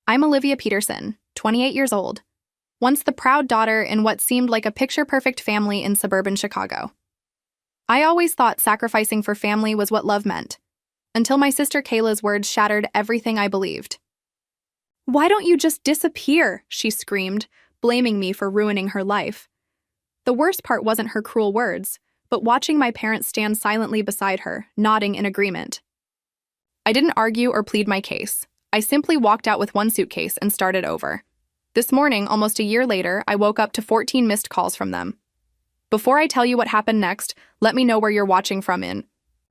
I'm Olivia Peterson, 28 years old, once the proud daughter in what seemed like a picture-perfect family in suburban Chicago. I always thought sacrificing for family was what love meant, until my sister Kayla's words shattered everything I believed. "Why don't you just disappear?" she screamed, blaming me for ruining her life. The worst part wasn't her cruel words, but watching my parents stand silently beside her, nodding in agreement. I didn't argue or plead my case. I simply walked out with one suitcase and started over. This morning, almost a year later, I woke up to 14 missed calls from them. Before I tell you what happened next, let me know where you're watching from in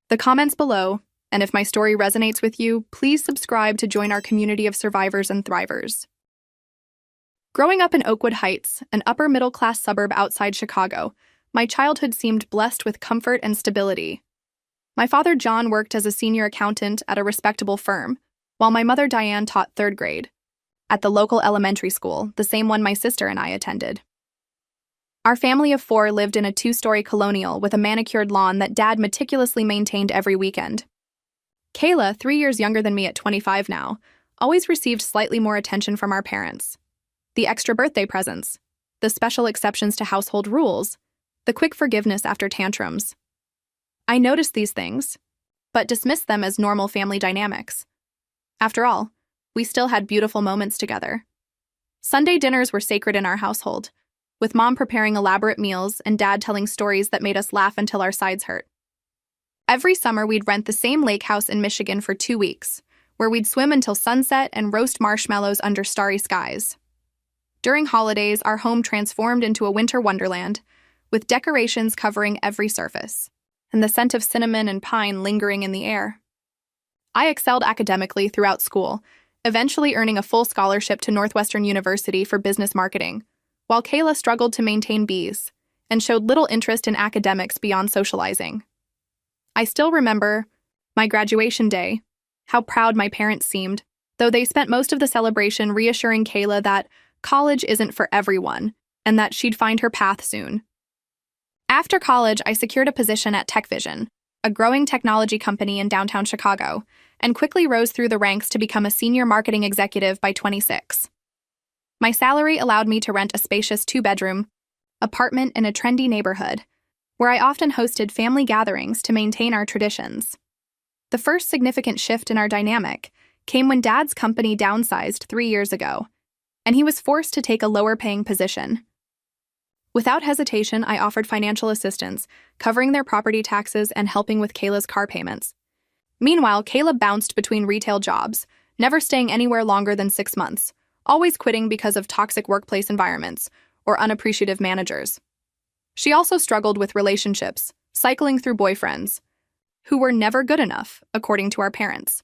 the comments below, and if my story resonates with you, please subscribe to join our community of survivors and thrivers. Growing up in Oakwood Heights, an upper-middle-class suburb outside Chicago, my childhood seemed blessed with comfort and stability. My father John worked as a senior accountant at a respectable firm, while my mother Diane taught third grade at the local elementary school, the same one my sister and I attended. Our family of 4 lived in a 2-story colonial with a manicured lawn that Dad meticulously maintained every weekend. Kayla, 3 years younger than me at 25 now, always received slightly more attention from our parents. The extra birthday presents, the special exceptions to household rules, the quick forgiveness after tantrums. I noticed these things, but dismissed them as normal family dynamics. After all, we still had beautiful moments together. Sunday dinners were sacred in our household, with Mom preparing elaborate meals and Dad telling stories that made us laugh until our sides hurt. Every summer, we'd rent the same lake house in Michigan for 2 weeks, where we'd swim until sunset and roast marshmallows under starry skies. During holidays, our home transformed into a winter wonderland, with decorations covering every surface, and the scent of cinnamon and pine lingering in the air. I excelled academically throughout school, eventually earning a full scholarship to Northwestern University for business marketing, while Kayla struggled to maintain B's and showed little interest in academics beyond socializing. I still remember my graduation day, how proud my parents seemed, though they spent most of the celebration reassuring Kayla that college isn't for everyone and that she'd find her path soon. After college, I secured a position at TechVision, a growing technology company in downtown Chicago, and quickly rose through the ranks to become a senior marketing executive by 26. My salary allowed me to rent a spacious 2-bedroom apartment in a trendy neighborhood, where I often hosted family gatherings to maintain our traditions. The first significant shift in our dynamic came when Dad's company downsized 3 years ago, and he was forced to take a lower-paying position. Without hesitation, I offered financial assistance, covering their property taxes and helping with Kayla's car payments. Meanwhile, Kayla bounced between retail jobs, never staying anywhere longer than 6 months, always quitting because of toxic workplace environments or unappreciative managers. She also struggled with relationships, cycling through boyfriends, who were never good enough, according to our parents.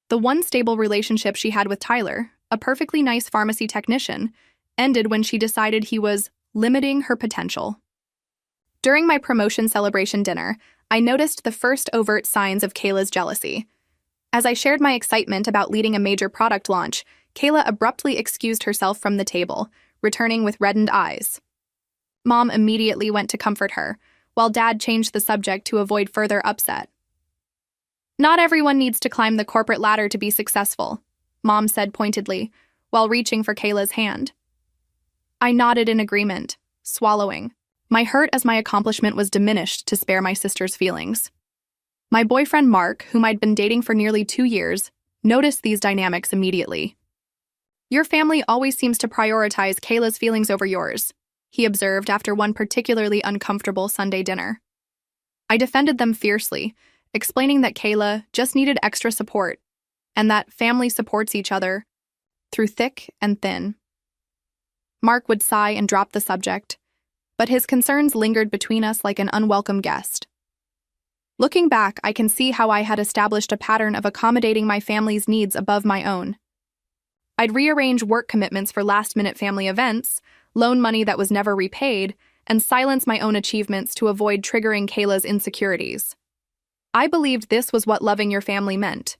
The one stable relationship she had with Tyler, a perfectly nice pharmacy technician, ended when she decided he was limiting her potential. During my promotion celebration dinner, I noticed the first overt signs of Kayla's jealousy. As I shared my excitement about leading a major product launch, Kayla abruptly excused herself from the table, returning with reddened eyes. Mom immediately went to comfort her, while Dad changed the subject to avoid further upset. "Not everyone needs to climb the corporate ladder to be successful," Mom said pointedly, while reaching for Kayla's hand. I nodded in agreement, swallowing. My hurt as my accomplishment was diminished to spare my sister's feelings. My boyfriend Mark, whom I'd been dating for nearly 2 years, noticed these dynamics immediately. "Your family always seems to prioritize Kayla's feelings over yours," he observed after one particularly uncomfortable Sunday dinner. I defended them fiercely, explaining that Kayla just needed extra support, and that family supports each other through thick and thin. Mark would sigh and drop the subject, but his concerns lingered between us like an unwelcome guest. Looking back, I can see how I had established a pattern of accommodating my family's needs above my own. I'd rearrange work commitments for last-minute family events, loan money that was never repaid, and silence my own achievements to avoid triggering Kayla's insecurities. I believed this was what loving your family meant.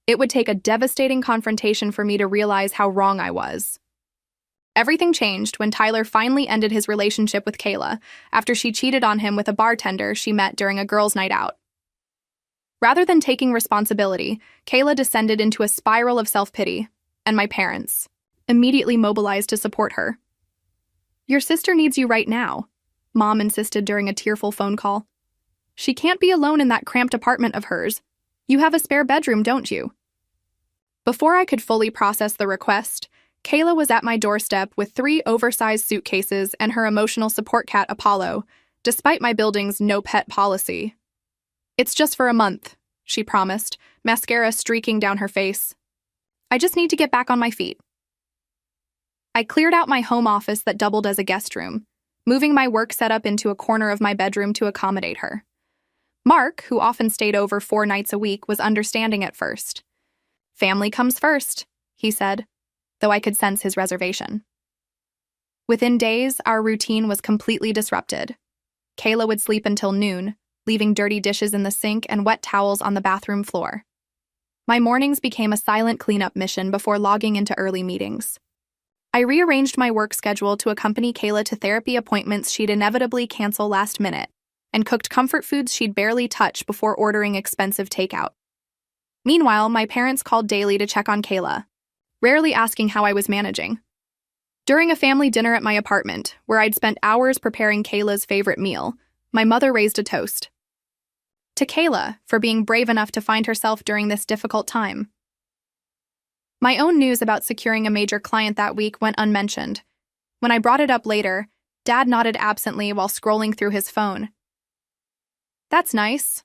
It would take a devastating confrontation for me to realize how wrong I was. Everything changed when Tyler finally ended his relationship with Kayla after she cheated on him with a bartender she met during a girls' night out. Rather than taking responsibility, Kayla descended into a spiral of self-pity, and my parents immediately mobilized to support her. "Your sister needs you right now," Mom insisted during a tearful phone call. "She can't be alone in that cramped apartment of hers. You have a spare bedroom, don't you?" Before I could fully process the request, Kayla was at my doorstep with 3 oversized suitcases and her emotional support cat, Apollo, despite my building's no-pet policy. "It's just for a month," she promised, mascara streaking down her face. "I just need to get back on my feet." I cleared out my home office that doubled as a guest room, moving my work setup into a corner of my bedroom to accommodate her. Mark, who often stayed over 4 nights a week, was understanding at first. "Family comes first," he said, though I could sense his reservation. Within days, our routine was completely disrupted. Kayla would sleep until noon, leaving dirty dishes in the sink and wet towels on the bathroom floor. My mornings became a silent cleanup mission before logging into early meetings. I rearranged my work schedule to accompany Kayla to therapy appointments she'd inevitably cancel last minute, and cooked comfort foods she'd barely touch before ordering expensive takeout. Meanwhile, my parents called daily to check on Kayla, rarely asking how I was managing. During a family dinner at my apartment, where I'd spent hours preparing Kayla's favorite meal, my mother raised a toast to Kayla for being brave enough to find herself during this difficult time. My own news about securing a major client that week went unmentioned. When I brought it up later, Dad nodded absently while scrolling through his phone. "That's nice,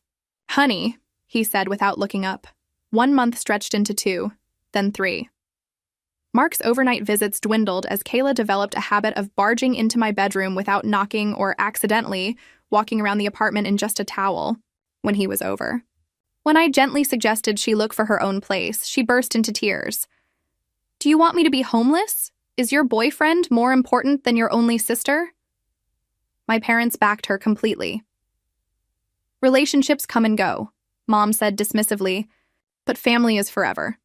honey," he said without looking up. 1 month stretched into 2, then 3. Mark's overnight visits dwindled as Kayla developed a habit of barging into my bedroom without knocking or accidentally walking around the apartment in just a towel when he was over. When I gently suggested she look for her own place, she burst into tears. "Do you want me to be homeless? Is your boyfriend more important than your only sister?" My parents backed her completely. "Relationships come and go," Mom said dismissively, "but family is forever."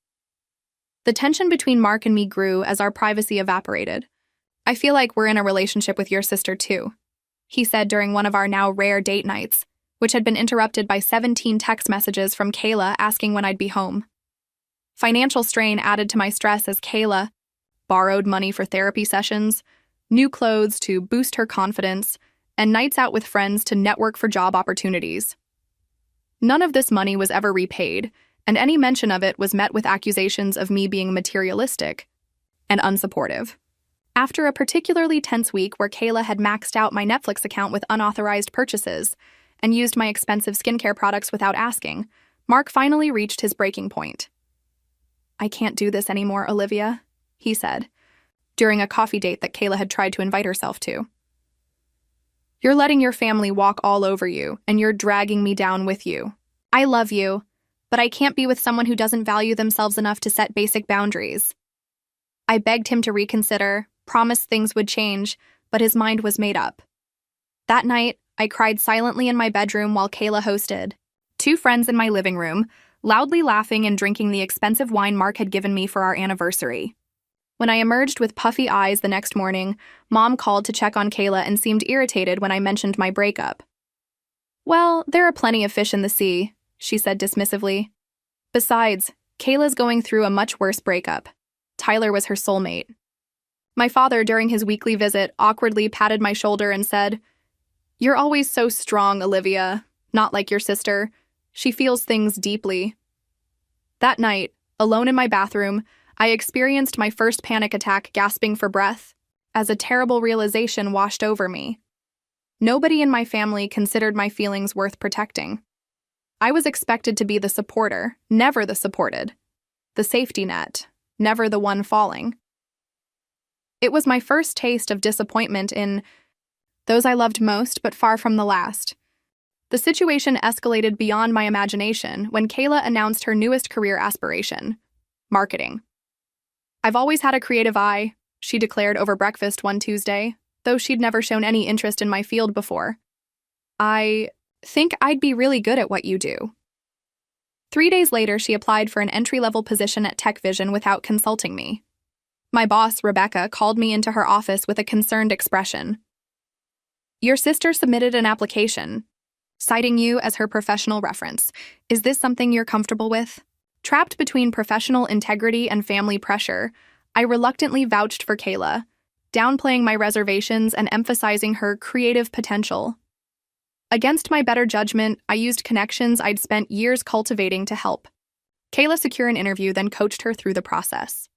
The tension between Mark and me grew as our privacy evaporated. "I feel like we're in a relationship with your sister too," he said during one of our now rare date nights, which had been interrupted by 17 text messages from Kayla asking when I'd be home. Financial strain added to my stress as Kayla borrowed money for therapy sessions, new clothes to boost her confidence, and nights out with friends to network for job opportunities. None of this money was ever repaid, and any mention of it was met with accusations of me being materialistic and unsupportive. After a particularly tense week where Kayla had maxed out my Netflix account with unauthorized purchases and used my expensive skincare products without asking, Mark finally reached his breaking point. "I can't do this anymore, Olivia," he said, during a coffee date that Kayla had tried to invite herself to. "You're letting your family walk all over you, and you're dragging me down with you. I love you, but I can't be with someone who doesn't value themselves enough to set basic boundaries." I begged him to reconsider, promised things would change, but his mind was made up. That night, I cried silently in my bedroom while Kayla hosted 2 friends in my living room, loudly laughing and drinking the expensive wine Mark had given me for our anniversary. When I emerged with puffy eyes the next morning, Mom called to check on Kayla and seemed irritated when I mentioned my breakup. "Well, there are plenty of fish in the sea," she said dismissively. "Besides, Kayla's going through a much worse breakup. Tyler was her soulmate." My father, during his weekly visit, awkwardly patted my shoulder and said, "You're always so strong, Olivia. Not like your sister. She feels things deeply." That night, alone in my bathroom, I experienced my first panic attack, gasping for breath, as a terrible realization washed over me. Nobody in my family considered my feelings worth protecting. I was expected to be the supporter, never the supported. The safety net, never the one falling. It was my first taste of disappointment in those I loved most, but far from the last. The situation escalated beyond my imagination when Kayla announced her newest career aspiration: marketing. "I've always had a creative eye," she declared over breakfast one Tuesday, though she'd never shown any interest in my field before. "I think I'd be really good at what you do." 3 days later, she applied for an entry-level position at TechVision without consulting me. My boss, Rebecca, called me into her office with a concerned expression. "Your sister submitted an application, citing you as her professional reference. Is this something you're comfortable with?" Trapped between professional integrity and family pressure, I reluctantly vouched for Kayla, downplaying my reservations and emphasizing her creative potential. Against my better judgment, I used connections I'd spent years cultivating to help Kayla secure an interview, then coached her through the process.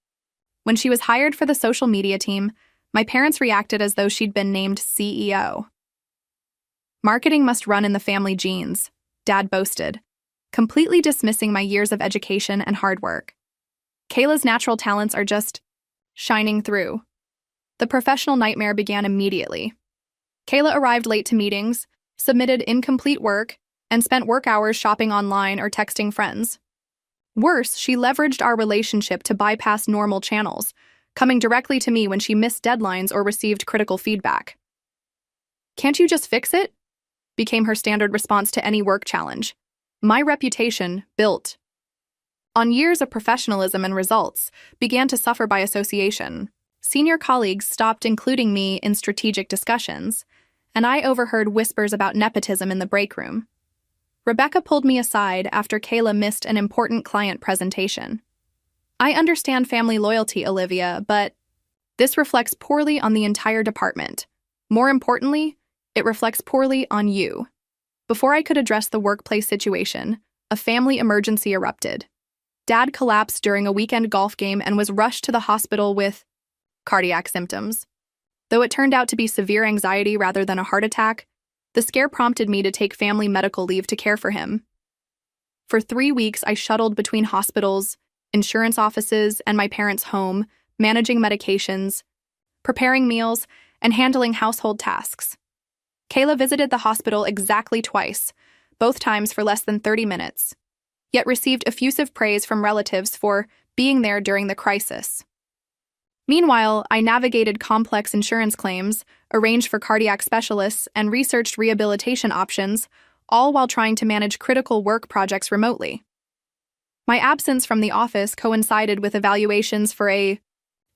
When she was hired for the social media team, my parents reacted as though she'd been named CEO. Marketing must run in the family genes, Dad boasted, completely dismissing my years of education and hard work. Kayla's natural talents are just shining through. The professional nightmare began immediately. Kayla arrived late to meetings, submitted incomplete work, and spent work hours shopping online or texting friends. Worse, she leveraged our relationship to bypass normal channels, coming directly to me when she missed deadlines or received critical feedback. "Can't you just fix it?" became her standard response to any work challenge. My reputation, built on years of professionalism and results, began to suffer by association. Senior colleagues stopped including me in strategic discussions, and I overheard whispers about nepotism in the break room. Rebecca pulled me aside after Kayla missed an important client presentation. "I understand family loyalty, Olivia, but this reflects poorly on the entire department. More importantly, it reflects poorly on you." Before I could address the workplace situation, a family emergency erupted. Dad collapsed during a weekend golf game and was rushed to the hospital with cardiac symptoms. Though it turned out to be severe anxiety rather than a heart attack, the scare prompted me to take family medical leave to care for him. For 3 weeks, I shuttled between hospitals, insurance offices, and my parents' home, managing medications, preparing meals, and handling household tasks. Kayla visited the hospital exactly twice, both times for less than 30 minutes, yet received effusive praise from relatives for being there during the crisis. Meanwhile, I navigated complex insurance claims, arranged for cardiac specialists, and researched rehabilitation options, all while trying to manage critical work projects remotely. My absence from the office coincided with evaluations for a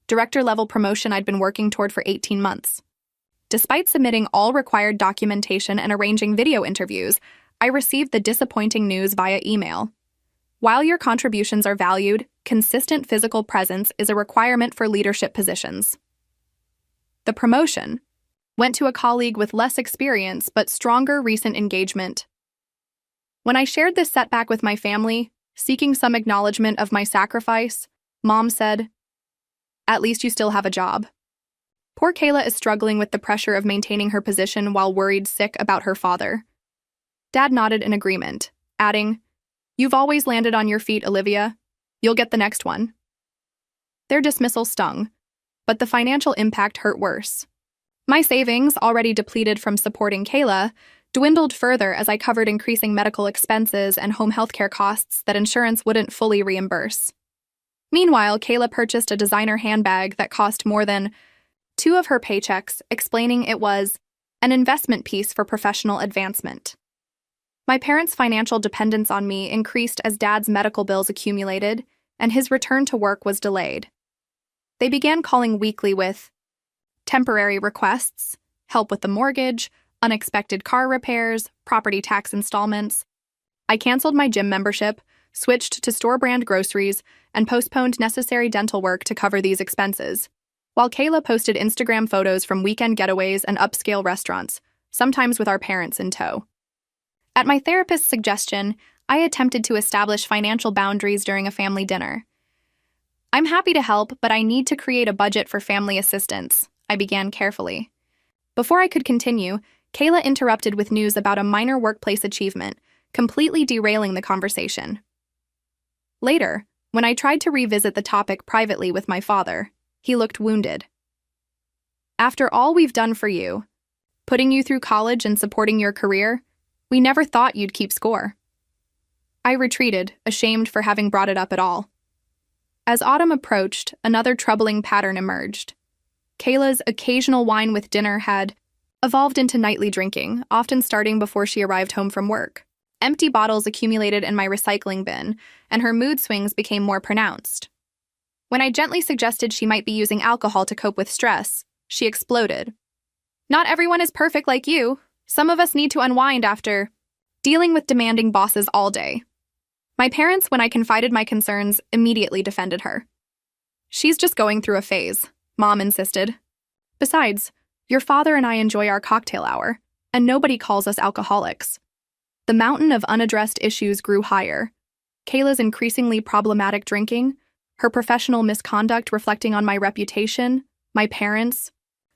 director-level promotion I'd been working toward for 18 months. Despite submitting all required documentation and arranging video interviews, I received the disappointing news via email. "While your contributions are valued, consistent physical presence is a requirement for leadership positions." The promotion went to a colleague with less experience but stronger recent engagement. When I shared this setback with my family, seeking some acknowledgement of my sacrifice, Mom said, "At least you still have a job." Poor Kayla is struggling with the pressure of maintaining her position while worried sick about her father. Dad nodded in agreement, adding, "You've always landed on your feet, Olivia. You'll get the next one." Their dismissal stung, but the financial impact hurt worse. My savings, already depleted from supporting Kayla, dwindled further as I covered increasing medical expenses and home healthcare costs that insurance wouldn't fully reimburse. Meanwhile, Kayla purchased a designer handbag that cost more than 2 of her paychecks, explaining it was an investment piece for professional advancement. My parents' financial dependence on me increased as Dad's medical bills accumulated, and his return to work was delayed. They began calling weekly with temporary requests, help with the mortgage, unexpected car repairs, property tax installments. I canceled my gym membership, switched to store-brand groceries, and postponed necessary dental work to cover these expenses, while Kayla posted Instagram photos from weekend getaways and upscale restaurants, sometimes with our parents in tow. At my therapist's suggestion, I attempted to establish financial boundaries during a family dinner. "I'm happy to help, but I need to create a budget for family assistance," I began carefully. Before I could continue, Kayla interrupted with news about a minor workplace achievement, completely derailing the conversation. Later, when I tried to revisit the topic privately with my father, he looked wounded. "After all we've done for you, putting you through college and supporting your career, we never thought you'd keep score." I retreated, ashamed for having brought it up at all. As autumn approached, another troubling pattern emerged. Kayla's occasional wine with dinner had evolved into nightly drinking, often starting before she arrived home from work. Empty bottles accumulated in my recycling bin, and her mood swings became more pronounced. When I gently suggested she might be using alcohol to cope with stress, she exploded. "Not everyone is perfect like you. Some of us need to unwind after dealing with demanding bosses all day." My parents, when I confided my concerns, immediately defended her. She's just going through a phase, Mom insisted. Besides, your father and I enjoy our cocktail hour, and nobody calls us alcoholics. The mountain of unaddressed issues grew higher. Kayla's increasingly problematic drinking, her professional misconduct reflecting on my reputation, my parents,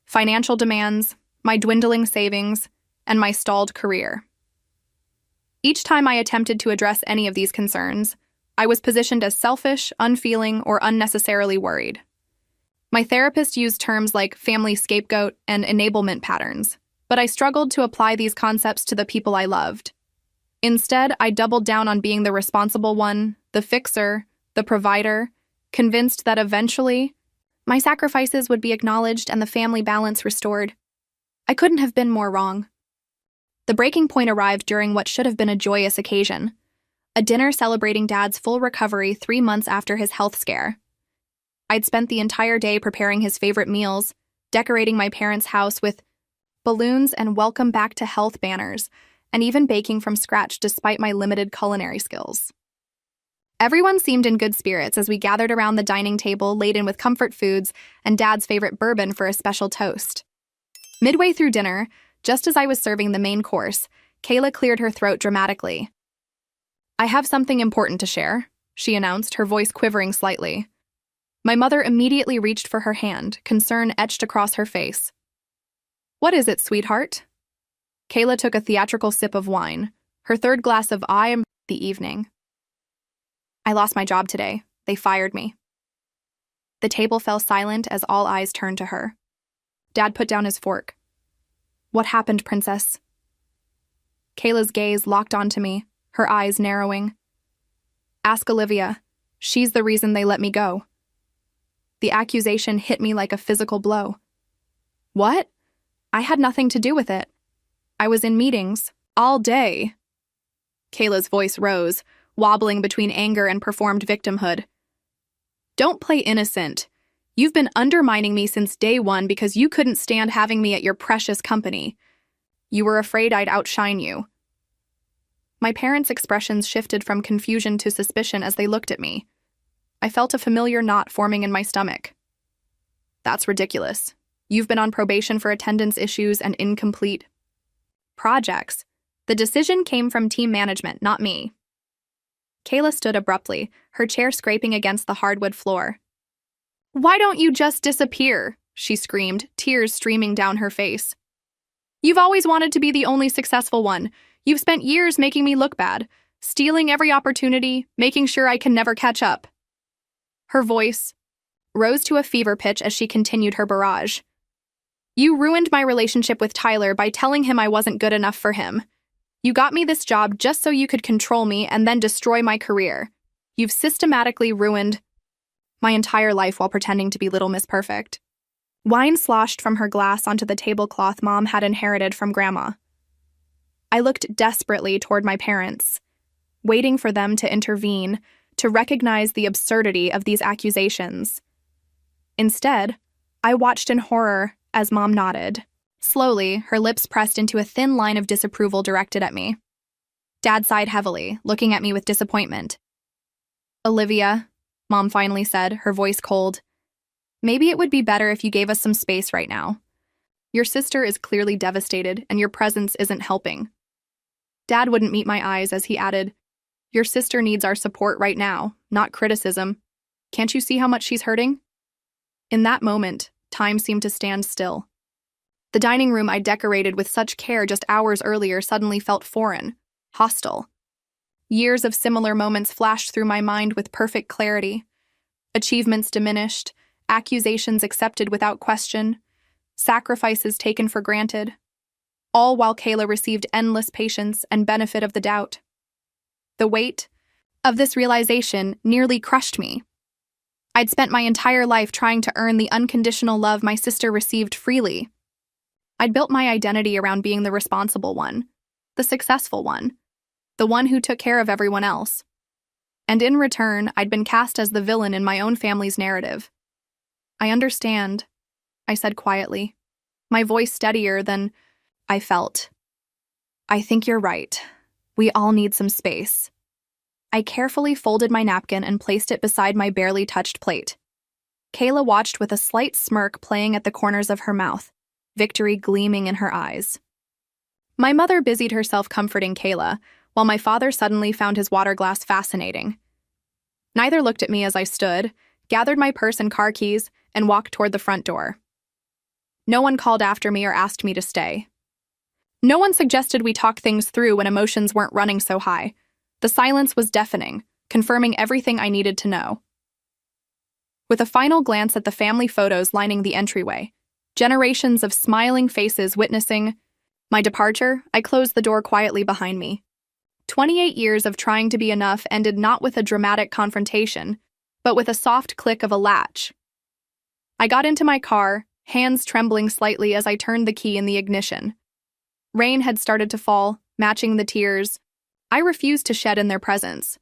financial demands, my dwindling savings, and my stalled career. Each time I attempted to address any of these concerns, I was positioned as selfish, unfeeling, or unnecessarily worried. My therapist used terms like family scapegoat and enablement patterns, but I struggled to apply these concepts to the people I loved. Instead, I doubled down on being the responsible one, the fixer, the provider, convinced that eventually, my sacrifices would be acknowledged and the family balance restored. I couldn't have been more wrong. The breaking point arrived during what should have been a joyous occasion, a dinner celebrating Dad's full recovery 3 months after his health scare. I'd spent the entire day preparing his favorite meals, decorating my parents' house with balloons and welcome back to health banners, and even baking from scratch despite my limited culinary skills. Everyone seemed in good spirits as we gathered around the dining table laden with comfort foods and Dad's favorite bourbon for a special toast. Midway through dinner, just as I was serving the main course, Kayla cleared her throat dramatically. "I have something important to share," she announced, her voice quivering slightly. My mother immediately reached for her hand, concern etched across her face. "What is it, sweetheart?" Kayla took a theatrical sip of wine, her third glass of the evening. "I lost my job today. They fired me." The table fell silent as all eyes turned to her. Dad put down his fork. "What happened, princess?" Kayla's gaze locked onto me, her eyes narrowing. "Ask Olivia. She's the reason they let me go." The accusation hit me like a physical blow. "What? I had nothing to do with it. I was in meetings all day." Kayla's voice rose, wobbling between anger and performed victimhood. "Don't play innocent. You've been undermining me since day one because you couldn't stand having me at your precious company. You were afraid I'd outshine you." My parents' expressions shifted from confusion to suspicion as they looked at me. I felt a familiar knot forming in my stomach. "That's ridiculous. You've been on probation for attendance issues and incomplete projects. The decision came from team management, not me." Kayla stood abruptly, her chair scraping against the hardwood floor. "Why don't you just disappear?" she screamed, tears streaming down her face. "You've always wanted to be the only successful one. You've spent years making me look bad, stealing every opportunity, making sure I can never catch up." Her voice rose to a fever pitch as she continued her barrage. "You ruined my relationship with Tyler by telling him I wasn't good enough for him. You got me this job just so you could control me and then destroy my career. You've systematically ruined my entire life while pretending to be Little Miss Perfect." Wine sloshed from her glass onto the tablecloth Mom had inherited from Grandma. I looked desperately toward my parents, waiting for them to intervene, to recognize the absurdity of these accusations. Instead, I watched in horror as Mom nodded. Slowly, her lips pressed into a thin line of disapproval directed at me. Dad sighed heavily, looking at me with disappointment. "Olivia," Mom finally said, her voice cold, "maybe it would be better if you gave us some space right now. Your sister is clearly devastated, and your presence isn't helping." Dad wouldn't meet my eyes as he added, "Your sister needs our support right now, not criticism. Can't you see how much she's hurting?" In that moment, time seemed to stand still. The dining room I decorated with such care just hours earlier suddenly felt foreign, hostile. Years of similar moments flashed through my mind with perfect clarity. Achievements diminished, accusations accepted without question, sacrifices taken for granted, all while Kayla received endless patience and benefit of the doubt. The weight of this realization nearly crushed me. I'd spent my entire life trying to earn the unconditional love my sister received freely. I'd built my identity around being the responsible one, the successful one, the one who took care of everyone else. And in return, I'd been cast as the villain in my own family's narrative. "I understand," I said quietly, my voice steadier than I felt. "I think you're right. We all need some space." I carefully folded my napkin and placed it beside my barely touched plate. Kayla watched with a slight smirk playing at the corners of her mouth, victory gleaming in her eyes. My mother busied herself comforting Kayla, while my father suddenly found his water glass fascinating. Neither looked at me as I stood, gathered my purse and car keys, and walked toward the front door. No one called after me or asked me to stay. No one suggested we talk things through when emotions weren't running so high. The silence was deafening, confirming everything I needed to know. With a final glance at the family photos lining the entryway, generations of smiling faces witnessing my departure, I closed the door quietly behind me. 28 years of trying to be enough ended not with a dramatic confrontation, but with a soft click of a latch. I got into my car, hands trembling slightly as I turned the key in the ignition. Rain had started to fall, matching the tears I refused to shed in their presence.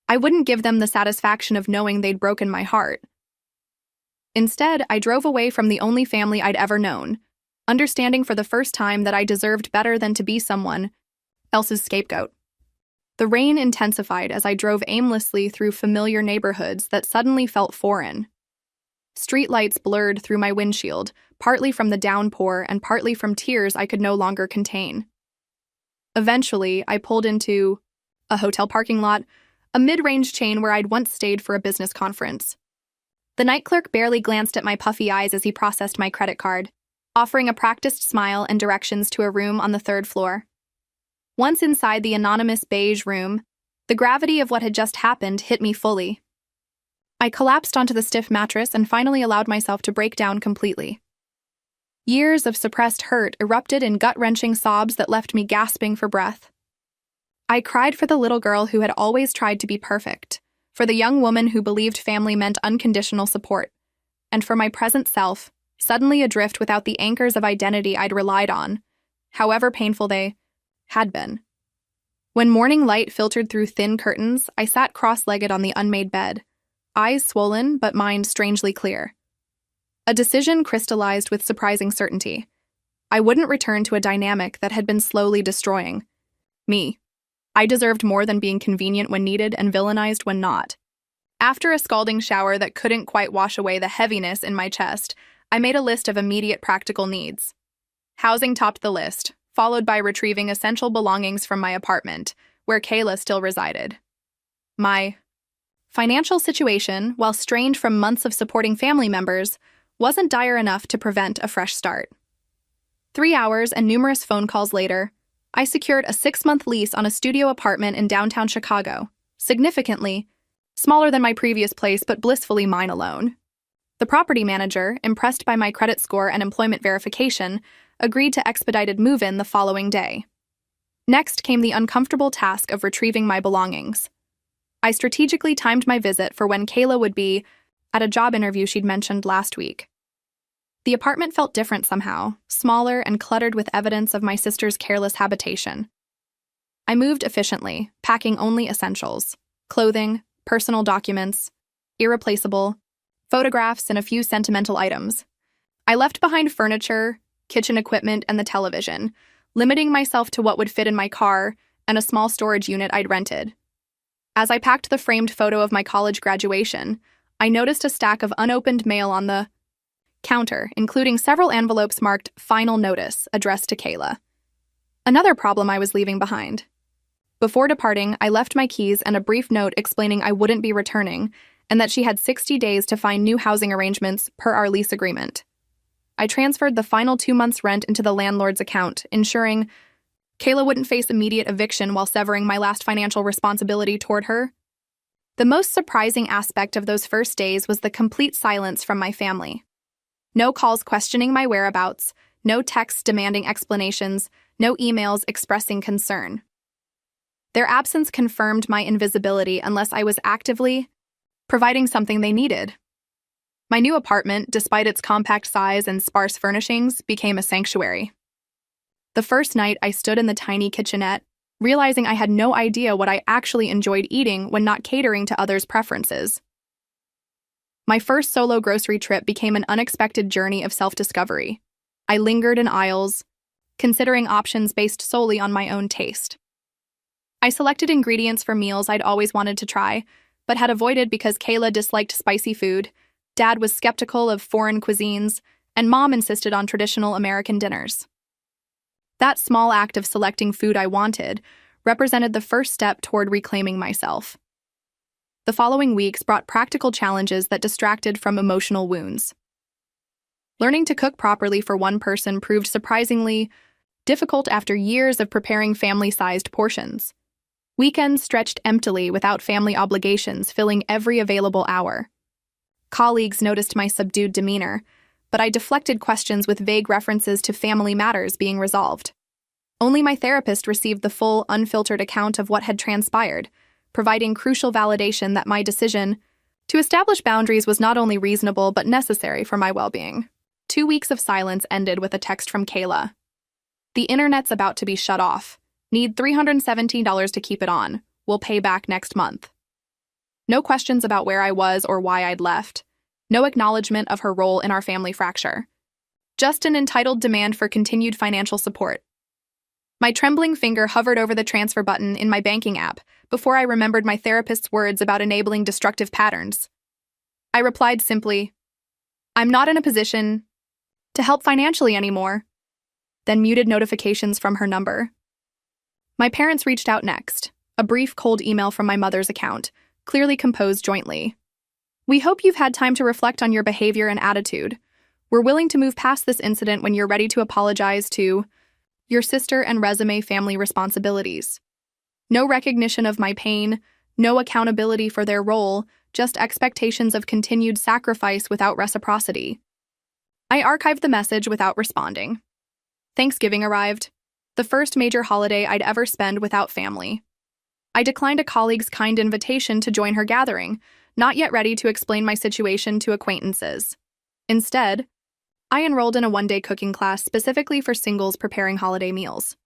I wouldn't give them the satisfaction of knowing they'd broken my heart. Instead, I drove away from the only family I'd ever known, understanding for the first time that I deserved better than to be someone else's scapegoat. The rain intensified as I drove aimlessly through familiar neighborhoods that suddenly felt foreign. Streetlights blurred through my windshield, partly from the downpour and partly from tears I could no longer contain. Eventually, I pulled into a hotel parking lot, a mid-range chain where I'd once stayed for a business conference. The night clerk barely glanced at my puffy eyes as he processed my credit card, offering a practiced smile and directions to a room on the third floor. Once inside the anonymous beige room, the gravity of what had just happened hit me fully. I collapsed onto the stiff mattress and finally allowed myself to break down completely. Years of suppressed hurt erupted in gut-wrenching sobs that left me gasping for breath. I cried for the little girl who had always tried to be perfect, for the young woman who believed family meant unconditional support, and for my present self, suddenly adrift without the anchors of identity I'd relied on, however painful they had been. When morning light filtered through thin curtains, I sat cross-legged on the unmade bed, eyes swollen but mind strangely clear. A decision crystallized with surprising certainty. I wouldn't return to a dynamic that had been slowly destroying me. I deserved more than being convenient when needed and villainized when not. After a scalding shower that couldn't quite wash away the heaviness in my chest, I made a list of immediate practical needs. Housing topped the list, followed by retrieving essential belongings from my apartment, where Kayla still resided. My financial situation, while strained from months of supporting family members, wasn't dire enough to prevent a fresh start. 3 hours and numerous phone calls later, I secured a 6-month lease on a studio apartment in downtown Chicago, significantly smaller than my previous place but blissfully mine alone. The property manager, impressed by my credit score and employment verification, agreed to expedited move-in the following day. Next came the uncomfortable task of retrieving my belongings. I strategically timed my visit for when Kayla would be at a job interview she'd mentioned last week. The apartment felt different somehow, smaller and cluttered with evidence of my sister's careless habitation. I moved efficiently, packing only essentials: clothing, personal documents, irreplaceable, photographs, and a few sentimental items. I left behind furniture, kitchen equipment, and the television, limiting myself to what would fit in my car and a small storage unit I'd rented. As I packed the framed photo of my college graduation, I noticed a stack of unopened mail on the counter, including several envelopes marked "Final Notice," addressed to Kayla. Another problem I was leaving behind. Before departing, I left my keys and a brief note explaining I wouldn't be returning and that she had 60 days to find new housing arrangements per our lease agreement. I transferred the final 2 months' rent into the landlord's account, ensuring Kayla wouldn't face immediate eviction while severing my last financial responsibility toward her. The most surprising aspect of those first days was the complete silence from my family. No calls questioning my whereabouts, no texts demanding explanations, no emails expressing concern. Their absence confirmed my invisibility unless I was actively providing something they needed. My new apartment, despite its compact size and sparse furnishings, became a sanctuary. The first night I stood in the tiny kitchenette, realizing I had no idea what I actually enjoyed eating when not catering to others' preferences. My first solo grocery trip became an unexpected journey of self-discovery. I lingered in aisles, considering options based solely on my own taste. I selected ingredients for meals I'd always wanted to try, but had avoided because Kayla disliked spicy food, Dad was skeptical of foreign cuisines, and Mom insisted on traditional American dinners. That small act of selecting food I wanted represented the first step toward reclaiming myself. The following weeks brought practical challenges that distracted from emotional wounds. Learning to cook properly for one person proved surprisingly difficult after years of preparing family-sized portions. Weekends stretched emptily without family obligations filling every available hour. Colleagues noticed my subdued demeanor, but I deflected questions with vague references to family matters being resolved. Only my therapist received the full, unfiltered account of what had transpired, providing crucial validation that my decision to establish boundaries was not only reasonable but necessary for my well-being. 2 weeks of silence ended with a text from Kayla. "The internet's about to be shut off. Need $317 to keep it on. We'll pay back next month." No questions about where I was or why I'd left. No acknowledgement of her role in our family fracture. Just an entitled demand for continued financial support. My trembling finger hovered over the transfer button in my banking app before I remembered my therapist's words about enabling destructive patterns. I replied simply, "I'm not in a position to help financially anymore," then muted notifications from her number. My parents reached out next, a brief cold email from my mother's account, clearly composed jointly. "We hope you've had time to reflect on your behavior and attitude. We're willing to move past this incident when you're ready to apologize to your sister and resume family responsibilities. No recognition of my pain, no accountability for their role, just expectations of continued sacrifice without reciprocity." I archived the message without responding. Thanksgiving arrived, the first major holiday I'd ever spend without family. I declined a colleague's kind invitation to join her gathering, not yet ready to explain my situation to acquaintances. Instead, I enrolled in a one-day cooking class specifically for singles preparing holiday meals.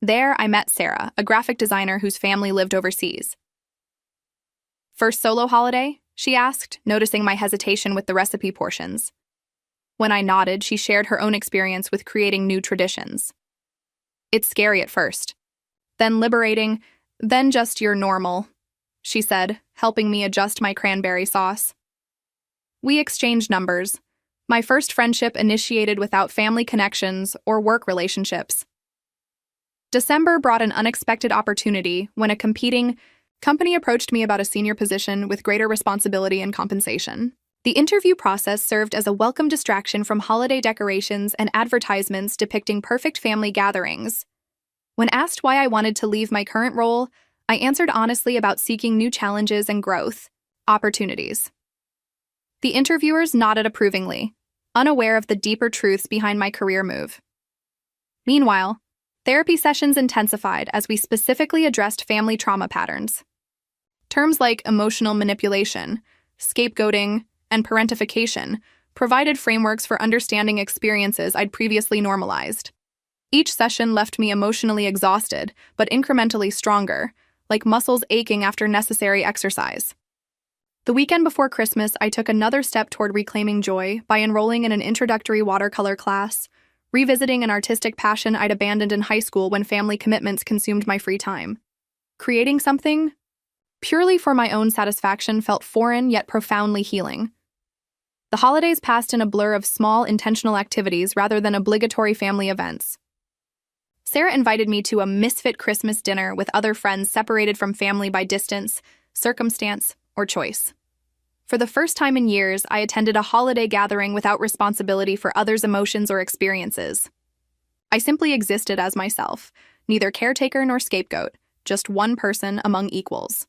There, I met Sarah, a graphic designer whose family lived overseas. "First solo holiday?" she asked, noticing my hesitation with the recipe portions. When I nodded, she shared her own experience with creating new traditions. "It's scary at first, then liberating, then just your normal," she said, helping me adjust my cranberry sauce. We exchanged numbers. My first friendship initiated without family connections or work relationships. December brought an unexpected opportunity when a competing company approached me about a senior position with greater responsibility and compensation. The interview process served as a welcome distraction from holiday decorations and advertisements depicting perfect family gatherings. When asked why I wanted to leave my current role, I answered honestly about seeking new challenges and growth opportunities. The interviewers nodded approvingly, unaware of the deeper truths behind my career move. Meanwhile, therapy sessions intensified as we specifically addressed family trauma patterns. Terms like emotional manipulation, scapegoating, and parentification provided frameworks for understanding experiences I'd previously normalized. Each session left me emotionally exhausted, but incrementally stronger, like muscles aching after necessary exercise. The weekend before Christmas, I took another step toward reclaiming joy by enrolling in an introductory watercolor class, revisiting an artistic passion I'd abandoned in high school when family commitments consumed my free time. Creating something purely for my own satisfaction felt foreign yet profoundly healing. The holidays passed in a blur of small, intentional activities rather than obligatory family events. Sarah invited me to a misfit Christmas dinner with other friends separated from family by distance, circumstance, or choice. For the first time in years, I attended a holiday gathering without responsibility for others' emotions or experiences. I simply existed as myself, neither caretaker nor scapegoat, just one person among equals.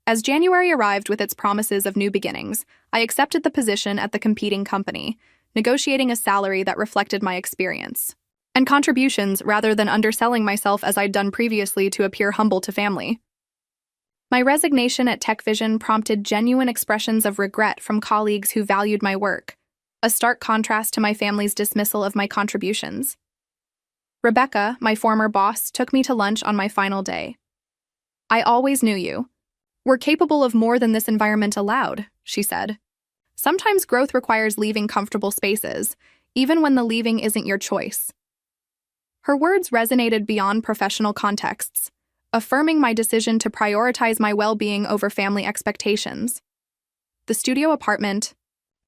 As January arrived with its promises of new beginnings, I accepted the position at the competing company, negotiating a salary that reflected my experience and contributions rather than underselling myself as I'd done previously to appear humble to family. My resignation at TechVision prompted genuine expressions of regret from colleagues who valued my work, a stark contrast to my family's dismissal of my contributions. Rebecca, my former boss, took me to lunch on my final day. "I always knew you. We're capable of more than this environment allowed," she said. "Sometimes growth requires leaving comfortable spaces, even when the leaving isn't your choice." Her words resonated beyond professional contexts, affirming my decision to prioritize my well-being over family expectations. The studio apartment,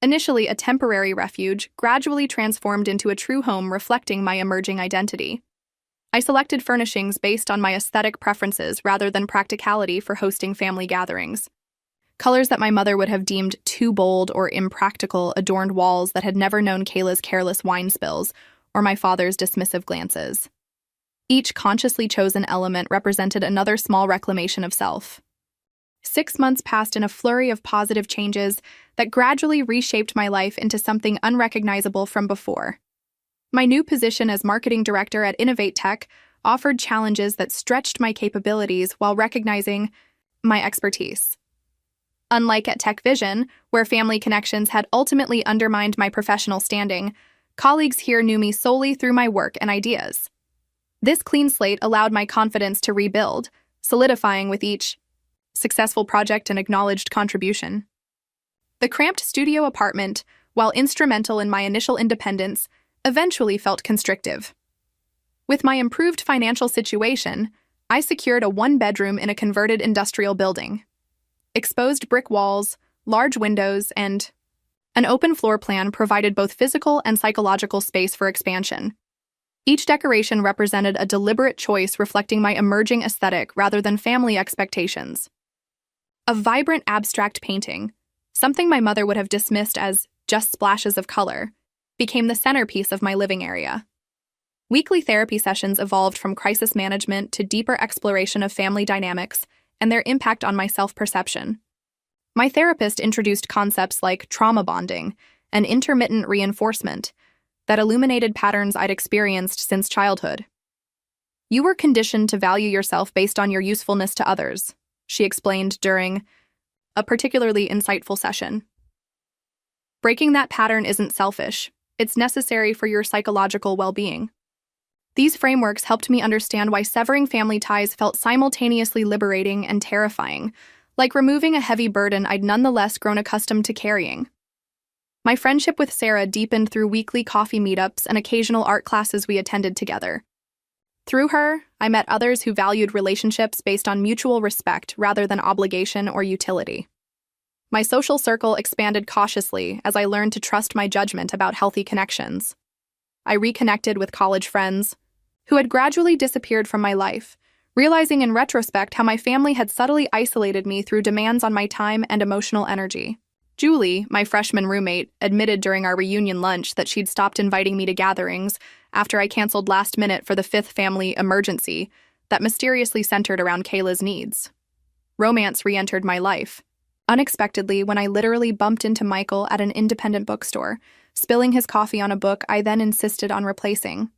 initially a temporary refuge, gradually transformed into a true home reflecting my emerging identity. I selected furnishings based on my aesthetic preferences rather than practicality for hosting family gatherings. Colors that my mother would have deemed too bold or impractical adorned walls that had never known Kayla's careless wine spills or my father's dismissive glances. Each consciously chosen element represented another small reclamation of self. 6 months passed in a flurry of positive changes that gradually reshaped my life into something unrecognizable from before. My new position as marketing director at Innovate Tech offered challenges that stretched my capabilities while recognizing my expertise. Unlike at Tech Vision, where family connections had ultimately undermined my professional standing, colleagues here knew me solely through my work and ideas. This clean slate allowed my confidence to rebuild, solidifying with each successful project and acknowledged contribution. The cramped studio apartment, while instrumental in my initial independence, eventually felt constrictive. With my improved financial situation, I secured a one-bedroom in a converted industrial building. Exposed brick walls, large windows, and an open floor plan provided both physical and psychological space for expansion. Each decoration represented a deliberate choice reflecting my emerging aesthetic rather than family expectations. A vibrant abstract painting, something my mother would have dismissed as just splashes of color, became the centerpiece of my living area. Weekly therapy sessions evolved from crisis management to deeper exploration of family dynamics and their impact on my self-perception. My therapist introduced concepts like trauma bonding and intermittent reinforcement that illuminated patterns I'd experienced since childhood. "You were conditioned to value yourself based on your usefulness to others," she explained during a particularly insightful session. "Breaking that pattern isn't selfish. It's necessary for your psychological well-being." These frameworks helped me understand why severing family ties felt simultaneously liberating and terrifying, like removing a heavy burden I'd nonetheless grown accustomed to carrying. My friendship with Sarah deepened through weekly coffee meetups and occasional art classes we attended together. Through her, I met others who valued relationships based on mutual respect rather than obligation or utility. My social circle expanded cautiously as I learned to trust my judgment about healthy connections. I reconnected with college friends who had gradually disappeared from my life, realizing in retrospect how my family had subtly isolated me through demands on my time and emotional energy. Julie, my freshman roommate, admitted during our reunion lunch that she'd stopped inviting me to gatherings after I canceled last minute for the fifth family emergency that mysteriously centered around Kayla's needs. Romance re-entered my life, unexpectedly when I literally bumped into Michael at an independent bookstore, spilling his coffee on a book I then insisted on replacing.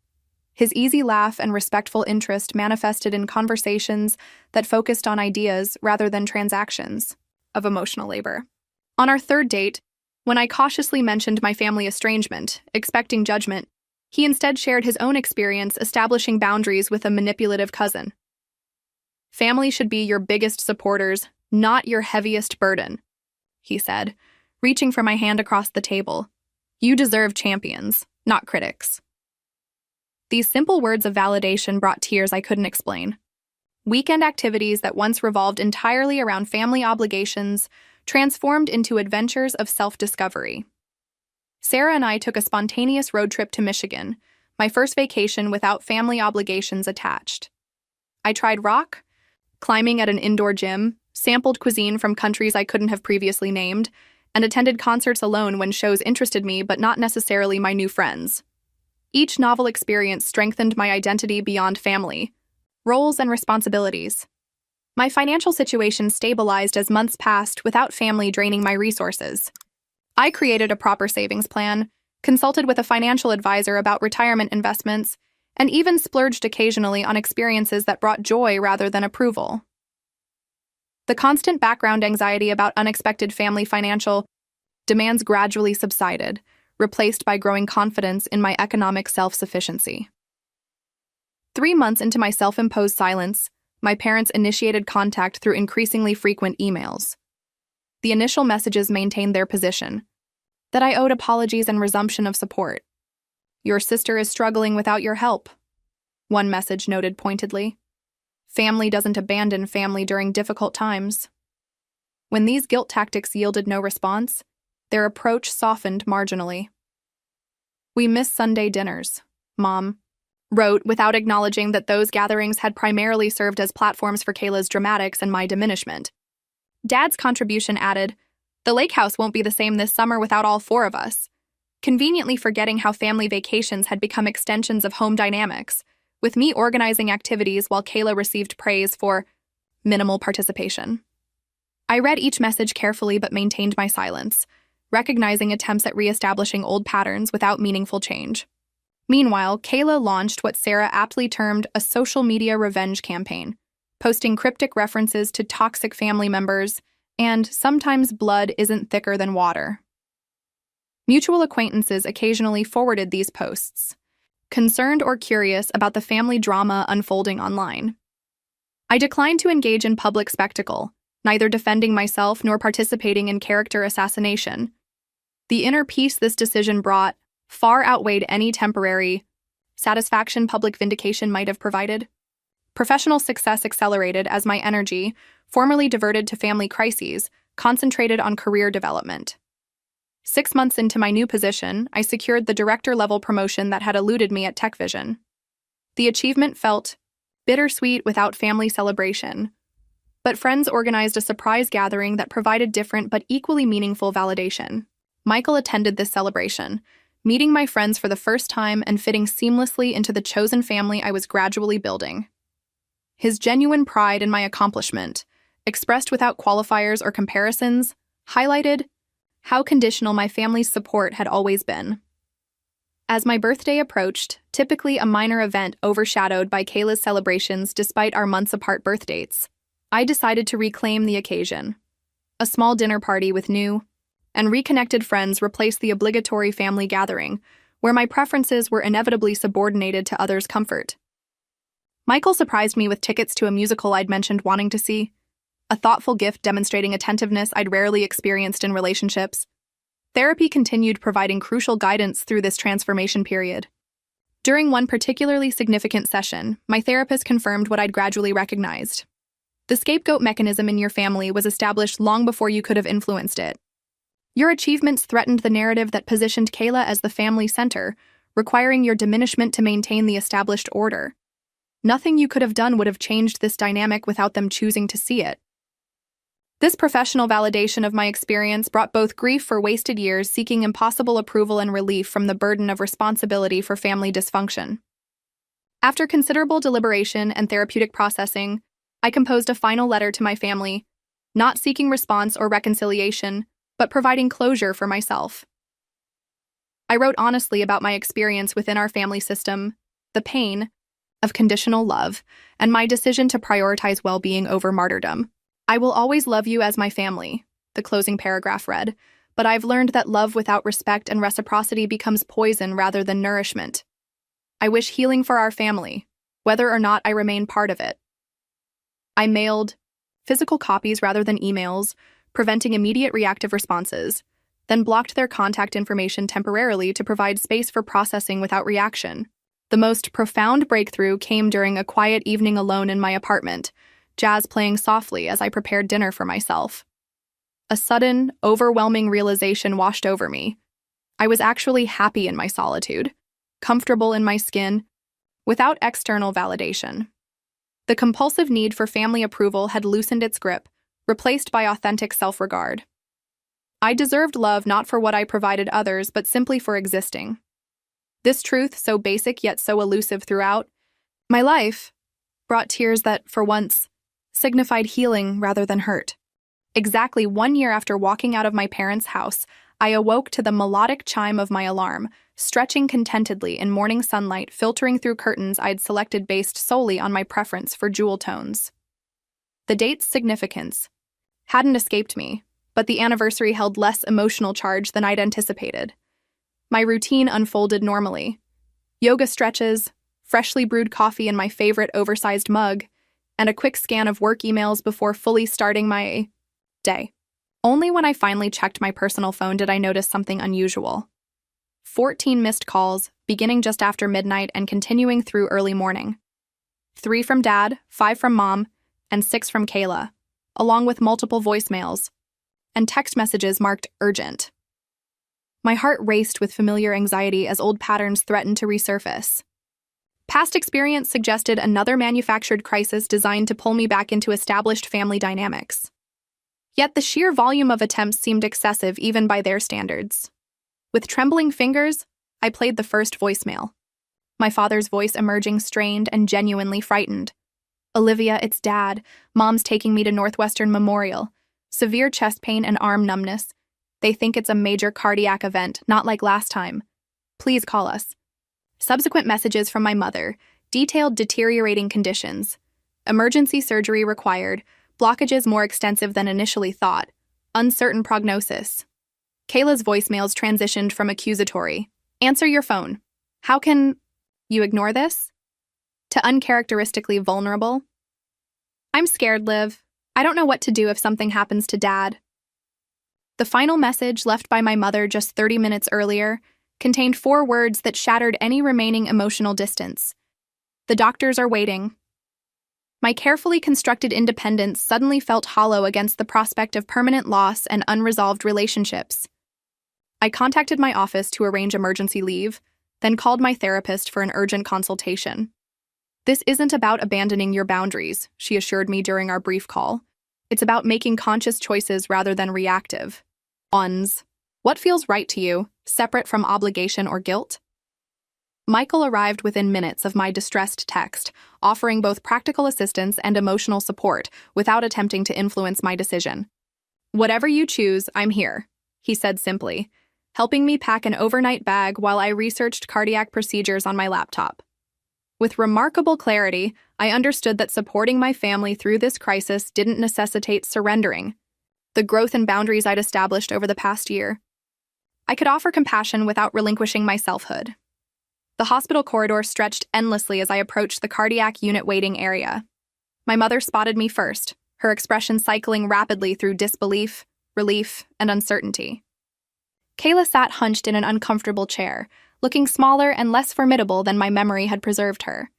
His easy laugh and respectful interest manifested in conversations that focused on ideas rather than transactions of emotional labor. On our third date, when I cautiously mentioned my family estrangement, expecting judgment, he instead shared his own experience establishing boundaries with a manipulative cousin. "Family should be your biggest supporters, not your heaviest burden," he said, reaching for my hand across the table. "You deserve champions, not critics." These simple words of validation brought tears I couldn't explain. Weekend activities that once revolved entirely around family obligations transformed into adventures of self-discovery. Sarah and I took a spontaneous road trip to Michigan, my first vacation without family obligations attached. I tried rock climbing at an indoor gym, sampled cuisine from countries I couldn't have previously named, and attended concerts alone when shows interested me but not necessarily my new friends. Each novel experience strengthened my identity beyond family, roles, and responsibilities. My financial situation stabilized as months passed without family draining my resources. I created a proper savings plan, consulted with a financial advisor about retirement investments, and even splurged occasionally on experiences that brought joy rather than approval. The constant background anxiety about unexpected family financial demands gradually subsided, replaced by growing confidence in my economic self-sufficiency. 3 months into my self-imposed silence, my parents initiated contact through increasingly frequent emails. The initial messages maintained their position, that I owed apologies and resumption of support. "Your sister is struggling without your help," one message noted pointedly. Family doesn't abandon family during difficult times. When these guilt tactics yielded no response, their approach softened marginally. "We miss Sunday dinners," Mom wrote, without acknowledging that those gatherings had primarily served as platforms for Kayla's dramatics and my diminishment. Dad's contribution added, "The lake house won't be the same this summer without all four of us," conveniently forgetting how family vacations had become extensions of home dynamics, with me organizing activities while Kayla received praise for minimal participation. I read each message carefully but maintained my silence, recognizing attempts at reestablishing old patterns without meaningful change. Meanwhile, Kayla launched what Sarah aptly termed a social media revenge campaign, posting cryptic references to toxic family members and "sometimes blood isn't thicker than water." Mutual acquaintances occasionally forwarded these posts, concerned or curious about the family drama unfolding online. I declined to engage in public spectacle, neither defending myself nor participating in character assassination. The inner peace this decision brought far outweighed any temporary satisfaction public vindication might have provided. Professional success accelerated as my energy, formerly diverted to family crises, concentrated on career development. 6 months into my new position, I secured the director-level promotion that had eluded me at TechVision. The achievement felt bittersweet without family celebration, but friends organized a surprise gathering that provided different but equally meaningful validation. Michael attended this celebration, meeting my friends for the first time and fitting seamlessly into the chosen family I was gradually building. His genuine pride in my accomplishment, expressed without qualifiers or comparisons, highlighted how conditional my family's support had always been. As my birthday approached, typically a minor event overshadowed by Kayla's celebrations despite our months-apart birth dates, I decided to reclaim the occasion. A small dinner party with new and reconnected friends replaced the obligatory family gathering, where my preferences were inevitably subordinated to others' comfort. Michael surprised me with tickets to a musical I'd mentioned wanting to see, a thoughtful gift demonstrating attentiveness I'd rarely experienced in relationships. Therapy continued providing crucial guidance through this transformation period. During one particularly significant session, my therapist confirmed what I'd gradually recognized. The scapegoat mechanism in your family was established long before you could have influenced it. Your achievements threatened the narrative that positioned Kayla as the family center, requiring your diminishment to maintain the established order. Nothing you could have done would have changed this dynamic without them choosing to see it. This professional validation of my experience brought both grief for wasted years seeking impossible approval and relief from the burden of responsibility for family dysfunction. After considerable deliberation and therapeutic processing, I composed a final letter to my family, not seeking response or reconciliation, but providing closure for myself. I wrote honestly about my experience within our family system, the pain of conditional love, and my decision to prioritize well-being over martyrdom. "I will always love you as my family," the closing paragraph read, "but I've learned that love without respect and reciprocity becomes poison rather than nourishment. I wish healing for our family, whether or not I remain part of it." I mailed physical copies rather than emails, preventing immediate reactive responses, then blocked their contact information temporarily to provide space for processing without reaction. The most profound breakthrough came during a quiet evening alone in my apartment, jazz playing softly as I prepared dinner for myself. A sudden, overwhelming realization washed over me. I was actually happy in my solitude, comfortable in my skin, without external validation. The compulsive need for family approval had loosened its grip, replaced by authentic self-regard. I deserved love not for what I provided others, but simply for existing. This truth, so basic yet so elusive throughout my life, brought tears that, for once, signified healing rather than hurt. Exactly 1 year after walking out of my parents' house, I awoke to the melodic chime of my alarm, stretching contentedly in morning sunlight filtering through curtains I'd selected based solely on my preference for jewel tones. The date's significance hadn't escaped me, but the anniversary held less emotional charge than I'd anticipated. My routine unfolded normally. Yoga stretches, freshly brewed coffee in my favorite oversized mug, and a quick scan of work emails before fully starting my day. Only when I finally checked my personal phone did I notice something unusual. 14 missed calls, beginning just after midnight and continuing through early morning. 3 from Dad, 5 from Mom, and 6 from Kayla, along with multiple voicemails and text messages marked urgent. My heart raced with familiar anxiety as old patterns threatened to resurface. Past experience suggested another manufactured crisis designed to pull me back into established family dynamics. Yet the sheer volume of attempts seemed excessive even by their standards. With trembling fingers, I played the first voicemail, my father's voice emerging strained and genuinely frightened. "Olivia, it's Dad. Mom's taking me to Northwestern Memorial. Severe chest pain and arm numbness. They think it's a major cardiac event, not like last time. Please call us." Subsequent messages from my mother detailed deteriorating conditions. Emergency surgery required, blockages more extensive than initially thought, uncertain prognosis. Kayla's voicemails transitioned from accusatory, "Answer your phone. How can you ignore this?" to uncharacteristically vulnerable. "I'm scared, Liv. I don't know what to do if something happens to Dad." The final message left by my mother just 30 minutes earlier contained 4 words that shattered any remaining emotional distance. "The doctors are waiting." My carefully constructed independence suddenly felt hollow against the prospect of permanent loss and unresolved relationships. I contacted my office to arrange emergency leave, then called my therapist for an urgent consultation. "This isn't about abandoning your boundaries," she assured me during our brief call. "It's about making conscious choices rather than reactive ones. What feels right to you, separate from obligation or guilt?" Michael arrived within minutes of my distressed text, offering both practical assistance and emotional support without attempting to influence my decision. "Whatever you choose, I'm here," he said simply, helping me pack an overnight bag while I researched cardiac procedures on my laptop. With remarkable clarity, I understood that supporting my family through this crisis didn't necessitate surrendering the growth and boundaries I'd established over the past year. I could offer compassion without relinquishing my selfhood. The hospital corridor stretched endlessly as I approached the cardiac unit waiting area. My mother spotted me first, her expression cycling rapidly through disbelief, relief, and uncertainty. Kayla sat hunched in an uncomfortable chair, looking smaller and less formidable than my memory had preserved her.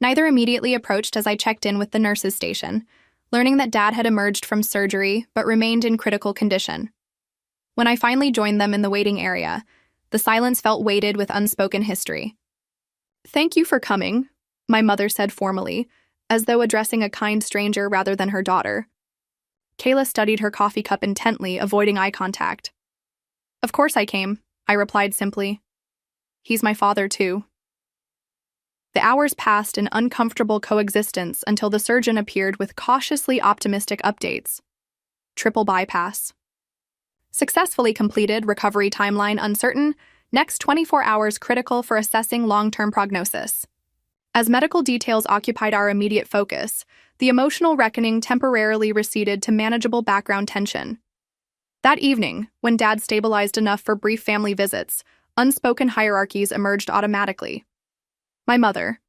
Neither immediately approached as I checked in with the nurses' station, learning that Dad had emerged from surgery but remained in critical condition. When I finally joined them in the waiting area, the silence felt weighted with unspoken history. "Thank you for coming," my mother said formally, as though addressing a kind stranger rather than her daughter. Kayla studied her coffee cup intently, avoiding eye contact. "Of course I came," I replied simply. "He's my father, too." The hours passed in uncomfortable coexistence until the surgeon appeared with cautiously optimistic updates. Triple bypass. Successfully completed, recovery timeline uncertain, next 24 hours critical for assessing long-term prognosis. As medical details occupied our immediate focus, the emotional reckoning temporarily receded to manageable background tension. That evening, when Dad stabilized enough for brief family visits, unspoken hierarchies emerged automatically. My mother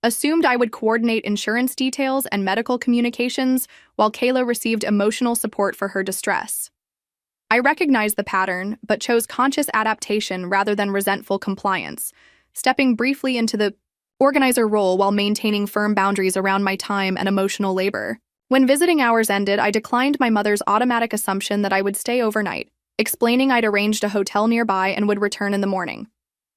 assumed I would coordinate insurance details and medical communications, while Kayla received emotional support for her distress. I recognized the pattern, but chose conscious adaptation rather than resentful compliance, stepping briefly into the organizer role while maintaining firm boundaries around my time and emotional labor. When visiting hours ended, I declined my mother's automatic assumption that I would stay overnight, explaining I'd arranged a hotel nearby and would return in the morning.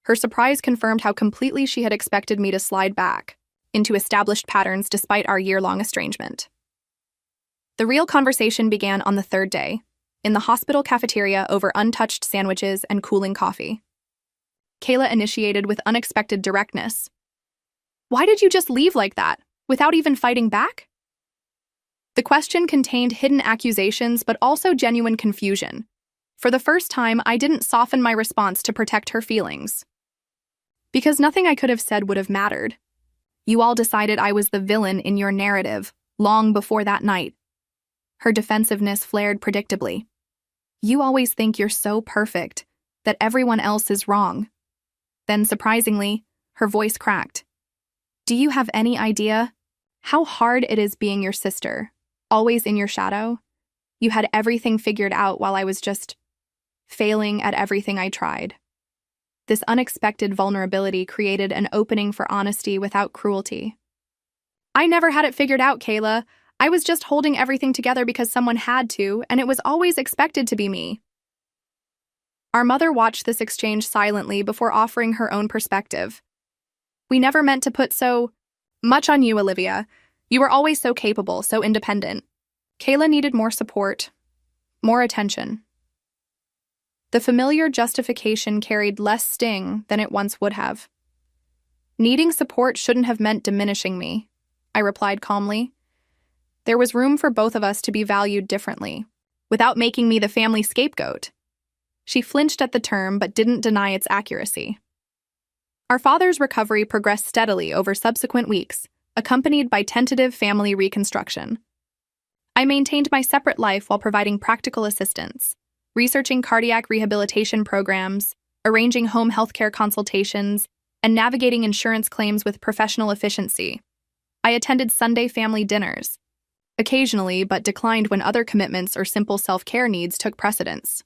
Her surprise confirmed how completely she had expected me to slide back into established patterns despite our year-long estrangement. The real conversation began on the 3rd day, in the hospital cafeteria over untouched sandwiches and cooling coffee. Kayla initiated with unexpected directness. "Why did you just leave like that, without even fighting back?" The question contained hidden accusations but also genuine confusion. For the first time, I didn't soften my response to protect her feelings. "Because nothing I could have said would have mattered. You all decided I was the villain in your narrative, long before that night." Her defensiveness flared predictably. "You always think you're so perfect, that everyone else is wrong." Then, surprisingly, her voice cracked. "Do you have any idea how hard it is being your sister, always in your shadow? You had everything figured out while I was just failing at everything I tried." This unexpected vulnerability created an opening for honesty without cruelty. I never had it figured out, Kayla. I was just holding everything together because someone had to, and it was always expected to be me. Our mother watched this exchange silently before offering her own perspective. We never meant to put so much on you, Olivia. You were always so capable, so independent. Kayla needed more support, more attention. The familiar justification carried less sting than it once would have. Needing support shouldn't have meant diminishing me, I replied calmly. There was room for both of us to be valued differently, without making me the family scapegoat. She flinched at the term but didn't deny its accuracy. Our father's recovery progressed steadily over subsequent weeks, accompanied by tentative family reconstruction. I maintained my separate life while providing practical assistance, researching cardiac rehabilitation programs, arranging home healthcare consultations, and navigating insurance claims with professional efficiency. I attended Sunday family dinners, occasionally, but declined when other commitments or simple self-care needs took precedence.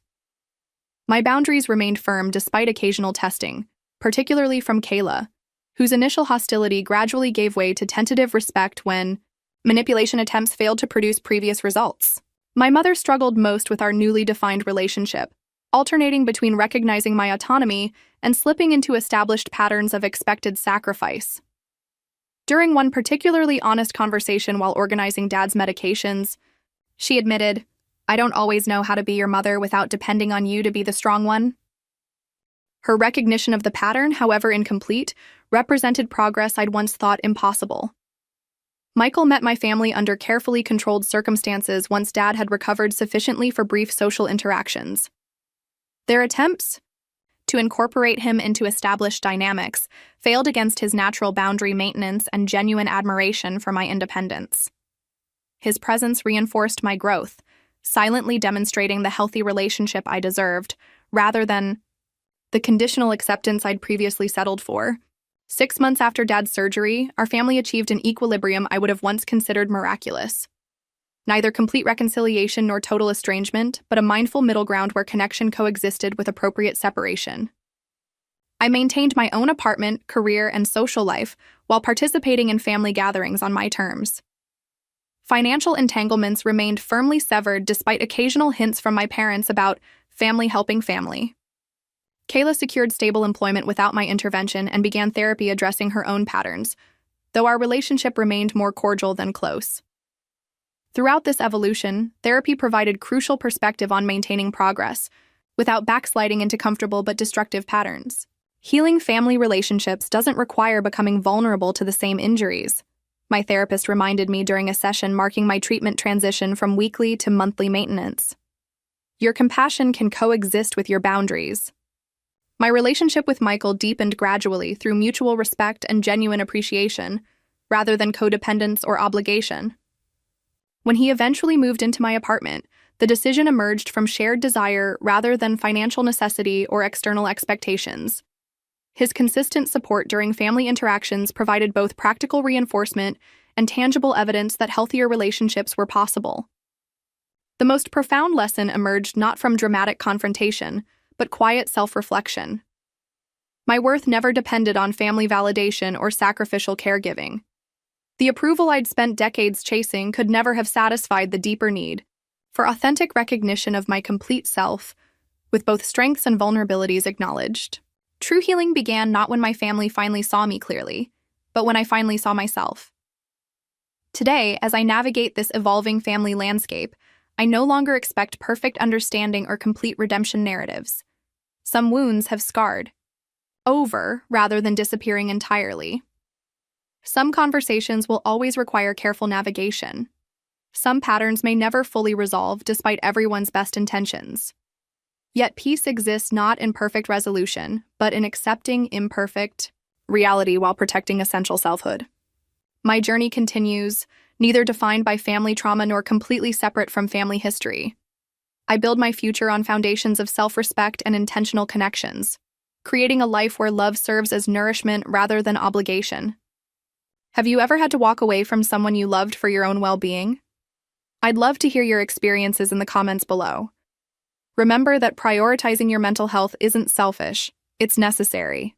My boundaries remained firm despite occasional testing, particularly from Kayla, whose initial hostility gradually gave way to tentative respect when manipulation attempts failed to produce previous results. My mother struggled most with our newly defined relationship, alternating between recognizing my autonomy and slipping into established patterns of expected sacrifice. During one particularly honest conversation while organizing Dad's medications, she admitted, "I don't always know how to be your mother without depending on you to be the strong one." Her recognition of the pattern, however incomplete, represented progress I'd once thought impossible. Michael met my family under carefully controlled circumstances once Dad had recovered sufficiently for brief social interactions. Their attempts to incorporate him into established dynamics failed against his natural boundary maintenance and genuine admiration for my independence. His presence reinforced my growth, silently demonstrating the healthy relationship I deserved, rather than the conditional acceptance I'd previously settled for. 6 months after Dad's surgery, our family achieved an equilibrium I would have once considered miraculous. Neither complete reconciliation nor total estrangement, but a mindful middle ground where connection coexisted with appropriate separation. I maintained my own apartment, career, and social life while participating in family gatherings on my terms. Financial entanglements remained firmly severed despite occasional hints from my parents about family helping family. Kayla secured stable employment without my intervention and began therapy addressing her own patterns, though our relationship remained more cordial than close. Throughout this evolution, therapy provided crucial perspective on maintaining progress, without backsliding into comfortable but destructive patterns. Healing family relationships doesn't require becoming vulnerable to the same injuries. My therapist reminded me during a session marking my treatment transition from weekly to monthly maintenance. Your compassion can coexist with your boundaries. My relationship with Michael deepened gradually through mutual respect and genuine appreciation, rather than codependence or obligation. When he eventually moved into my apartment, the decision emerged from shared desire rather than financial necessity or external expectations. His consistent support during family interactions provided both practical reinforcement and tangible evidence that healthier relationships were possible. The most profound lesson emerged not from dramatic confrontation, but quiet self-reflection. My worth never depended on family validation or sacrificial caregiving. The approval I'd spent decades chasing could never have satisfied the deeper need for authentic recognition of my complete self, with both strengths and vulnerabilities acknowledged. True healing began not when my family finally saw me clearly, but when I finally saw myself. Today, as I navigate this evolving family landscape, I no longer expect perfect understanding or complete redemption narratives. Some wounds have scarred over rather than disappearing entirely. Some conversations will always require careful navigation. Some patterns may never fully resolve despite everyone's best intentions. Yet peace exists not in perfect resolution, but in accepting imperfect reality while protecting essential selfhood. My journey continues, neither defined by family trauma nor completely separate from family history. I build my future on foundations of self-respect and intentional connections, creating a life where love serves as nourishment rather than obligation. Have you ever had to walk away from someone you loved for your own well-being? I'd love to hear your experiences in the comments below. Remember that prioritizing your mental health isn't selfish, it's necessary.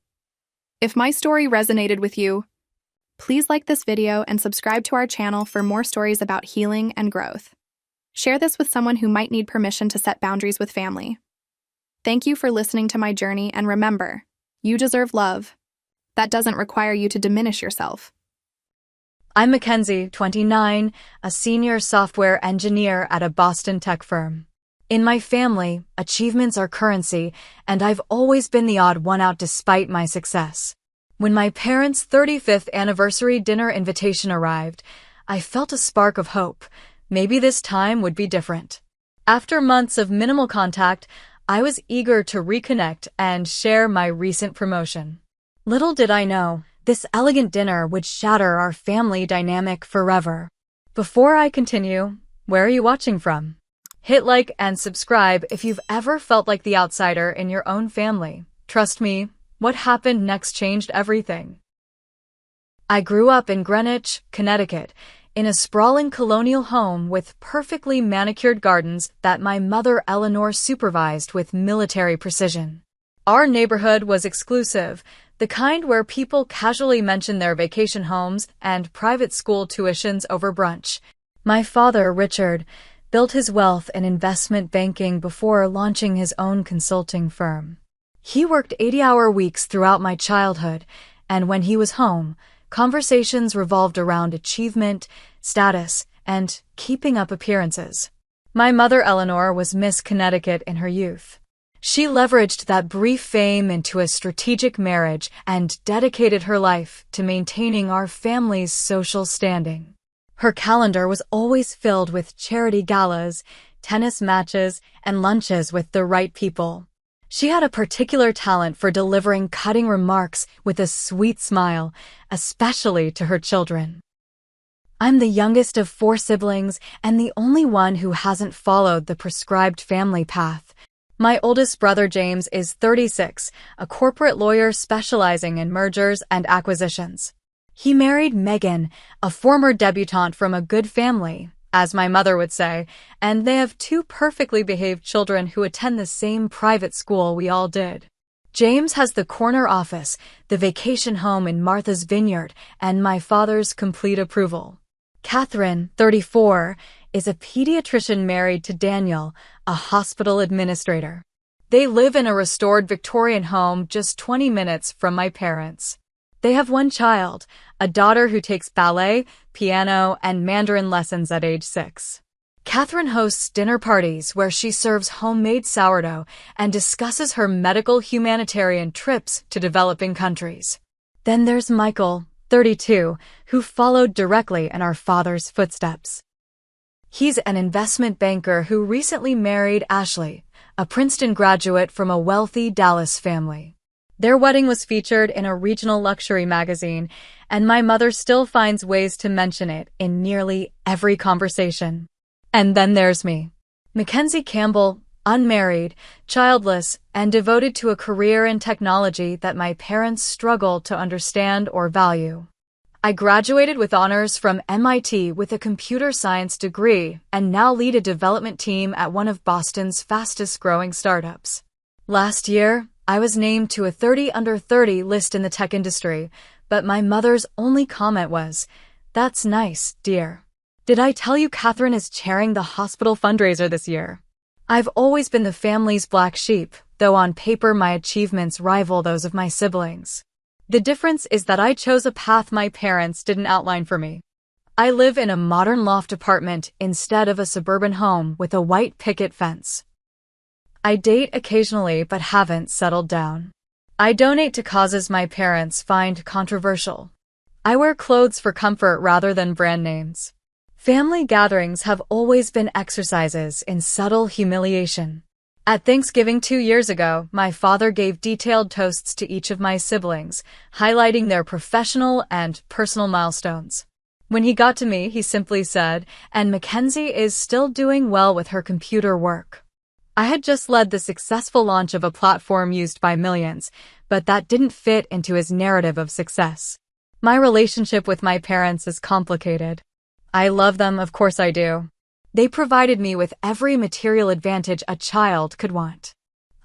If my story resonated with you, Please like this video and subscribe to our channel for more stories about healing and growth. Share this with someone who might need permission to set boundaries with family. Thank you for listening to my journey, and remember, you deserve love. That doesn't require you to diminish yourself. I'm Mackenzie, 29, a senior software engineer at a Boston tech firm. In my family, achievements are currency, and I've always been the odd one out despite my success. When my parents' 35th anniversary dinner invitation arrived, I felt a spark of hope. Maybe this time would be different. After months of minimal contact, I was eager to reconnect and share my recent promotion. Little did I know, this elegant dinner would shatter our family dynamic forever. Before I continue, where are you watching from? Hit like and subscribe if you've ever felt like the outsider in your own family. Trust me, what happened next changed everything. I grew up in Greenwich, Connecticut, in a sprawling colonial home with perfectly manicured gardens that my mother Eleanor supervised with military precision. Our neighborhood was exclusive, the kind where people casually mention their vacation homes and private school tuitions over brunch. My father, Richard, built his wealth in investment banking before launching his own consulting firm. He worked 80-hour weeks throughout my childhood, and when he was home, conversations revolved around achievement, status, and keeping up appearances. My mother, Eleanor, was Miss Connecticut in her youth. She leveraged that brief fame into a strategic marriage and dedicated her life to maintaining our family's social standing. Her calendar was always filled with charity galas, tennis matches, and lunches with the right people. She had a particular talent for delivering cutting remarks with a sweet smile, especially to her children. I'm the youngest of 4 siblings and the only one who hasn't followed the prescribed family path. My oldest brother James is 36, a corporate lawyer specializing in mergers and acquisitions. He married Megan, a former debutante from a good family, as my mother would say, and they have 2 perfectly behaved children who attend the same private school we all did. James has the corner office, the vacation home in Martha's Vineyard, and my father's complete approval. Catherine, 34, is a pediatrician married to Daniel, a hospital administrator. They live in a restored Victorian home just 20 minutes from my parents. They have 1 child, a daughter who takes ballet, piano, and Mandarin lessons at age 6. Catherine hosts dinner parties where she serves homemade sourdough and discusses her medical humanitarian trips to developing countries. Then there's Michael, 32, who followed directly in our father's footsteps. He's an investment banker who recently married Ashley, a Princeton graduate from a wealthy Dallas family. Their wedding was featured in a regional luxury magazine, and my mother still finds ways to mention it in nearly every conversation. And then there's me, Mackenzie Campbell, unmarried, childless, and devoted to a career in technology that my parents struggled to understand or value. I graduated with honors from MIT with a computer science degree and now lead a development team at one of Boston's fastest-growing startups. Last year, I was named to a 30 under 30 list in the tech industry, but my mother's only comment was, "That's nice, dear. Did I tell you Catherine is chairing the hospital fundraiser this year?" I've always been the family's black sheep, though on paper my achievements rival those of my siblings. The difference is that I chose a path my parents didn't outline for me. I live in a modern loft apartment instead of a suburban home with a white picket fence. I date occasionally but haven't settled down. I donate to causes my parents find controversial. I wear clothes for comfort rather than brand names. Family gatherings have always been exercises in subtle humiliation. At Thanksgiving 2 years ago, my father gave detailed toasts to each of my siblings, highlighting their professional and personal milestones. When he got to me, he simply said, "And Mackenzie is still doing well with her computer work." I had just led the successful launch of a platform used by millions, but that didn't fit into his narrative of success. My relationship with my parents is complicated. I love them, of course I do. They provided me with every material advantage a child could want.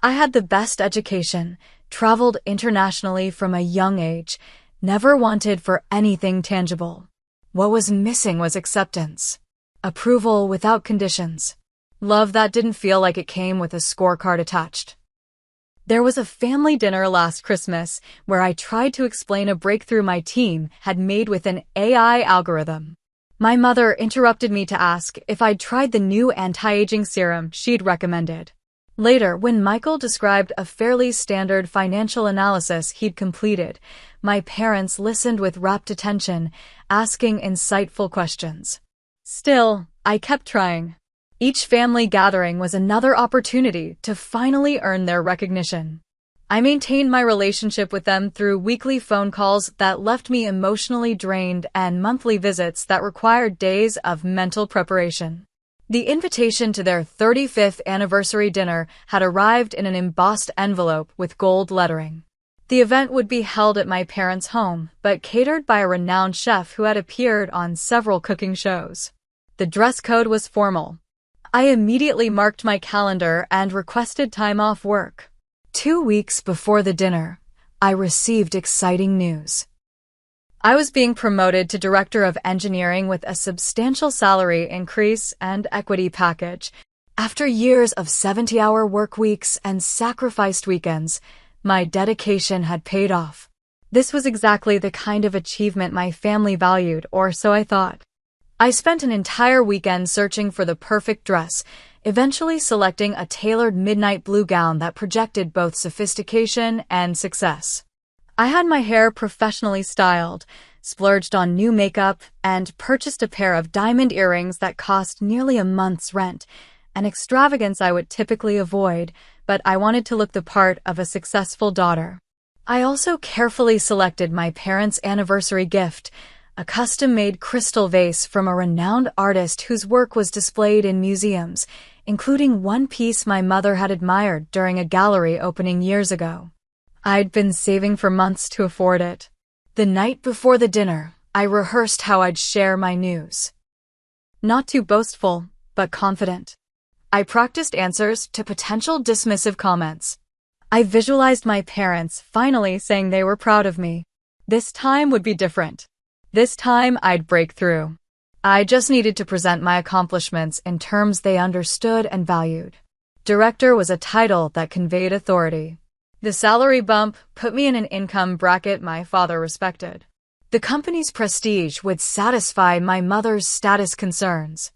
I had the best education, traveled internationally from a young age, never wanted for anything tangible. What was missing was acceptance. Approval without conditions. Love that didn't feel like it came with a scorecard attached. There was a family dinner last Christmas where I tried to explain a breakthrough my team had made with an AI algorithm. My mother interrupted me to ask if I'd tried the new anti-aging serum she'd recommended. Later, when Michael described a fairly standard financial analysis he'd completed, my parents listened with rapt attention, asking insightful questions. Still, I kept trying. Each family gathering was another opportunity to finally earn their recognition. I maintained my relationship with them through weekly phone calls that left me emotionally drained and monthly visits that required days of mental preparation. The invitation to their 35th anniversary dinner had arrived in an embossed envelope with gold lettering. The event would be held at my parents' home, but catered by a renowned chef who had appeared on several cooking shows. The dress code was formal. I immediately marked my calendar and requested time off work. 2 weeks before the dinner, I received exciting news. I was being promoted to Director of Engineering with a substantial salary increase and equity package. After years of 70-hour work weeks and sacrificed weekends, my dedication had paid off. This was exactly the kind of achievement my family valued, or so I thought. I spent an entire weekend searching for the perfect dress, eventually selecting a tailored midnight blue gown that projected both sophistication and success. I had my hair professionally styled, splurged on new makeup, and purchased a pair of diamond earrings that cost nearly a month's rent, an extravagance I would typically avoid, but I wanted to look the part of a successful daughter. I also carefully selected my parents' anniversary gift, a custom-made crystal vase from a renowned artist whose work was displayed in museums, including one piece my mother had admired during a gallery opening years ago. I'd been saving for months to afford it. The night before the dinner, I rehearsed how I'd share my news. Not too boastful, but confident. I practiced answers to potential dismissive comments. I visualized my parents finally saying they were proud of me. This time would be different. This time I'd break through. I just needed to present my accomplishments in terms they understood and valued. Director was a title that conveyed authority. The salary bump put me in an income bracket my father respected. The company's prestige would satisfy my mother's status concerns.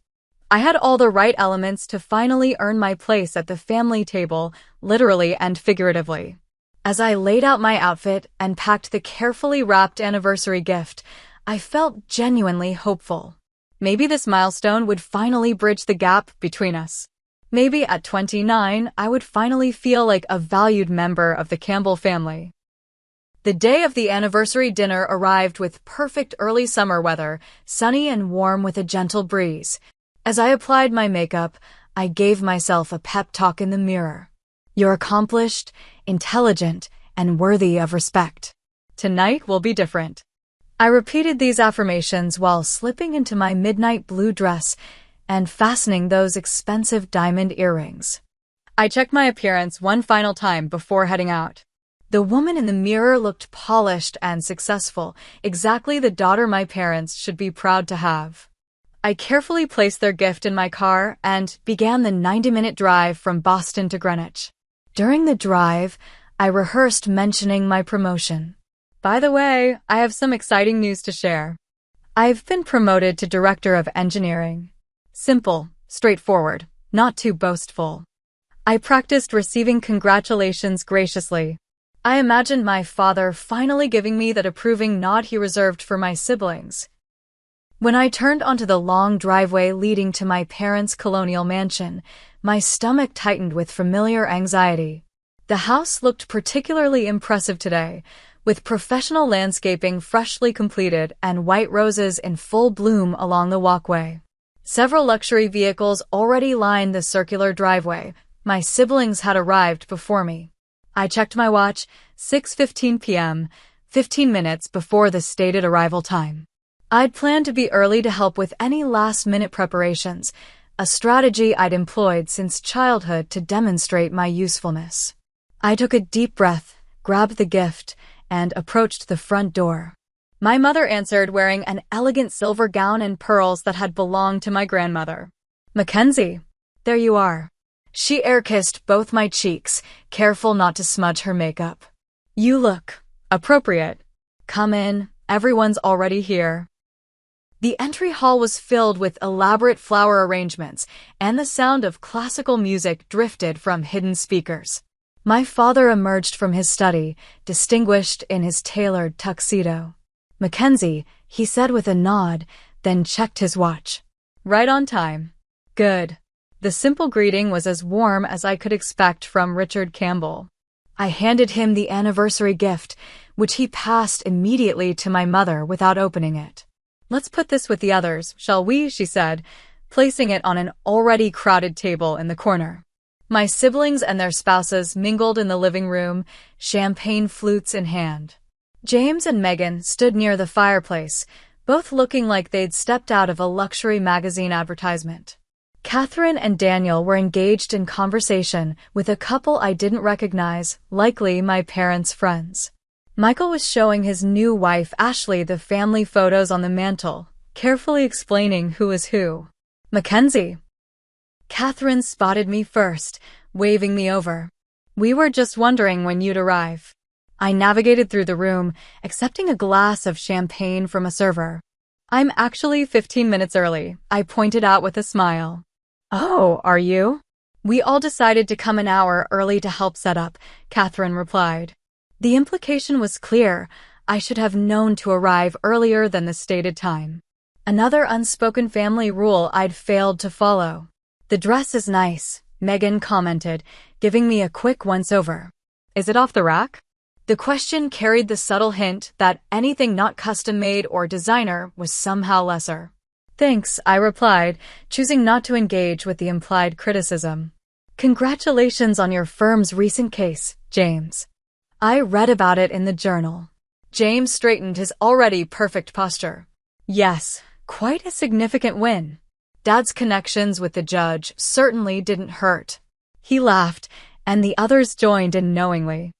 I had all the right elements to finally earn my place at the family table, literally and figuratively. As I laid out my outfit and packed the carefully wrapped anniversary gift, I felt genuinely hopeful. Maybe this milestone would finally bridge the gap between us. Maybe at 29, I would finally feel like a valued member of the Campbell family. The day of the anniversary dinner arrived with perfect early summer weather, sunny and warm with a gentle breeze. As I applied my makeup, I gave myself a pep talk in the mirror. You're accomplished, intelligent, and worthy of respect. Tonight will be different. I repeated these affirmations while slipping into my midnight blue dress and fastening those expensive diamond earrings. I checked my appearance one final time before heading out. The woman in the mirror looked polished and successful, exactly the daughter my parents should be proud to have. I carefully placed their gift in my car and began the 90-minute drive from Boston to Greenwich. During the drive, I rehearsed mentioning my promotion. By the way, I have some exciting news to share. I've been promoted to Director of Engineering. Simple, straightforward, not too boastful. I practiced receiving congratulations graciously. I imagined my father finally giving me that approving nod he reserved for my siblings. When I turned onto the long driveway leading to my parents' colonial mansion, my stomach tightened with familiar anxiety. The house looked particularly impressive today, with professional landscaping freshly completed and white roses in full bloom along the walkway. Several luxury vehicles already lined the circular driveway. My siblings had arrived before me. I checked my watch, 6:15 p.m., 15 minutes before the stated arrival time. I'd planned to be early to help with any last-minute preparations, a strategy I'd employed since childhood to demonstrate my usefulness. I took a deep breath, grabbed the gift, and approached the front door. My mother answered, wearing an elegant silver gown and pearls that had belonged to my grandmother. Mackenzie, there you are. She air-kissed both my cheeks, careful not to smudge her makeup. You look appropriate. Come in, everyone's already here. The entry hall was filled with elaborate flower arrangements, and the sound of classical music drifted from hidden speakers. My father emerged from his study, distinguished in his tailored tuxedo. Mackenzie, he said with a nod, then checked his watch. Right on time. Good. The simple greeting was as warm as I could expect from Richard Campbell. I handed him the anniversary gift, which he passed immediately to my mother without opening it. Let's put this with the others, shall we? She said, placing it on an already crowded table in the corner. My siblings and their spouses mingled in the living room, champagne flutes in hand. James and Megan stood near the fireplace, both looking like they'd stepped out of a luxury magazine advertisement. Catherine and Daniel were engaged in conversation with a couple I didn't recognize, likely my parents' friends. Michael was showing his new wife Ashley the family photos on the mantel, carefully explaining who was who. Mackenzie. Catherine spotted me first, waving me over. We were just wondering when you'd arrive. I navigated through the room, accepting a glass of champagne from a server. I'm actually 15 minutes early, I pointed out with a smile. Oh, are you? We all decided to come an hour early to help set up, Catherine replied. The implication was clear. I should have known to arrive earlier than the stated time. Another unspoken family rule I'd failed to follow. The dress is nice, Megan commented, giving me a quick once-over. Is it off the rack? The question carried the subtle hint that anything not custom-made or designer was somehow lesser. Thanks, I replied, choosing not to engage with the implied criticism. Congratulations on your firm's recent case, James. I read about it in the journal. James straightened his already perfect posture. Yes, quite a significant win. Dad's connections with the judge certainly didn't hurt. He laughed, and the others joined in knowingly.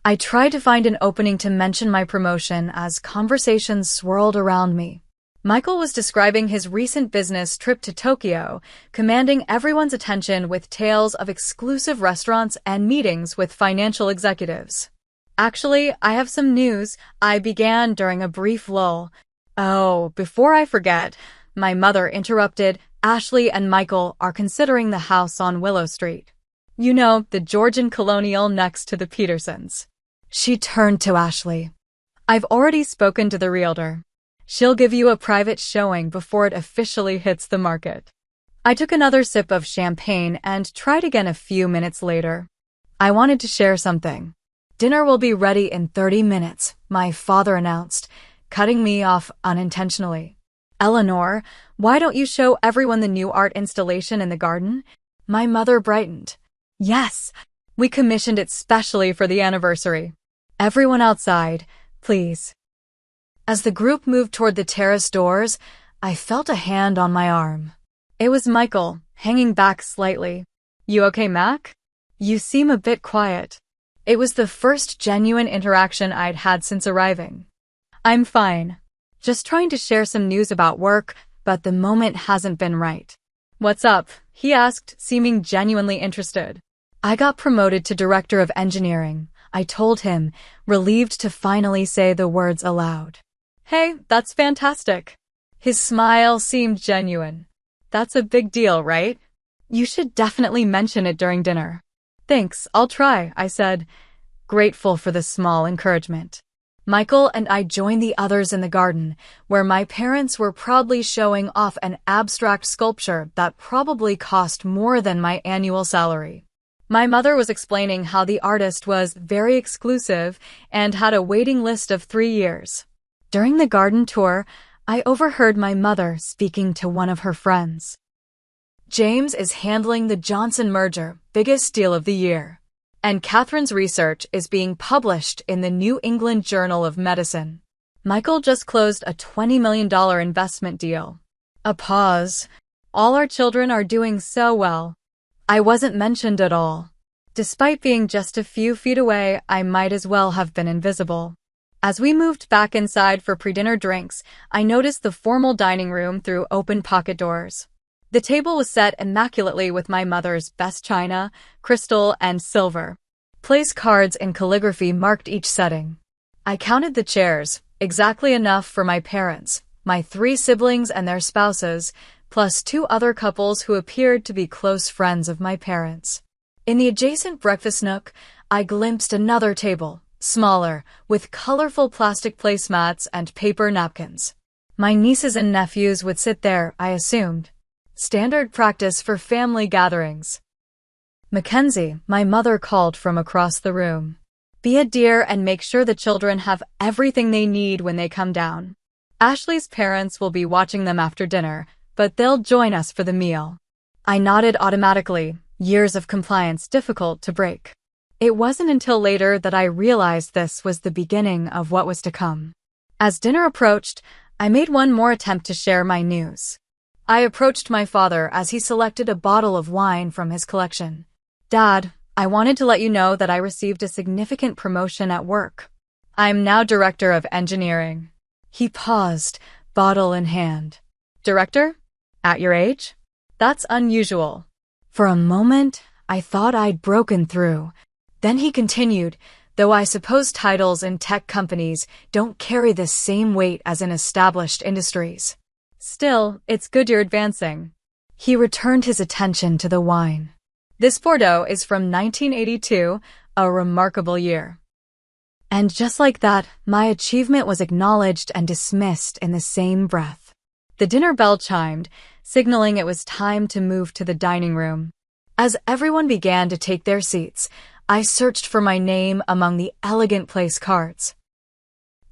I tried to find an opening to mention my promotion as conversations swirled around me. Michael was describing his recent business trip to Tokyo, commanding everyone's attention with tales of exclusive restaurants and meetings with financial executives. Actually, I have some news, I began during a brief lull. Oh, before I forget, my mother interrupted, Ashley and Michael are considering the house on Willow Street. You know, the Georgian colonial next to the Petersons. She turned to Ashley. I've already spoken to the realtor. She'll give you a private showing before it officially hits the market. I took another sip of champagne and tried again a few minutes later. I wanted to share something. Dinner will be ready in 30 minutes, my father announced, cutting me off unintentionally. Eleanor, why don't you show everyone the new art installation in the garden? My mother brightened. Yes, we commissioned it specially for the anniversary. Everyone outside, please. As the group moved toward the terrace doors, I felt a hand on my arm. It was Michael, hanging back slightly. You okay, Mac? You seem a bit quiet. It was the first genuine interaction I'd had since arriving. I'm fine. Just trying to share some news about work, but the moment hasn't been right. What's up? He asked, seeming genuinely interested. I got promoted to director of engineering, I told him, relieved to finally say the words aloud. Hey, that's fantastic. His smile seemed genuine. That's a big deal, right? You should definitely mention it during dinner. Thanks, I'll try, I said, grateful for the small encouragement. Michael and I joined the others in the garden, where my parents were proudly showing off an abstract sculpture that probably cost more than my annual salary. My mother was explaining how the artist was very exclusive and had a waiting list of 3 years. During the garden tour, I overheard my mother speaking to one of her friends. James is handling the Johnson merger, biggest deal of the year. And Catherine's research is being published in the New England Journal of Medicine. Michael just closed a $20 million investment deal. A pause. All our children are doing so well. I wasn't mentioned at all. Despite being just a few feet away, I might as well have been invisible. As we moved back inside for pre-dinner drinks, I noticed the formal dining room through open pocket doors. The table was set immaculately with my mother's best china, crystal, and silver. Place cards in calligraphy marked each setting. I counted the chairs, exactly enough for my parents, my 3 siblings and their spouses, plus 2 other couples who appeared to be close friends of my parents. In the adjacent breakfast nook, I glimpsed another table, smaller, with colorful plastic placemats and paper napkins. My nieces and nephews would sit there, I assumed. Standard practice for family gatherings. Mackenzie, my mother called from across the room. Be a dear and make sure the children have everything they need when they come down. Ashley's parents will be watching them after dinner, but they'll join us for the meal. I nodded automatically, years of compliance difficult to break. It wasn't until later that I realized this was the beginning of what was to come. As dinner approached, I made one more attempt to share my news. I approached my father as he selected a bottle of wine from his collection. Dad, I wanted to let you know that I received a significant promotion at work. I'm now director of engineering. He paused, bottle in hand. Director? At your age? That's unusual. For a moment, I thought I'd broken through. Then he continued, though I suppose titles in tech companies don't carry the same weight as in established industries. Still, it's good you're advancing. He returned his attention to the wine. This Bordeaux is from 1982, a remarkable year. And just like that, my achievement was acknowledged and dismissed in the same breath. The dinner bell chimed, signaling it was time to move to the dining room. As everyone began to take their seats, I searched for my name among the elegant place cards.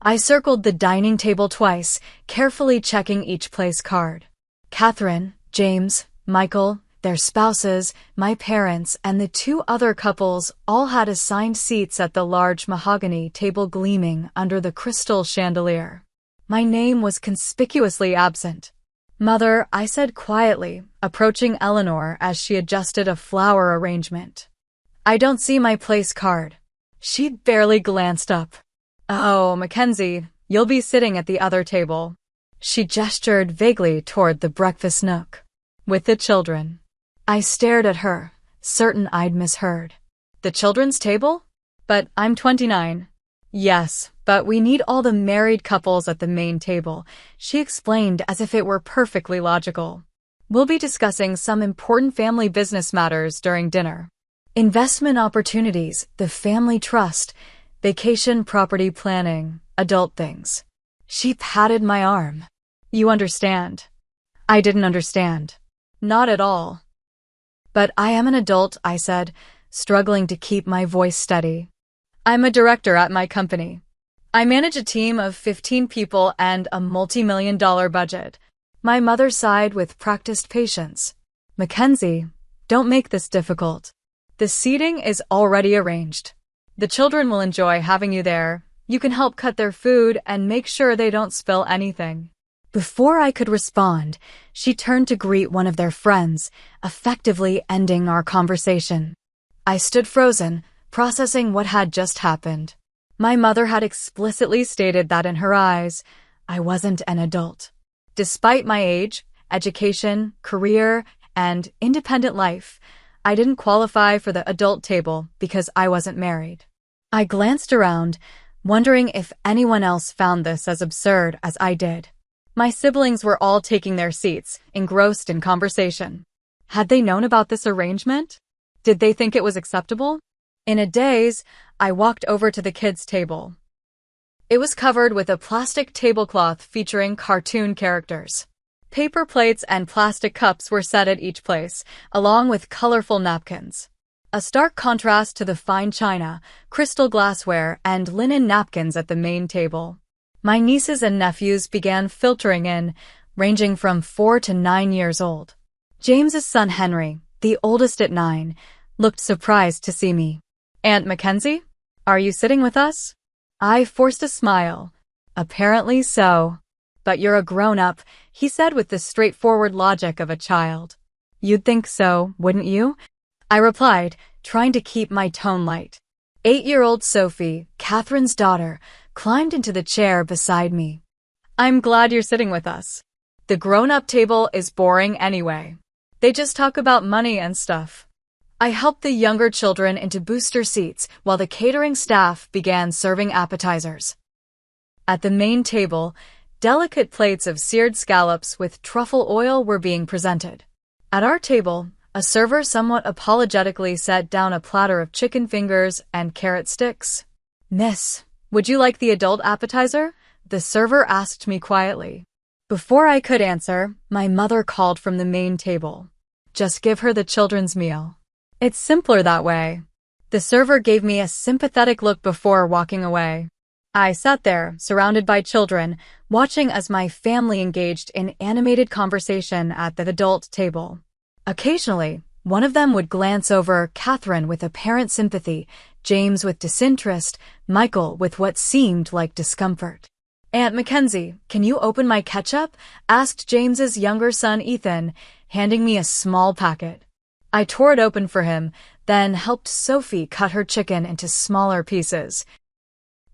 I circled the dining table twice, carefully checking each place card. Catherine, James, Michael, their spouses, my parents, and the 2 other couples all had assigned seats at the large mahogany table gleaming under the crystal chandelier. My name was conspicuously absent. Mother, I said quietly, approaching Eleanor as she adjusted a flower arrangement. I don't see my place card. She barely glanced up. Oh, Mackenzie, you'll be sitting at the other table. She gestured vaguely toward the breakfast nook. With the children. I stared at her, certain I'd misheard. The children's table? But I'm 29. Yes, but we need all the married couples at the main table, she explained as if it were perfectly logical. We'll be discussing some important family business matters during dinner. Investment opportunities, the family trust, vacation property planning, adult things. She patted my arm. You understand. I didn't understand. Not at all. But I am an adult, I said, struggling to keep my voice steady. I'm a director at my company. I manage a team of 15 people and a multi-million-dollar budget. My mother sighed with practiced patience. Mackenzie, don't make this difficult. The seating is already arranged. The children will enjoy having you there. You can help cut their food and make sure they don't spill anything. Before I could respond, she turned to greet one of their friends, effectively ending our conversation. I stood frozen, processing what had just happened. My mother had explicitly stated that in her eyes, I wasn't an adult. Despite my age, education, career, and independent life, I didn't qualify for the adult table because I wasn't married. I glanced around, wondering if anyone else found this as absurd as I did. My siblings were all taking their seats, engrossed in conversation. Had they known about this arrangement? Did they think it was acceptable? In a daze, I walked over to the kids' table. It was covered with a plastic tablecloth featuring cartoon characters. Paper plates and plastic cups were set at each place, along with colorful napkins. A stark contrast to the fine china, crystal glassware, and linen napkins at the main table. My nieces and nephews began filtering in, ranging from 4 to 9 years old. James's son Henry, the oldest at 9, looked surprised to see me. Aunt Mackenzie, are you sitting with us? I forced a smile. Apparently so. But you're a grown-up, he said with the straightforward logic of a child. You'd think so, wouldn't you? I replied, trying to keep my tone light. 8-year-old Sophie, Catherine's daughter, climbed into the chair beside me. I'm glad you're sitting with us. The grown-up table is boring anyway. They just talk about money and stuff. I helped the younger children into booster seats while the catering staff began serving appetizers. At the main table, delicate plates of seared scallops with truffle oil were being presented. At our table, a server somewhat apologetically set down a platter of chicken fingers and carrot sticks. "Miss, would you like the adult appetizer?" the server asked me quietly. Before I could answer, my mother called from the main table. "Just give her the children's meal. It's simpler that way." The server gave me a sympathetic look before walking away. I sat there, surrounded by children, watching as my family engaged in animated conversation at the adult table. Occasionally, one of them would glance over Catherine with apparent sympathy, James with disinterest, Michael with what seemed like discomfort. "Aunt Mackenzie, can you open my ketchup?" asked James's younger son Ethan, handing me a small packet. I tore it open for him, then helped Sophie cut her chicken into smaller pieces.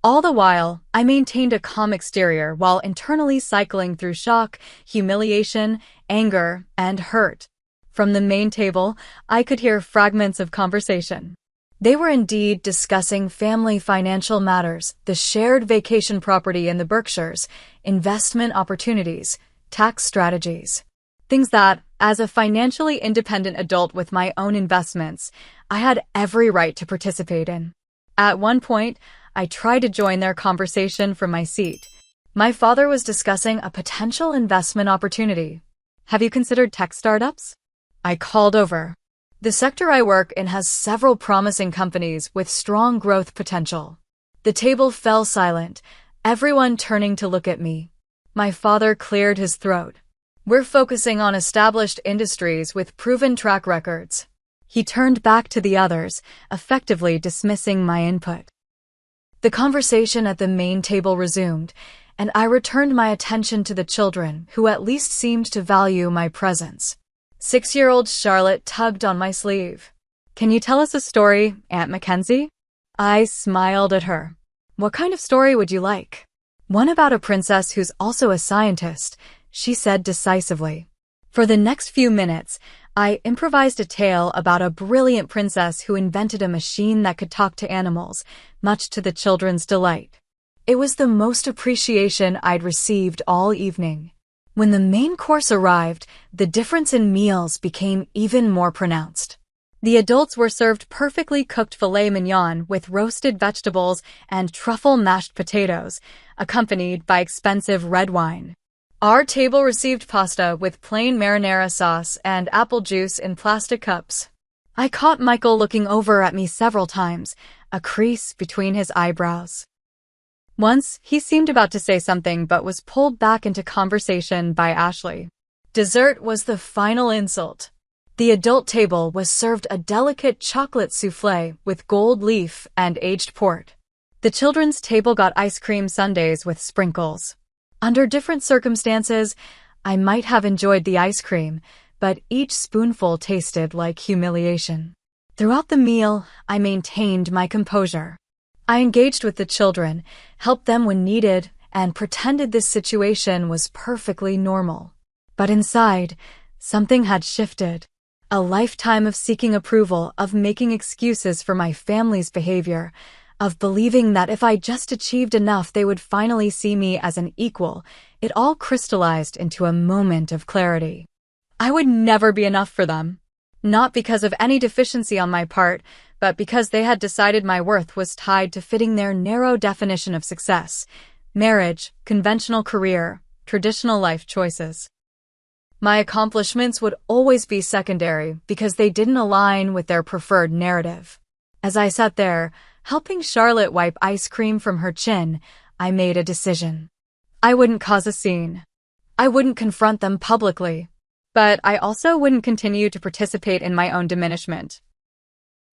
All the while, I maintained a calm exterior while internally cycling through shock, humiliation, anger, and hurt. From the main table, I could hear fragments of conversation. They were indeed discussing family financial matters, the shared vacation property in the Berkshires, investment opportunities, tax strategies. Things that, as a financially independent adult with my own investments, I had every right to participate in. At one point, I tried to join their conversation from my seat. My father was discussing a potential investment opportunity. "Have you considered tech startups?" I called over. "The sector I work in has several promising companies with strong growth potential." The table fell silent, everyone turning to look at me. My father cleared his throat. "We're focusing on established industries with proven track records." He turned back to the others, effectively dismissing my input. The conversation at the main table resumed, and I returned my attention to the children, who at least seemed to value my presence. 6-year-old Charlotte tugged on my sleeve. "Can you tell us a story, Aunt Mackenzie?" I smiled at her. "What kind of story would you like?" "One about a princess who's also a scientist," she said decisively. For the next few minutes, I improvised a tale about a brilliant princess who invented a machine that could talk to animals, much to the children's delight. It was the most appreciation I'd received all evening. When the main course arrived, the difference in meals became even more pronounced. The adults were served perfectly cooked filet mignon with roasted vegetables and truffle mashed potatoes, accompanied by expensive red wine. Our table received pasta with plain marinara sauce and apple juice in plastic cups. I caught Michael looking over at me several times, a crease between his eyebrows. Once, he seemed about to say something but was pulled back into conversation by Ashley. Dessert was the final insult. The adult table was served a delicate chocolate souffle with gold leaf and aged port. The children's table got ice cream sundaes with sprinkles. Under different circumstances, I might have enjoyed the ice cream, but each spoonful tasted like humiliation. Throughout the meal, I maintained my composure. I engaged with the children, helped them when needed, and pretended this situation was perfectly normal. But inside, something had shifted. A lifetime of seeking approval, of making excuses for my family's behavior, of believing that if I just achieved enough they would finally see me as an equal, it all crystallized into a moment of clarity. I would never be enough for them. Not because of any deficiency on my part, but because they had decided my worth was tied to fitting their narrow definition of success: marriage, conventional career, traditional life choices. My accomplishments would always be secondary because they didn't align with their preferred narrative. As I sat there, helping Charlotte wipe ice cream from her chin, I made a decision. I wouldn't cause a scene. I wouldn't confront them publicly. But I also wouldn't continue to participate in my own diminishment.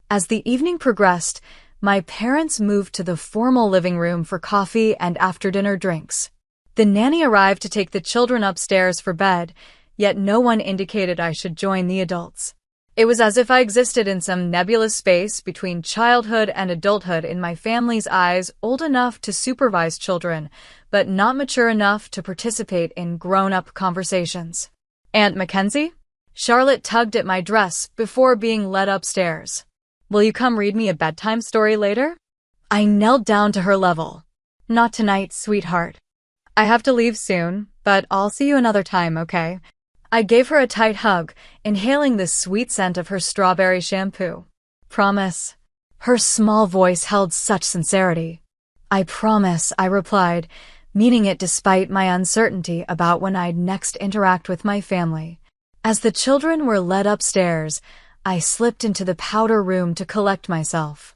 As the evening progressed, my parents moved to the formal living room for coffee and after-dinner drinks. The nanny arrived to take the children upstairs for bed, yet no one indicated I should join the adults. It was as if I existed in some nebulous space between childhood and adulthood in my family's eyes, old enough to supervise children, but not mature enough to participate in grown-up conversations. Aunt Mackenzie? Charlotte tugged at my dress before being led upstairs. Will you come read me a bedtime story later? I knelt down to her level. Not tonight, sweetheart. I have to leave soon, but I'll see you another time, okay? I gave her a tight hug, inhaling the sweet scent of her strawberry shampoo. Promise. Her small voice held such sincerity. I promise, I replied, meaning it despite my uncertainty about when I'd next interact with my family. As the children were led upstairs, I slipped into the powder room to collect myself.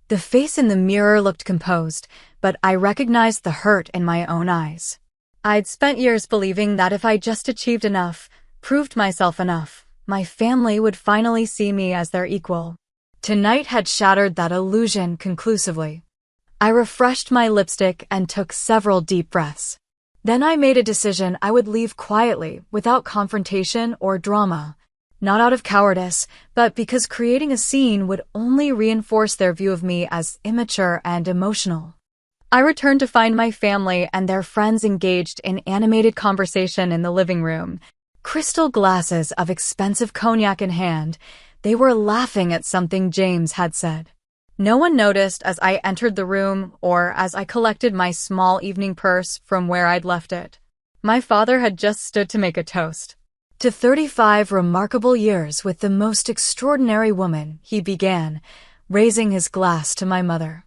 The face in the mirror looked composed, but I recognized the hurt in my own eyes. I'd spent years believing that if I just achieved enough, proved myself enough, my family would finally see me as their equal. Tonight had shattered that illusion conclusively. I refreshed my lipstick and took several deep breaths. Then I made a decision I would leave quietly, without confrontation or drama. Not out of cowardice, but because creating a scene would only reinforce their view of me as immature and emotional. I returned to find my family and their friends engaged in animated conversation in the living room. Crystal glasses of expensive cognac in hand, they were laughing at something James had said. No one noticed as I entered the room or as I collected my small evening purse from where I'd left it. My father had just stood to make a toast. To 35 remarkable years with the most extraordinary woman, he began, raising his glass to my mother.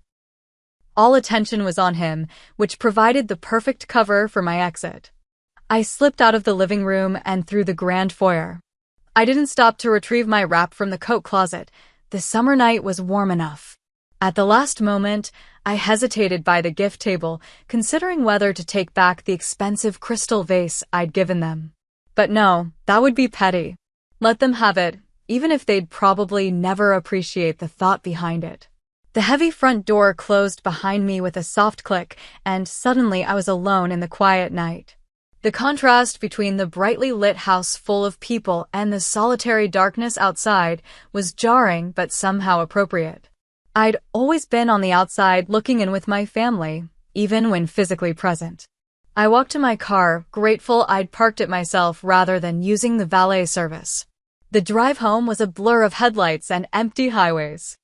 All attention was on him, which provided the perfect cover for my exit. I slipped out of the living room and through the grand foyer. I didn't stop to retrieve my wrap from the coat closet. The summer night was warm enough. At the last moment, I hesitated by the gift table, considering whether to take back the expensive crystal vase I'd given them. But no, that would be petty. Let them have it, even if they'd probably never appreciate the thought behind it. The heavy front door closed behind me with a soft click, and suddenly I was alone in the quiet night. The contrast between the brightly lit house full of people and the solitary darkness outside was jarring but somehow appropriate. I'd always been on the outside looking in with my family, even when physically present. I walked to my car, grateful I'd parked it myself rather than using the valet service. The drive home was a blur of headlights and empty highways.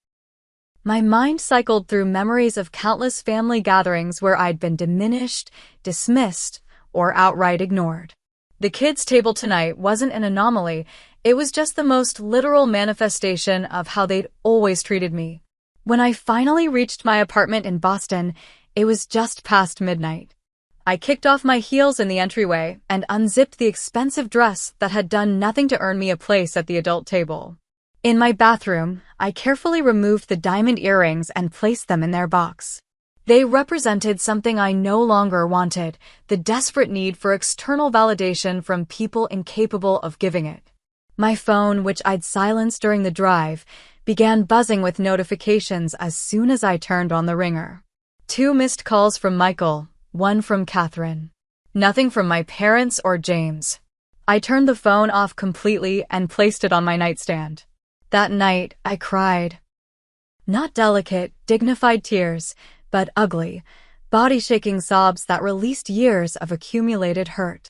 My mind cycled through memories of countless family gatherings where I'd been diminished, dismissed, or outright ignored. The kids' table tonight wasn't an anomaly, it was just the most literal manifestation of how they'd always treated me. When I finally reached my apartment in Boston, it was just past midnight. I kicked off my heels in the entryway and unzipped the expensive dress that had done nothing to earn me a place at the adult table. In my bathroom, I carefully removed the diamond earrings and placed them in their box. They represented something I no longer wanted, the desperate need for external validation from people incapable of giving it. My phone, which I'd silenced during the drive, began buzzing with notifications as soon as I turned on the ringer. 2 missed calls from Michael, 1 from Catherine. Nothing from my parents or James. I turned the phone off completely and placed it on my nightstand. That night, I cried. Not delicate, dignified tears, but ugly, body-shaking sobs that released years of accumulated hurt.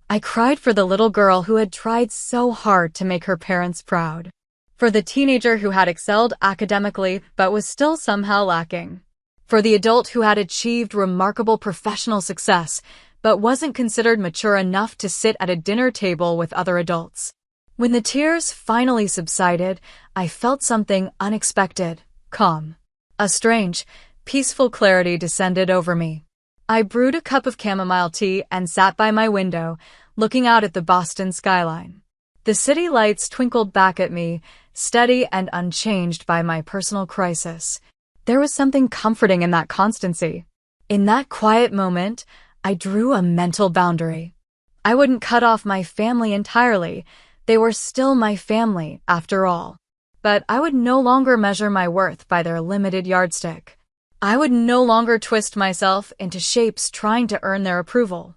I cried for the little girl who had tried so hard to make her parents proud. For the teenager who had excelled academically but was still somehow lacking. For the adult who had achieved remarkable professional success but wasn't considered mature enough to sit at a dinner table with other adults. When the tears finally subsided, I felt something unexpected, calm. A strange, peaceful clarity descended over me. I brewed a cup of chamomile tea and sat by my window, looking out at the Boston skyline. The city lights twinkled back at me, steady and unchanged by my personal crisis. There was something comforting in that constancy. In that quiet moment, I drew a mental boundary. I wouldn't cut off my family entirely. They were still my family, after all. But I would no longer measure my worth by their limited yardstick. I would no longer twist myself into shapes trying to earn their approval.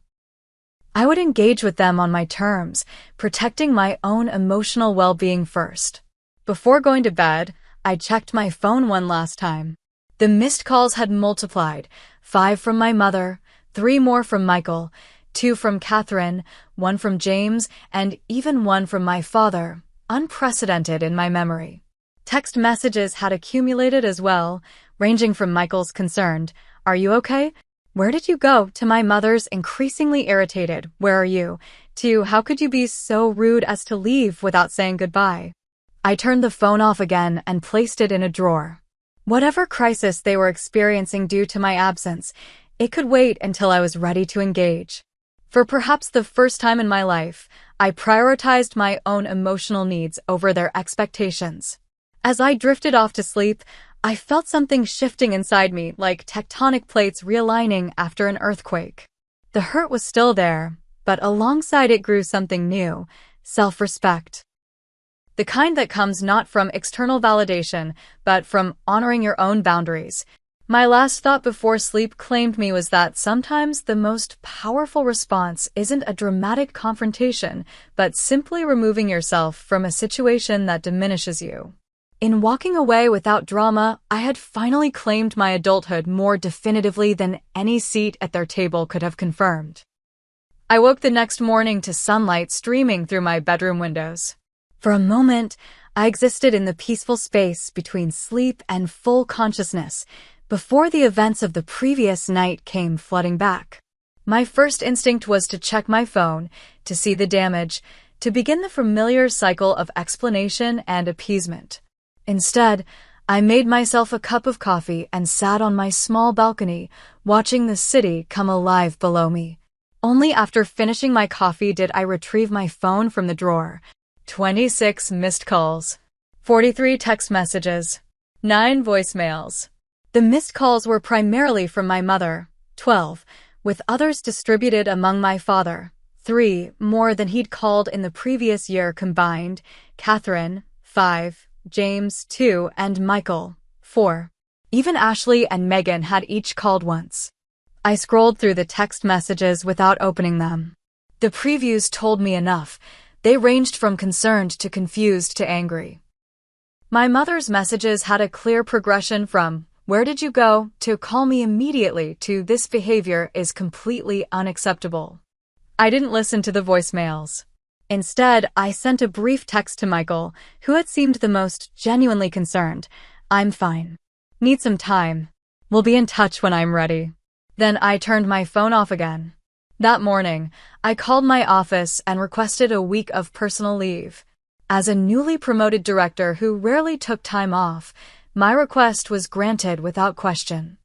I would engage with them on my terms, protecting my own emotional well-being first. Before going to bed, I checked my phone one last time. The missed calls had multiplied, 5 from my mother, 3 more from Michael, 2 from Catherine, 1 from James, and even 1 from my father, unprecedented in my memory. Text messages had accumulated as well, ranging from Michael's concerned, "Are you okay?" "Where did you go?" to my mother's increasingly irritated, "Where are you?" to "How could you be so rude as to leave without saying goodbye?" I turned the phone off again and placed it in a drawer. Whatever crisis they were experiencing due to my absence, it could wait until I was ready to engage. For perhaps the first time in my life, I prioritized my own emotional needs over their expectations. As I drifted off to sleep, I felt something shifting inside me, like tectonic plates realigning after an earthquake. The hurt was still there, but alongside it grew something new: self-respect. The kind that comes not from external validation, but from honoring your own boundaries. My last thought before sleep claimed me was that sometimes the most powerful response isn't a dramatic confrontation, but simply removing yourself from a situation that diminishes you. In walking away without drama, I had finally claimed my adulthood more definitively than any seat at their table could have confirmed. I woke the next morning to sunlight streaming through my bedroom windows. For a moment, I existed in the peaceful space between sleep and full consciousness, before the events of the previous night came flooding back. My first instinct was to check my phone, to see the damage, to begin the familiar cycle of explanation and appeasement. Instead, I made myself a cup of coffee and sat on my small balcony, watching the city come alive below me. Only after finishing my coffee did I retrieve my phone from the drawer. 26 missed calls, 43 text messages, 9 voicemails. The missed calls were primarily from my mother, 12, with others distributed among my father, 3, more than he'd called in the previous year combined, Catherine, 5, James, 2, and Michael, 4. Even Ashley and Megan had each called once. I scrolled through the text messages without opening them. The previews told me enough. They ranged from concerned to confused to angry. My mother's messages had a clear progression from "Where did you go?" to "Call me immediately" to "This behavior is completely unacceptable." I didn't listen to the voicemails. Instead, I sent a brief text to Michael, who had seemed the most genuinely concerned. "I'm fine. Need some time. We'll be in touch when I'm ready." Then I turned my phone off again. That morning, I called my office and requested a week of personal leave. As a newly promoted director who rarely took time off, my request was granted without question.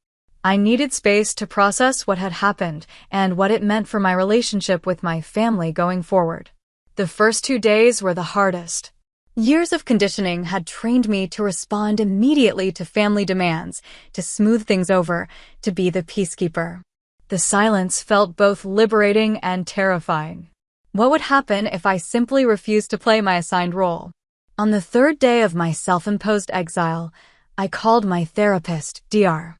I needed space to process what had happened and what it meant for my relationship with my family going forward. The first 2 days were the hardest. Years of conditioning had trained me to respond immediately to family demands, to smooth things over, to be the peacekeeper. The silence felt both liberating and terrifying. What would happen if I simply refused to play my assigned role? On the 3rd day of my self-imposed exile, I called my therapist, Dr.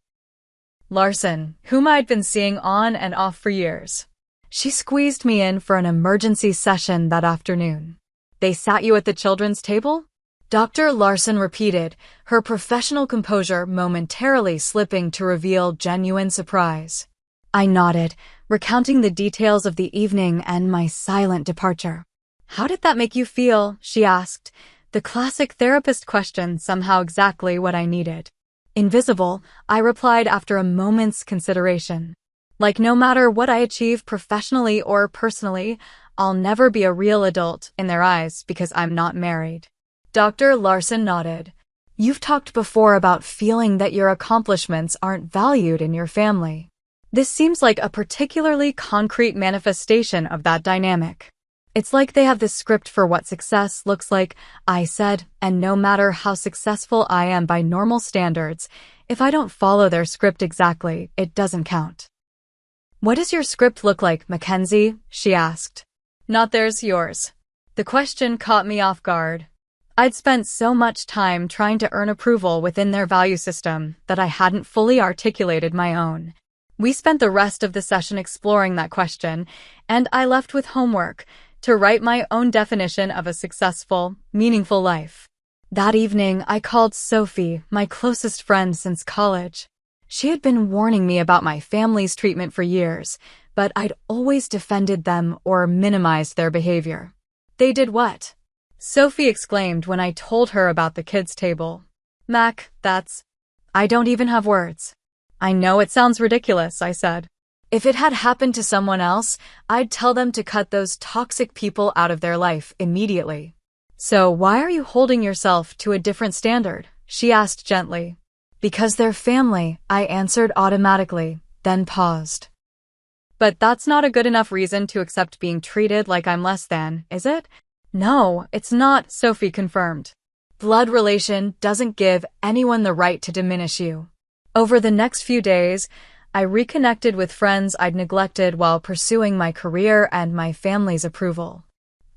Larson, whom I'd been seeing on and off for years. She squeezed me in for an emergency session that afternoon. "They sat you at the children's table?" Dr. Larson repeated, her professional composure momentarily slipping to reveal genuine surprise. I nodded, recounting the details of the evening and my silent departure. "How did that make you feel?" she asked, the classic therapist question, somehow exactly what I needed. "Invisible," I replied after a moment's consideration. Like no matter what I achieve professionally or personally, I'll never be a real adult in their eyes because I'm not married. Dr. Larson nodded. "You've talked before about feeling that your accomplishments aren't valued in your family. This seems like a particularly concrete manifestation of that dynamic. It's like they have the script for what success looks like," I said, "and no matter how successful I am by normal standards, if I don't follow their script exactly, it doesn't count." "What does your script look like, Mackenzie?" she asked. "Not theirs, yours." The question caught me off guard. I'd spent so much time trying to earn approval within their value system that I hadn't fully articulated my own. We spent the rest of the session exploring that question, and I left with homework to write my own definition of a successful, meaningful life. That evening, I called Sophie, my closest friend since college. She had been warning me about my family's treatment for years, but I'd always defended them or minimized their behavior. They did what? Sophie exclaimed when I told her about the kids' table. Mac, I don't even have words. I know it sounds ridiculous, I said. If it had happened to someone else, I'd tell them to cut those toxic people out of their life immediately. So why are you holding yourself to a different standard? She asked gently. Because they're family, I answered automatically, then paused. But that's not a good enough reason to accept being treated like I'm less than, is it? No, it's not, Sophie confirmed. Blood relation doesn't give anyone the right to diminish you. Over the next few days, I reconnected with friends I'd neglected while pursuing my career and my family's approval.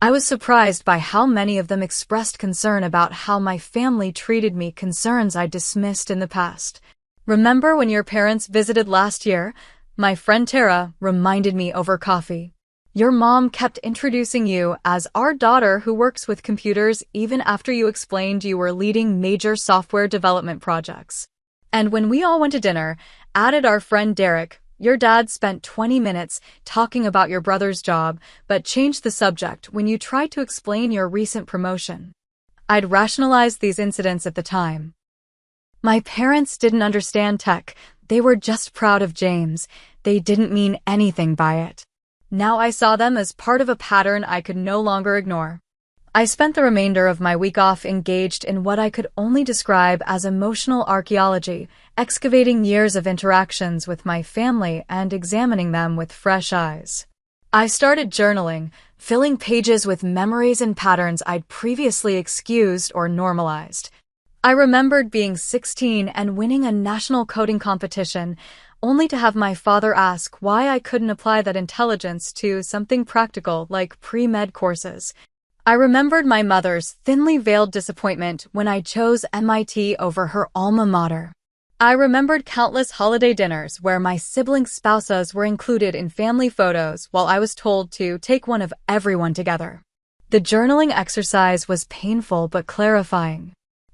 I was surprised by how many of them expressed concern about how my family treated me, concerns I dismissed in the past. Remember when your parents visited last year? My friend Tara reminded me over coffee. Your mom kept introducing you as our daughter who works with computers even after you explained you were leading major software development projects. And when we all went to dinner, added our friend Derek, your dad spent 20 minutes talking about your brother's job, but changed the subject when you tried to explain your recent promotion. I'd rationalized these incidents at the time. My parents didn't understand tech. They were just proud of James. They didn't mean anything by it. Now I saw them as part of a pattern I could no longer ignore. I spent the remainder of my week off engaged in what I could only describe as emotional archaeology, excavating years of interactions with my family and examining them with fresh eyes. I started journaling, filling pages with memories and patterns I'd previously excused or normalized. I remembered being 16 and winning a national coding competition, only to have my father ask why I couldn't apply that intelligence to something practical like pre-med courses. I remembered my mother's thinly veiled disappointment when I chose MIT over her alma mater. I remembered countless holiday dinners where my sibling spouses were included in family photos while I was told to take one of everyone together. The journaling exercise was painful but clarifying.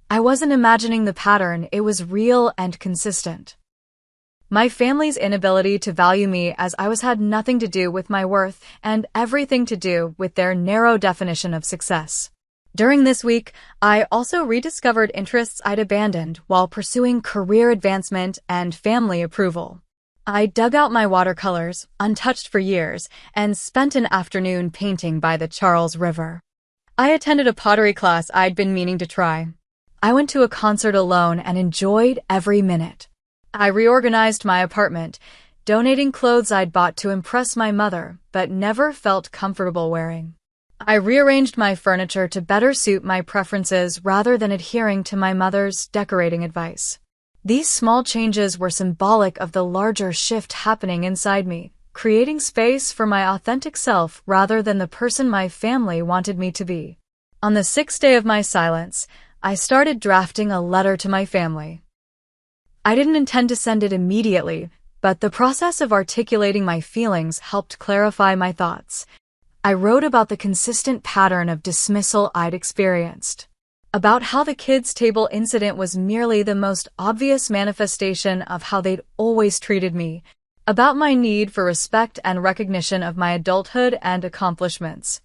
I wasn't imagining the pattern, it was real and consistent. My family's inability to value me as I was had nothing to do with my worth and everything to do with their narrow definition of success. During this week, I also rediscovered interests I'd abandoned while pursuing career advancement and family approval. I dug out my watercolors, untouched for years, and spent an afternoon painting by the Charles River. I attended a pottery class I'd been meaning to try. I went to a concert alone and enjoyed every minute. I reorganized my apartment, donating clothes I'd bought to impress my mother, but never felt comfortable wearing. I rearranged my furniture to better suit my preferences rather than adhering to my mother's decorating advice. These small changes were symbolic of the larger shift happening inside me, creating space for my authentic self rather than the person my family wanted me to be. On the 6th day of my silence, I started drafting a letter to my family. I didn't intend to send it immediately, but the process of articulating my feelings helped clarify my thoughts. I wrote about the consistent pattern of dismissal I'd experienced, about how the kids' table incident was merely the most obvious manifestation of how they'd always treated me, about my need for respect and recognition of my adulthood and accomplishments.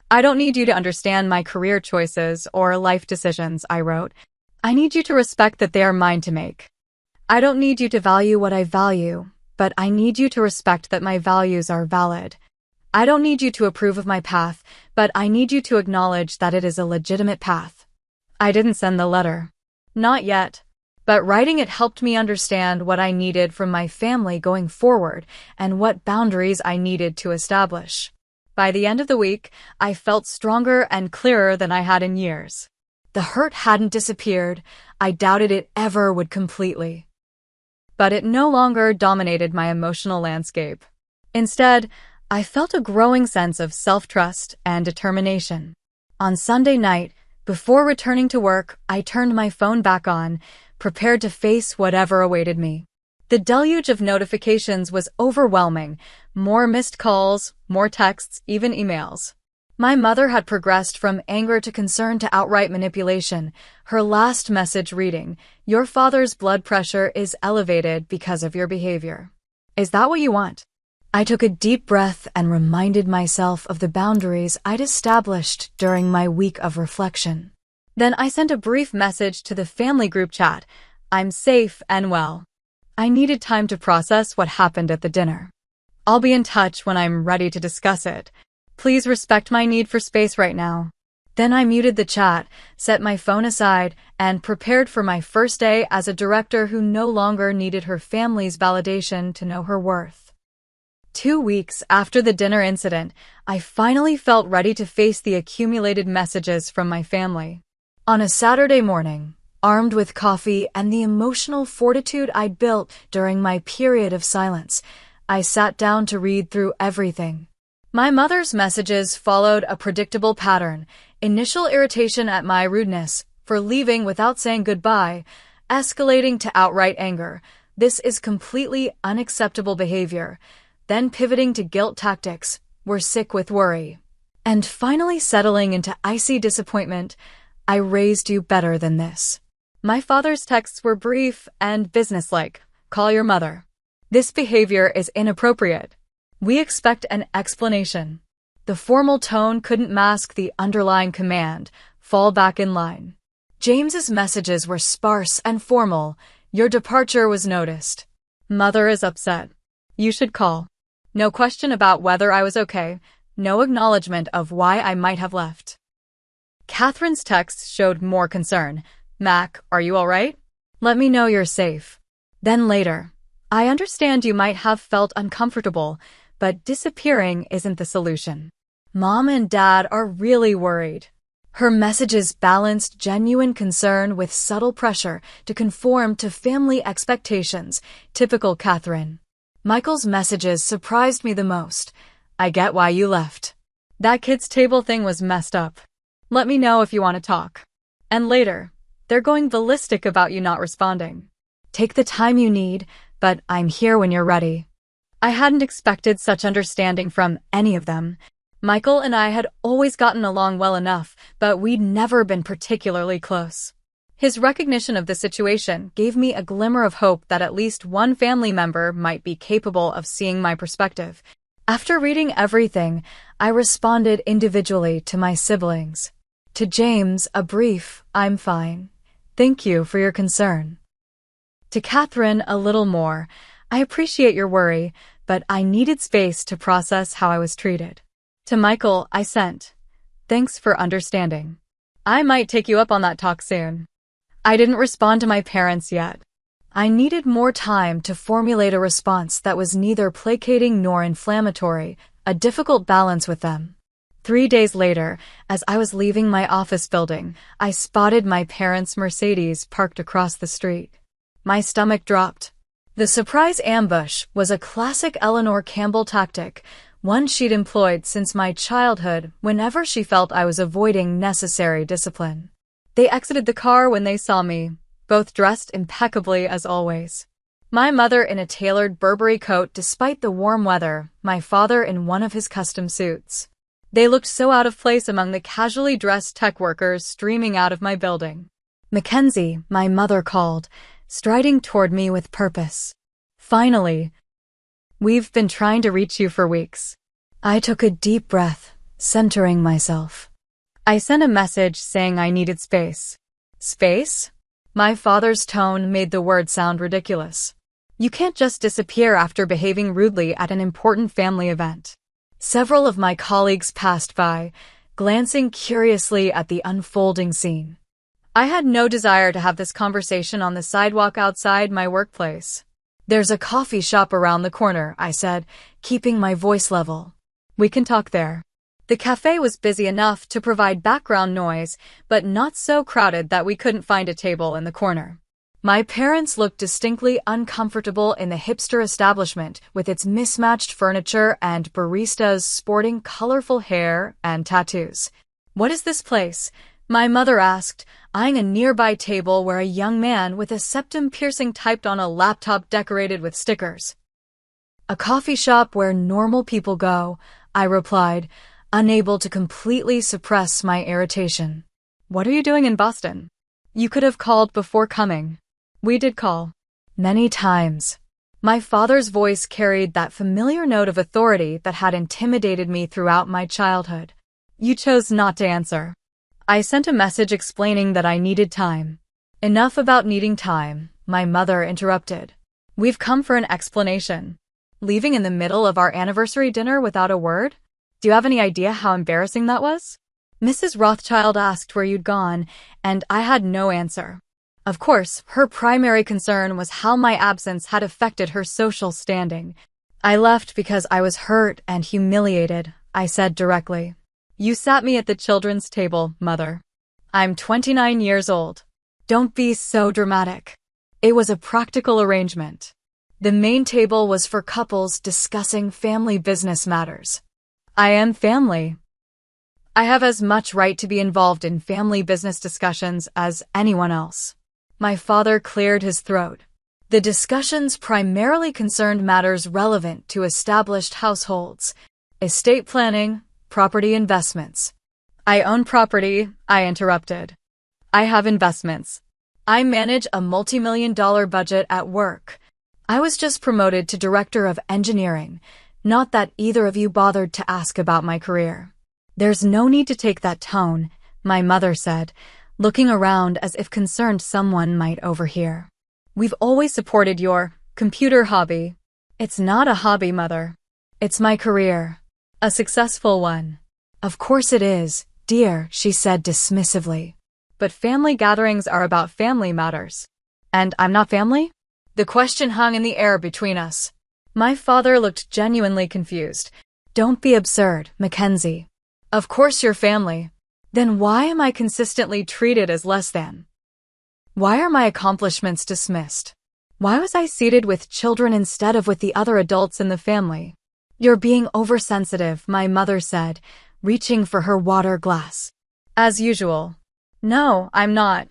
I don't need you to understand my career choices or life decisions, I wrote. I need you to respect that they are mine to make. I don't need you to value what I value, but I need you to respect that my values are valid. I don't need you to approve of my path, but I need you to acknowledge that it is a legitimate path. I didn't send the letter. Not yet. But writing it helped me understand what I needed from my family going forward and what boundaries I needed to establish. By the end of the week, I felt stronger and clearer than I had in years. The hurt hadn't disappeared. I doubted it ever would completely. But it no longer dominated my emotional landscape. Instead, I felt a growing sense of self-trust and determination. On Sunday night, before returning to work, I turned my phone back on, prepared to face whatever awaited me. The deluge of notifications was overwhelming. More missed calls, more texts, even emails. My mother had progressed from anger to concern to outright manipulation. Her last message reading, "Your father's blood pressure is elevated because of your behavior. Is that what you want?" I took a deep breath and reminded myself of the boundaries I'd established during my week of reflection. Then I sent a brief message to the family group chat. "I'm safe and well." I needed time to process what happened at the dinner. "I'll be in touch when I'm ready to discuss it. Please respect my need for space right now." Then I muted the chat, set my phone aside, and prepared for my first day as a director who no longer needed her family's validation to know her worth. 2 weeks after the dinner incident, I finally felt ready to face the accumulated messages from my family. On a Saturday morning, armed with coffee and the emotional fortitude I'd built during my period of silence, I sat down to read through everything. My mother's messages followed a predictable pattern: initial irritation at my rudeness for leaving without saying goodbye, escalating to outright anger. "This is completely unacceptable behavior." Then pivoting to guilt tactics. "We're sick with worry." And finally settling into icy disappointment. "I raised you better than this." My father's texts were brief and businesslike. "Call your mother. This behavior is inappropriate. We expect an explanation." The formal tone couldn't mask the underlying command: fall back in line. James's messages were sparse and formal. "Your departure was noticed. Mother is upset. You should call." No question about whether I was okay. No acknowledgement of why I might have left. Catherine's texts showed more concern. "Mac, are you all right? Let me know you're safe." Then later, "I understand you might have felt uncomfortable, but disappearing isn't the solution. Mom and Dad are really worried." Her messages balanced genuine concern with subtle pressure to conform to family expectations, typical Catherine. Michael's messages surprised me the most. "I get why you left. That kids' table thing was messed up. Let me know if you want to talk." And later, "They're going ballistic about you not responding. Take the time you need, but I'm here when you're ready." I hadn't expected such understanding from any of them. Michael and I had always gotten along well enough, but we'd never been particularly close. His recognition of the situation gave me a glimmer of hope that at least one family member might be capable of seeing my perspective. After reading everything, I responded individually to my siblings. To James, a brief, "I'm fine. Thank you for your concern." To Catherine, a little more, "I appreciate your worry, but I needed space to process how I was treated." To Michael, I sent, "Thanks for understanding. I might take you up on that talk soon." I didn't respond to my parents yet. I needed more time to formulate a response that was neither placating nor inflammatory, a difficult balance with them. 3 days later, as I was leaving my office building, I spotted my parents' Mercedes parked across the street. My stomach dropped. The surprise ambush was a classic Eleanor Campbell tactic, one she'd employed since my childhood whenever she felt I was avoiding necessary discipline. They exited the car when they saw me, both dressed impeccably as always. My mother in a tailored Burberry coat despite the warm weather, my father in one of his custom suits. They looked so out of place among the casually dressed tech workers streaming out of my building. "Mackenzie," my mother called, striding toward me with purpose. "Finally. We've been trying to reach you for weeks." I took a deep breath, centering myself. I sent a message saying I needed space. Space? My father's tone made the word sound ridiculous. You can't just disappear after behaving rudely at an important family event. Several of my colleagues passed by, glancing curiously at the unfolding scene. I had no desire to have this conversation on the sidewalk outside my workplace. "There's a coffee shop around the corner," I said, keeping my voice level. "We can talk there." The cafe was busy enough to provide background noise, but not so crowded that we couldn't find a table in the corner. My parents looked distinctly uncomfortable in the hipster establishment with its mismatched furniture and baristas sporting colorful hair and tattoos. "What is this place?" My mother asked, eyeing a nearby table where a young man with a septum piercing typed on a laptop decorated with stickers. A coffee shop where normal people go, I replied, unable to completely suppress my irritation. What are you doing in Boston? You could have called before coming. We did call. Many times. My father's voice carried that familiar note of authority that had intimidated me throughout my childhood. You chose not to answer. I sent a message explaining that I needed time. Enough about needing time, my mother interrupted. We've come for an explanation. Leaving in the middle of our anniversary dinner without a word? Do you have any idea how embarrassing that was? Mrs. Rothschild asked where you'd gone, and I had no answer. Of course, her primary concern was how my absence had affected her social standing. I left because I was hurt and humiliated, I said directly. You sat me at the children's table, Mother. I'm 29 years old. Don't be so dramatic. It was a practical arrangement. The main table was for couples discussing family business matters. I am family. I have as much right to be involved in family business discussions as anyone else. My father cleared his throat. The discussions primarily concerned matters relevant to established households, estate planning, property investments. I own property, I interrupted. I have investments. I manage a multi-million-dollar budget at work. I was just promoted to director of engineering, not that either of you bothered to ask about my career. There's no need to take that tone, my mother said, looking around as if concerned someone might overhear. We've always supported your computer hobby. It's not a hobby, Mother. It's my career. A successful one. Of course it is, dear, she said dismissively. But family gatherings are about family matters. And I'm not family? The question hung in the air between us. My father looked genuinely confused. Don't be absurd, Mackenzie. Of course you're family. Then why am I consistently treated as less than? Why are my accomplishments dismissed? Why was I seated with children instead of with the other adults in the family? You're being oversensitive, my mother said, reaching for her water glass. As usual. No, I'm not.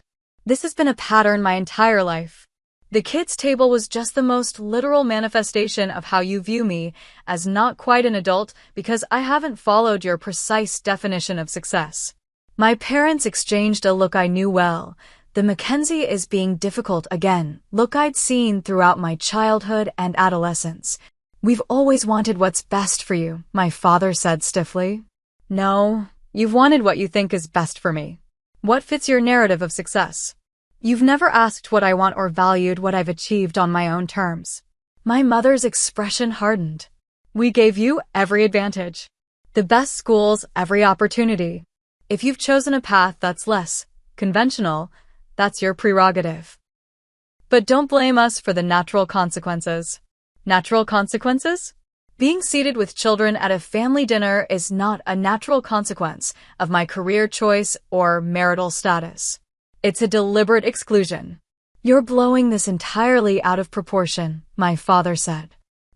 This has been a pattern my entire life. The kids' table was just the most literal manifestation of how you view me as not quite an adult because I haven't followed your precise definition of success. My parents exchanged a look I knew well. The Mackenzie is being difficult again, look I'd seen throughout my childhood and adolescence. We've always wanted what's best for you, my father said stiffly. No, you've wanted what you think is best for me. What fits your narrative of success? You've never asked what I want or valued what I've achieved on my own terms. My mother's expression hardened. We gave you every advantage. The best schools, every opportunity. If you've chosen a path that's less conventional, that's your prerogative. But don't blame us for the natural consequences. Natural consequences? Being seated with children at a family dinner is not a natural consequence of my career choice or marital status. It's a deliberate exclusion. You're blowing this entirely out of proportion, my father said.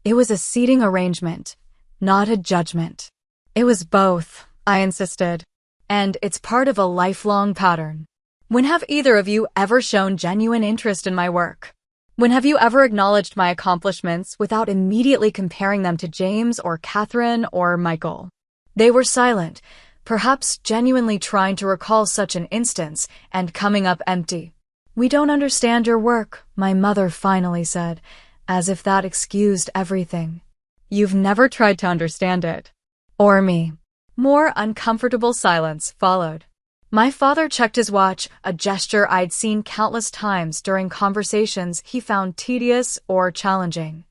It was a seating arrangement, not a judgment. It was both, I insisted. And it's part of a lifelong pattern. When have either of you ever shown genuine interest in my work? When have you ever acknowledged my accomplishments without immediately comparing them to James or Catherine or Michael? They were silent, perhaps genuinely trying to recall such an instance and coming up empty. We don't understand your work, my mother finally said, as if that excused everything. You've never tried to understand it. Or me. More uncomfortable silence followed. My father checked his watch, a gesture I'd seen countless times during conversations he found tedious or challenging.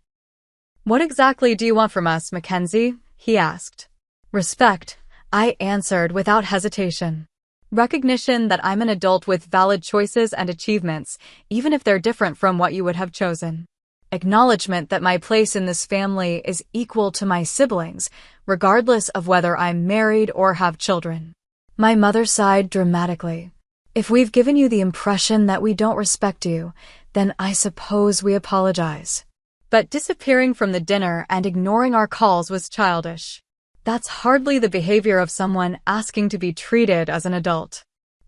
What exactly do you want from us, Mackenzie? He asked. Respect, I answered without hesitation. Recognition that I'm an adult with valid choices and achievements, even if they're different from what you would have chosen. Acknowledgement that my place in this family is equal to my siblings, regardless of whether I'm married or have children. My mother sighed dramatically. If we've given you the impression that we don't respect you, then I suppose we apologize. But disappearing from the dinner and ignoring our calls was childish. That's hardly the behavior of someone asking to be treated as an adult.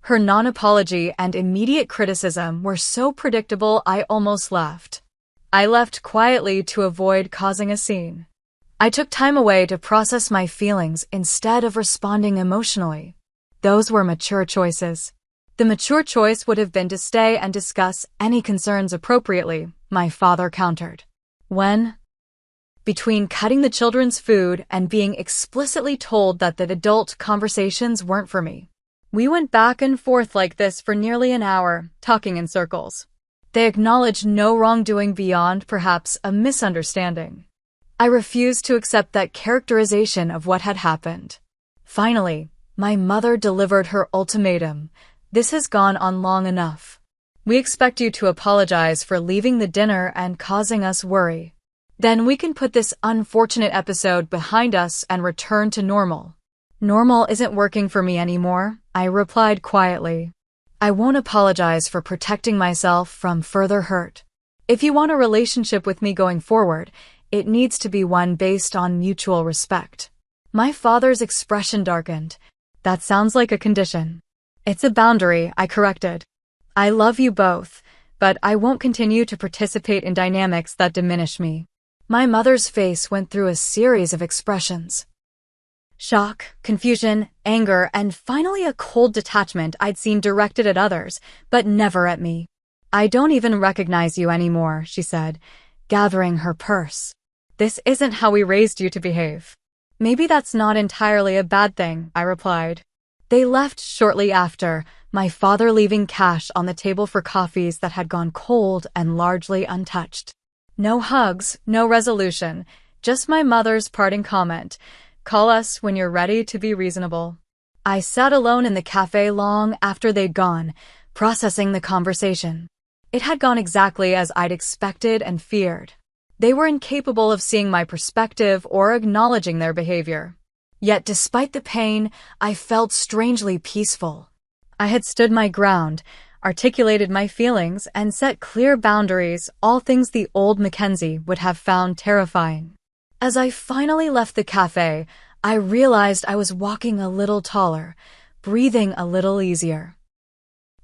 Her non-apology and immediate criticism were so predictable I almost laughed. I left quietly to avoid causing a scene. I took time away to process my feelings instead of responding emotionally. Those were mature choices. The mature choice would have been to stay and discuss any concerns appropriately, my father countered. Between cutting the children's food and being explicitly told that the adult conversations weren't for me. We went back and forth like this for nearly an hour, talking in circles. They acknowledged no wrongdoing beyond, perhaps, a misunderstanding. I refused to accept that characterization of what had happened. Finally, my mother delivered her ultimatum. This has gone on long enough. We expect you to apologize for leaving the dinner and causing us worry. Then we can put this unfortunate episode behind us and return to normal. Normal isn't working for me anymore, I replied quietly. I won't apologize for protecting myself from further hurt. If you want a relationship with me going forward, it needs to be one based on mutual respect. My father's expression darkened. That sounds like a condition. It's a boundary, I corrected. I love you both, but I won't continue to participate in dynamics that diminish me. My mother's face went through a series of expressions. Shock, confusion, anger, and finally a cold detachment I'd seen directed at others, but never at me. I don't even recognize you anymore, she said, gathering her purse. This isn't how we raised you to behave. Maybe that's not entirely a bad thing, I replied. They left shortly after, my father leaving cash on the table for coffees that had gone cold and largely untouched. No hugs, no resolution, just my mother's parting comment. Call us when you're ready to be reasonable. I sat alone in the cafe long after they'd gone, processing the conversation. It had gone exactly as I'd expected and feared. They were incapable of seeing my perspective or acknowledging their behavior. Yet despite the pain, I felt strangely peaceful. I had stood my ground, articulated my feelings, and set clear boundaries, all things the old Mackenzie would have found terrifying. As I finally left the cafe, I realized I was walking a little taller, breathing a little easier.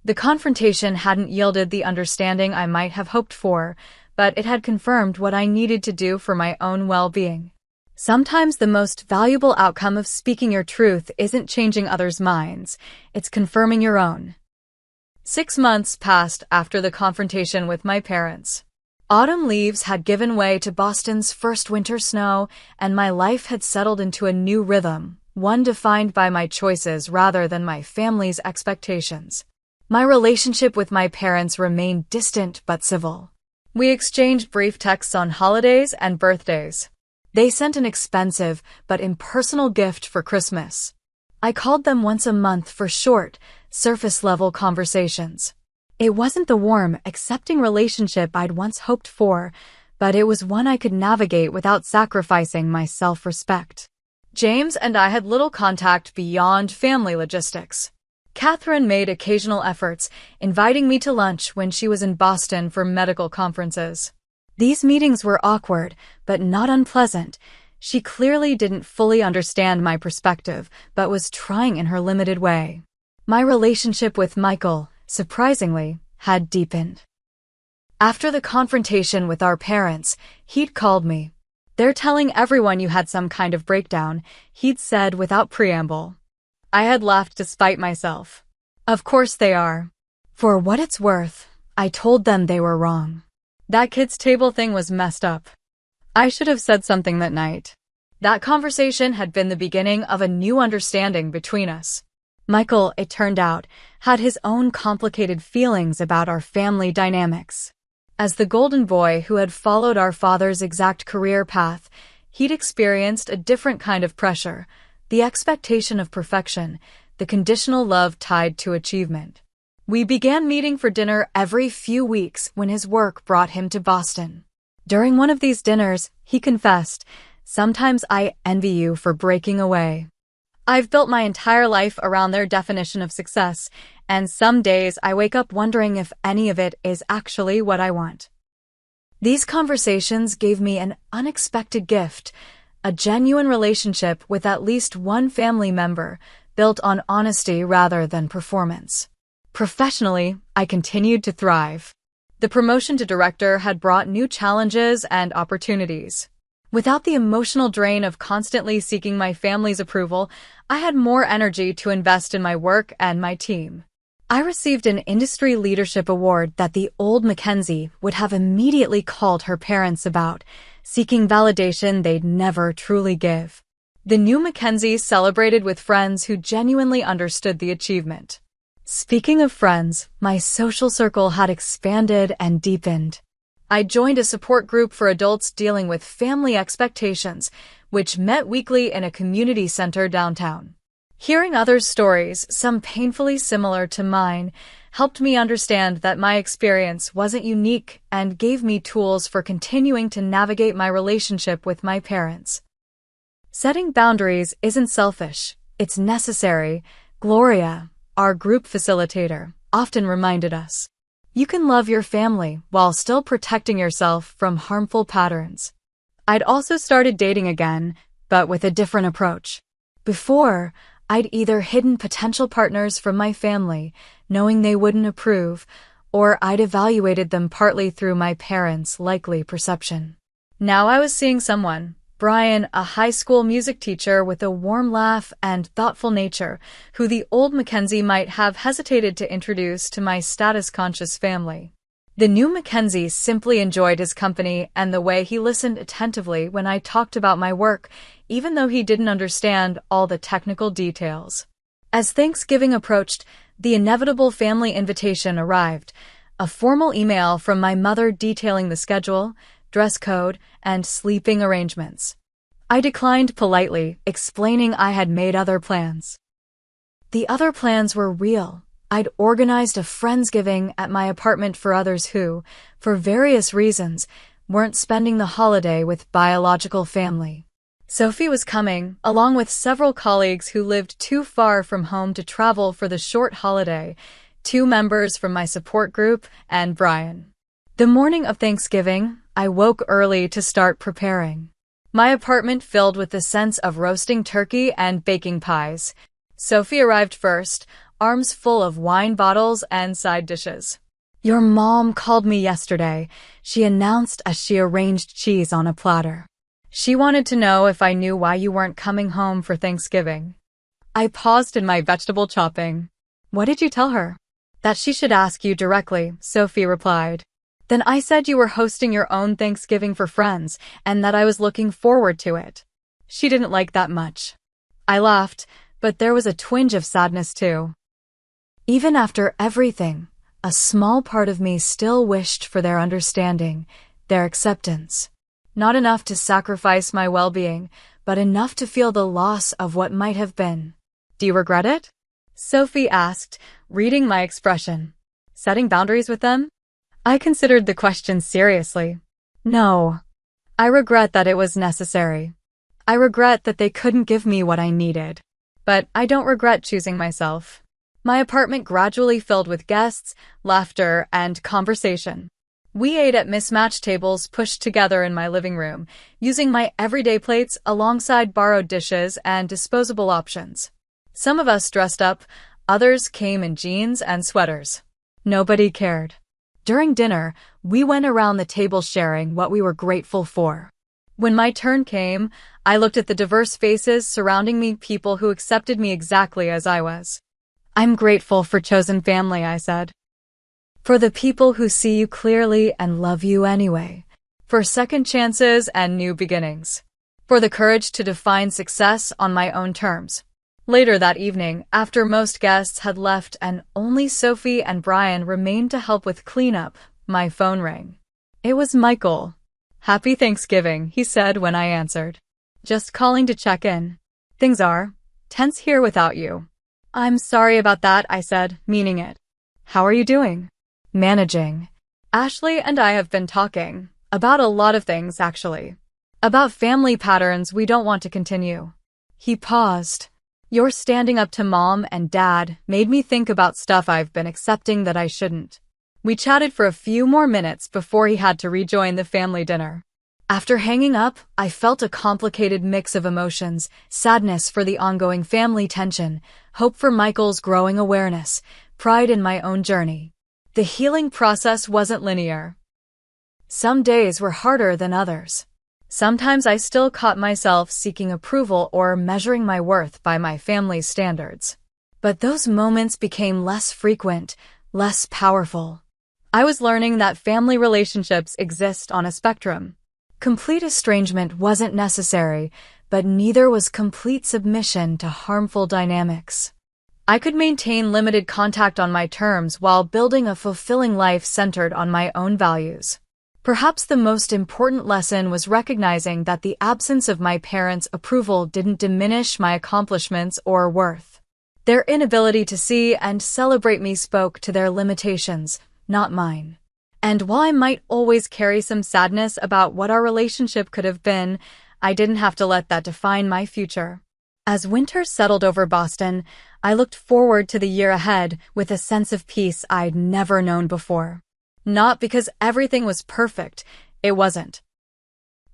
The confrontation hadn't yielded the understanding I might have hoped for, but it had confirmed what I needed to do for my own well-being. Sometimes the most valuable outcome of speaking your truth isn't changing others' minds, it's confirming your own. 6 months passed after the confrontation with my parents. Autumn leaves had given way to Boston's first winter snow, and my life had settled into a new rhythm, one defined by my choices rather than my family's expectations. My relationship with my parents remained distant but civil. We exchanged brief texts on holidays and birthdays. They sent an expensive but impersonal gift for Christmas. I called them once a month for short, surface-level conversations. It wasn't the warm, accepting relationship I'd once hoped for, but it was one I could navigate without sacrificing my self-respect. James and I had little contact beyond family logistics. Catherine made occasional efforts, inviting me to lunch when she was in Boston for medical conferences. These meetings were awkward, but not unpleasant. She clearly didn't fully understand my perspective, but was trying in her limited way. My relationship with Michael, surprisingly, had deepened. After the confrontation with our parents, he'd called me. "They're telling everyone you had some kind of breakdown," he'd said without preamble. I had laughed despite myself. Of course they are. For what it's worth, I told them they were wrong. That kids' table thing was messed up. I should have said something that night. That conversation had been the beginning of a new understanding between us. Michael, it turned out, had his own complicated feelings about our family dynamics. As the golden boy who had followed our father's exact career path, he'd experienced a different kind of pressure, the expectation of perfection, the conditional love tied to achievement. We began meeting for dinner every few weeks when his work brought him to Boston. During one of these dinners, he confessed, "Sometimes I envy you for breaking away. I've built my entire life around their definition of success, and some days I wake up wondering if any of it is actually what I want." These conversations gave me an unexpected gift, a genuine relationship with at least one family member, built on honesty rather than performance. Professionally, I continued to thrive. The promotion to director had brought new challenges and opportunities. Without the emotional drain of constantly seeking my family's approval, I had more energy to invest in my work and my team. I received an industry leadership award that the old Mackenzie would have immediately called her parents about, seeking validation they'd never truly give. The new Mackenzie celebrated with friends who genuinely understood the achievement. Speaking of friends, my social circle had expanded and deepened. I joined a support group for adults dealing with family expectations, which met weekly in a community center downtown. Hearing others' stories, some painfully similar to mine, helped me understand that my experience wasn't unique and gave me tools for continuing to navigate my relationship with my parents. Setting boundaries isn't selfish, it's necessary. Gloria, our group facilitator, often reminded us. You can love your family while still protecting yourself from harmful patterns. I'd also started dating again, but with a different approach. Before, I'd either hidden potential partners from my family, knowing they wouldn't approve, or I'd evaluated them partly through my parents' likely perception. Now I was seeing someone, Brian, a high school music teacher with a warm laugh and thoughtful nature, who the old Mackenzie might have hesitated to introduce to my status-conscious family. The new Mackenzie simply enjoyed his company and the way he listened attentively when I talked about my work, even though he didn't understand all the technical details. As Thanksgiving approached, the inevitable family invitation arrived, a formal email from my mother detailing the schedule, dress code, and sleeping arrangements. I declined politely, explaining I had made other plans. The other plans were real. I'd organized a Friendsgiving at my apartment for others who, for various reasons, weren't spending the holiday with biological family. Sophie was coming, along with several colleagues who lived too far from home to travel for the short holiday, 2 members from my support group, and Brian. The morning of Thanksgiving, I woke early to start preparing. My apartment filled with the sense of roasting turkey and baking pies. Sophie arrived first, arms full of wine bottles and side dishes. Your mom called me yesterday, she announced as she arranged cheese on a platter. She wanted to know if I knew why you weren't coming home for Thanksgiving. I paused in my vegetable chopping. What did you tell her? That she should ask you directly, Sophie replied. Then I said you were hosting your own Thanksgiving for friends and that I was looking forward to it. She didn't like that much. I laughed, but there was a twinge of sadness too. Even after everything, a small part of me still wished for their understanding, their acceptance. Not enough to sacrifice my well-being, but enough to feel the loss of what might have been. Do you regret it? Sophie asked, reading my expression. Setting boundaries with them? I considered the question seriously. No. I regret that it was necessary. I regret that they couldn't give me what I needed. But I don't regret choosing myself. My apartment gradually filled with guests, laughter, and conversation. We ate at mismatched tables pushed together in my living room, using my everyday plates alongside borrowed dishes and disposable options. Some of us dressed up, others came in jeans and sweaters. Nobody cared. During dinner, we went around the table sharing what we were grateful for. When my turn came, I looked at the diverse faces surrounding me, people who accepted me exactly as I was. I'm grateful for chosen family, I said. For the people who see you clearly and love you anyway. For second chances and new beginnings. For the courage to define success on my own terms. Later that evening, after most guests had left and only Sophie and Brian remained to help with cleanup, my phone rang. It was Michael. Happy Thanksgiving, he said when I answered. Just calling to check in. Things are tense here without you. I'm sorry about that, I said, meaning it. How are you doing? Managing. Ashley and I have been talking. About a lot of things, actually. About family patterns we don't want to continue. He paused. Your standing up to Mom and Dad made me think about stuff I've been accepting that I shouldn't. We chatted for a few more minutes before he had to rejoin the family dinner. After hanging up, I felt a complicated mix of emotions: sadness for the ongoing family tension, hope for Michael's growing awareness, pride in my own journey. The healing process wasn't linear. Some days were harder than others. Sometimes I still caught myself seeking approval or measuring my worth by my family's standards. But those moments became less frequent, less powerful. I was learning that family relationships exist on a spectrum. Complete estrangement wasn't necessary, but neither was complete submission to harmful dynamics. I could maintain limited contact on my terms while building a fulfilling life centered on my own values. Perhaps the most important lesson was recognizing that the absence of my parents' approval didn't diminish my accomplishments or worth. Their inability to see and celebrate me spoke to their limitations, not mine. And while I might always carry some sadness about what our relationship could have been, I didn't have to let that define my future. As winter settled over Boston, I looked forward to the year ahead with a sense of peace I'd never known before. Not because everything was perfect, it wasn't.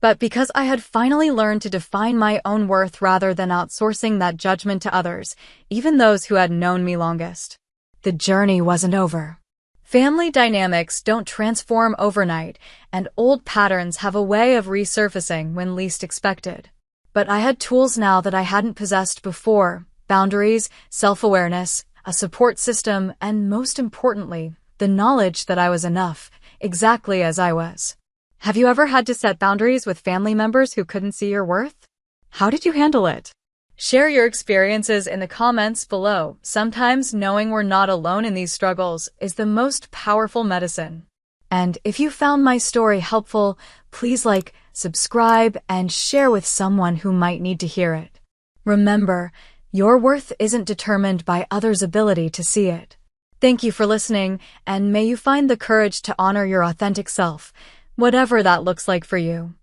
But because I had finally learned to define my own worth rather than outsourcing that judgment to others, even those who had known me longest. The journey wasn't over. Family dynamics don't transform overnight, and old patterns have a way of resurfacing when least expected. But I had tools now that I hadn't possessed before: boundaries, self-awareness, a support system, and most importantly, the knowledge that I was enough, exactly as I was. Have you ever had to set boundaries with family members who couldn't see your worth? How did you handle it? Share your experiences in the comments below. Sometimes knowing we're not alone in these struggles is the most powerful medicine. And if you found my story helpful, please like, subscribe, and share with someone who might need to hear it. Remember, your worth isn't determined by others' ability to see it. Thank you for listening, and may you find the courage to honor your authentic self, whatever that looks like for you.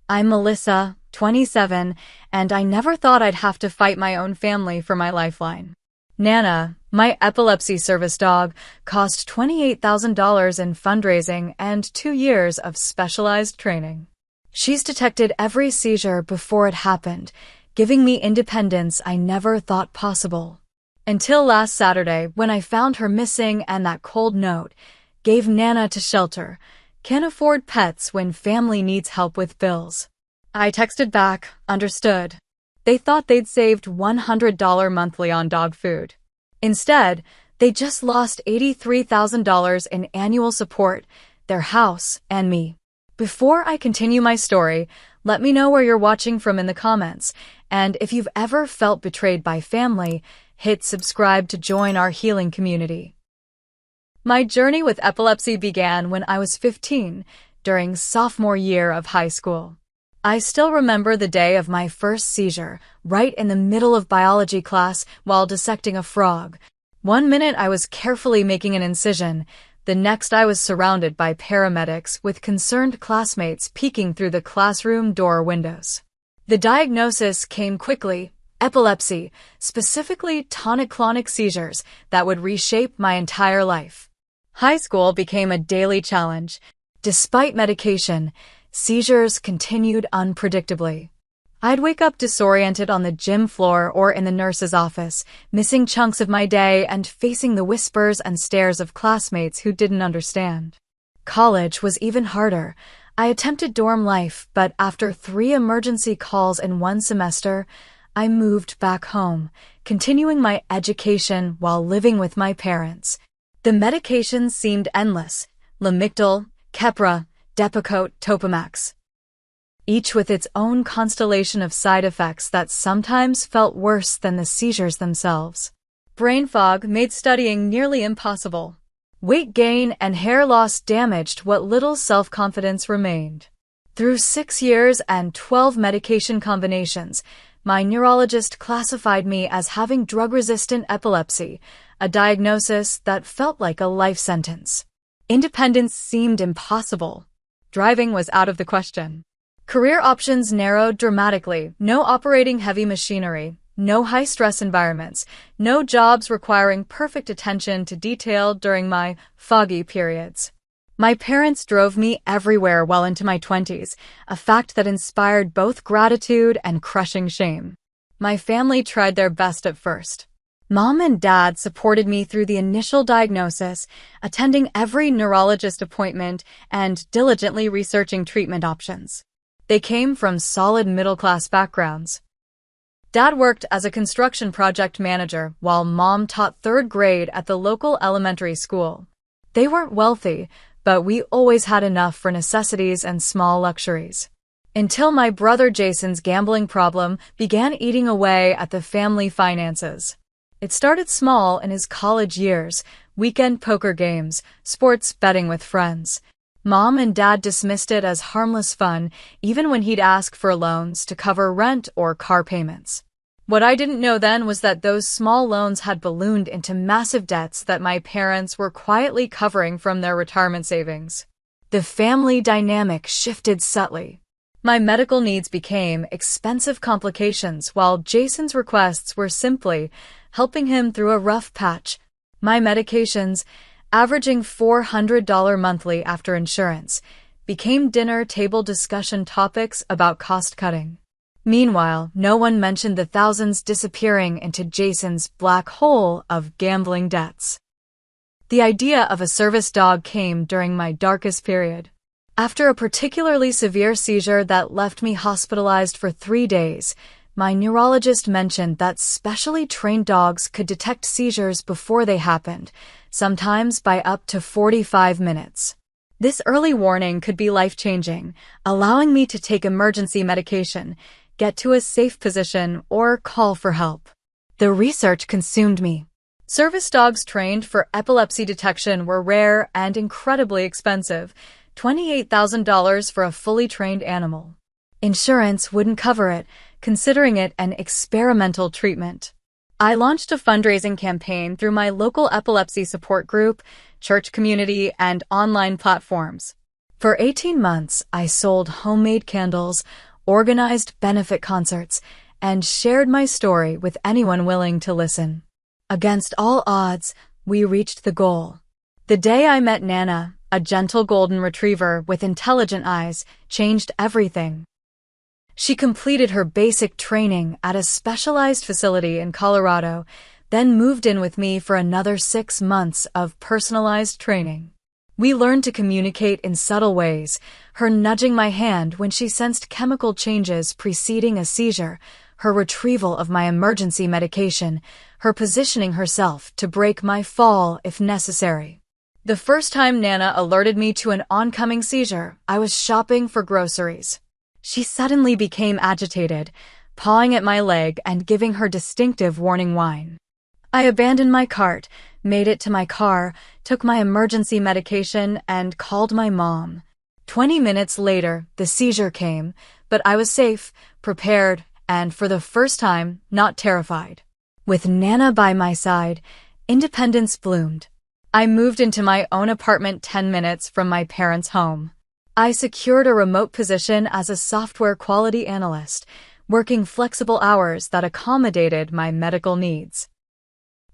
I'm Melissa, 27, and I never thought I'd have to fight my own family for my lifeline. Nana, my epilepsy service dog, cost $28,000 in fundraising and 2 years of specialized training. She's detected every seizure before it happened, giving me independence I never thought possible. Until last Saturday, when I found her missing and that cold note, gave Nana to shelter. Can't afford pets when family needs help with bills. I texted back, understood. They thought they'd saved $100 monthly on dog food. Instead, they just lost $83,000 in annual support, their house, and me. Before I continue my story, let me know where you're watching from in the comments, and if you've ever felt betrayed by family, hit subscribe to join our healing community. My journey with epilepsy began when I was 15, during sophomore year of high school. I still remember the day of my first seizure, right in the middle of biology class while dissecting a frog. 1 minute I was carefully making an incision, the next I was surrounded by paramedics with concerned classmates peeking through the classroom door windows. The diagnosis came quickly: epilepsy, specifically tonic-clonic seizures that would reshape my entire life. High school became a daily challenge. Despite medication, seizures continued unpredictably. I'd wake up disoriented on the gym floor or in the nurse's office, missing chunks of my day and facing the whispers and stares of classmates who didn't understand. College was even harder. I attempted dorm life, but after 3 emergency calls in 1 semester, I moved back home, continuing my education while living with my parents. The medications seemed endless: Lamictal, Keppra, Depakote, Topamax. Each with its own constellation of side effects that sometimes felt worse than the seizures themselves. Brain fog made studying nearly impossible. Weight gain and hair loss damaged what little self-confidence remained. Through 6 years and 12 medication combinations, my neurologist classified me as having drug-resistant epilepsy, a diagnosis that felt like a life sentence. Independence seemed impossible. Driving was out of the question. Career options narrowed dramatically: no operating heavy machinery, no high-stress environments, no jobs requiring perfect attention to detail during my foggy periods. My parents drove me everywhere well into my 20s, a fact that inspired both gratitude and crushing shame. My family tried their best at first. Mom and Dad supported me through the initial diagnosis, attending every neurologist appointment and diligently researching treatment options. They came from solid middle-class backgrounds. Dad worked as a construction project manager while Mom taught third grade at the local elementary school. They weren't wealthy, but we always had enough for necessities and small luxuries. Until my brother Jason's gambling problem began eating away at the family finances. It started small in his college years, weekend poker games, sports betting with friends. Mom and Dad dismissed it as harmless fun, even when he'd ask for loans to cover rent or car payments. What I didn't know then was that those small loans had ballooned into massive debts that my parents were quietly covering from their retirement savings. The family dynamic shifted subtly. My medical needs became expensive complications while Jason's requests were simply helping him through a rough patch. My medications, averaging $400 monthly after insurance, became dinner table discussion topics about cost-cutting. Meanwhile, no one mentioned the thousands disappearing into Jason's black hole of gambling debts. The idea of a service dog came during my darkest period. After a particularly severe seizure that left me hospitalized for 3 days, my neurologist mentioned that specially trained dogs could detect seizures before they happened, sometimes by up to 45 minutes. This early warning could be life-changing, allowing me to take emergency medication, get to a safe position, or call for help. The research consumed me. Service dogs trained for epilepsy detection were rare and incredibly expensive, $28,000 for a fully trained animal. Insurance wouldn't cover it, considering it an experimental treatment. I launched a fundraising campaign through my local epilepsy support group, church community, and online platforms. For 18 months, I sold homemade candles, organized benefit concerts, and shared my story with anyone willing to listen. Against all odds, we reached the goal. The day I met Nana, a gentle golden retriever with intelligent eyes, changed everything. She completed her basic training at a specialized facility in Colorado, then moved in with me for another 6 months of personalized training. We learned to communicate in subtle ways, her nudging my hand when she sensed chemical changes preceding a seizure, her retrieval of my emergency medication, her positioning herself to break my fall if necessary. The first time Nana alerted me to an oncoming seizure, I was shopping for groceries. She suddenly became agitated, pawing at my leg and giving her distinctive warning whine. I abandoned my cart, made it to my car, took my emergency medication, and called my mom. 20 minutes later, the seizure came, but I was safe, prepared, and for the first time, not terrified. With Nana by my side, independence bloomed. I moved into my own apartment 10 minutes from my parents' home. I secured a remote position as a software quality analyst, working flexible hours that accommodated my medical needs.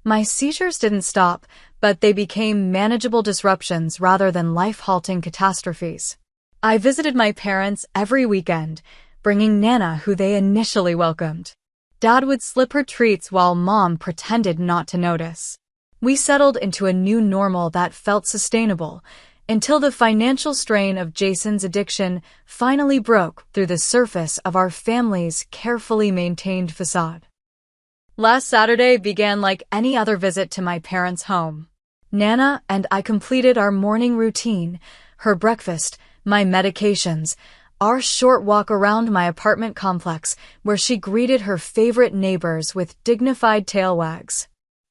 My seizures didn't stop, but they became manageable disruptions rather than life-halting catastrophes. I visited my parents every weekend, bringing Nana, who they initially welcomed. Dad would slip her treats while Mom pretended not to notice. We settled into a new normal that felt sustainable, until the financial strain of Jason's addiction finally broke through the surface of our family's carefully maintained facade. Last Saturday began like any other visit to my parents' home. Nana and I completed our morning routine, her breakfast, my medications, our short walk around my apartment complex where she greeted her favorite neighbors with dignified tail wags.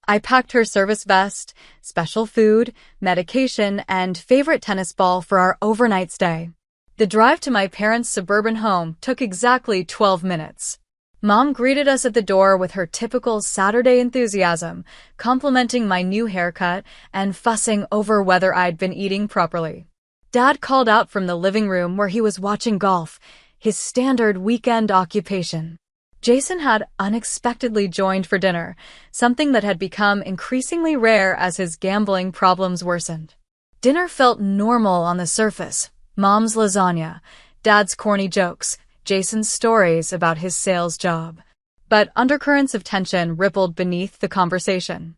I packed her service vest, special food, medication, and favorite tennis ball for our overnight stay. The drive to my parents' suburban home took exactly 12 minutes. Mom greeted us at the door with her typical Saturday enthusiasm, complimenting my new haircut and fussing over whether I'd been eating properly. Dad called out from the living room where he was watching golf, his standard weekend occupation. Jason had unexpectedly joined for dinner, something that had become increasingly rare as his gambling problems worsened. Dinner felt normal on the surface. Mom's lasagna, Dad's corny jokes, Jason's stories about his sales job. But undercurrents of tension rippled beneath the conversation.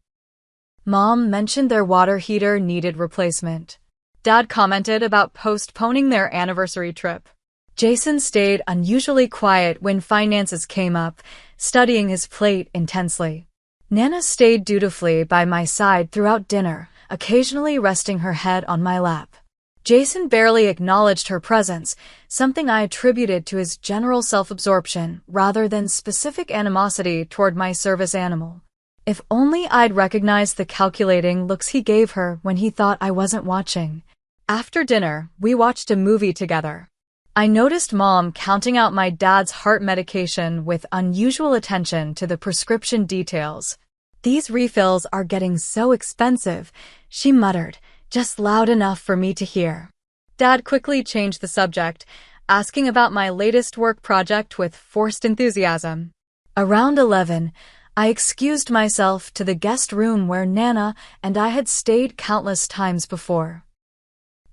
Mom mentioned their water heater needed replacement. Dad commented about postponing their anniversary trip. Jason stayed unusually quiet when finances came up, studying his plate intensely. Nana stayed dutifully by my side throughout dinner, occasionally resting her head on my lap. Jason barely acknowledged her presence, something I attributed to his general self-absorption rather than specific animosity toward my service animal. If only I'd recognized the calculating looks he gave her when he thought I wasn't watching. After dinner, we watched a movie together. I noticed Mom counting out my dad's heart medication with unusual attention to the prescription details. "These refills are getting so expensive," she muttered, just loud enough for me to hear. Dad quickly changed the subject, asking about my latest work project with forced enthusiasm. Around 11, I excused myself to the guest room where Nana and I had stayed countless times before.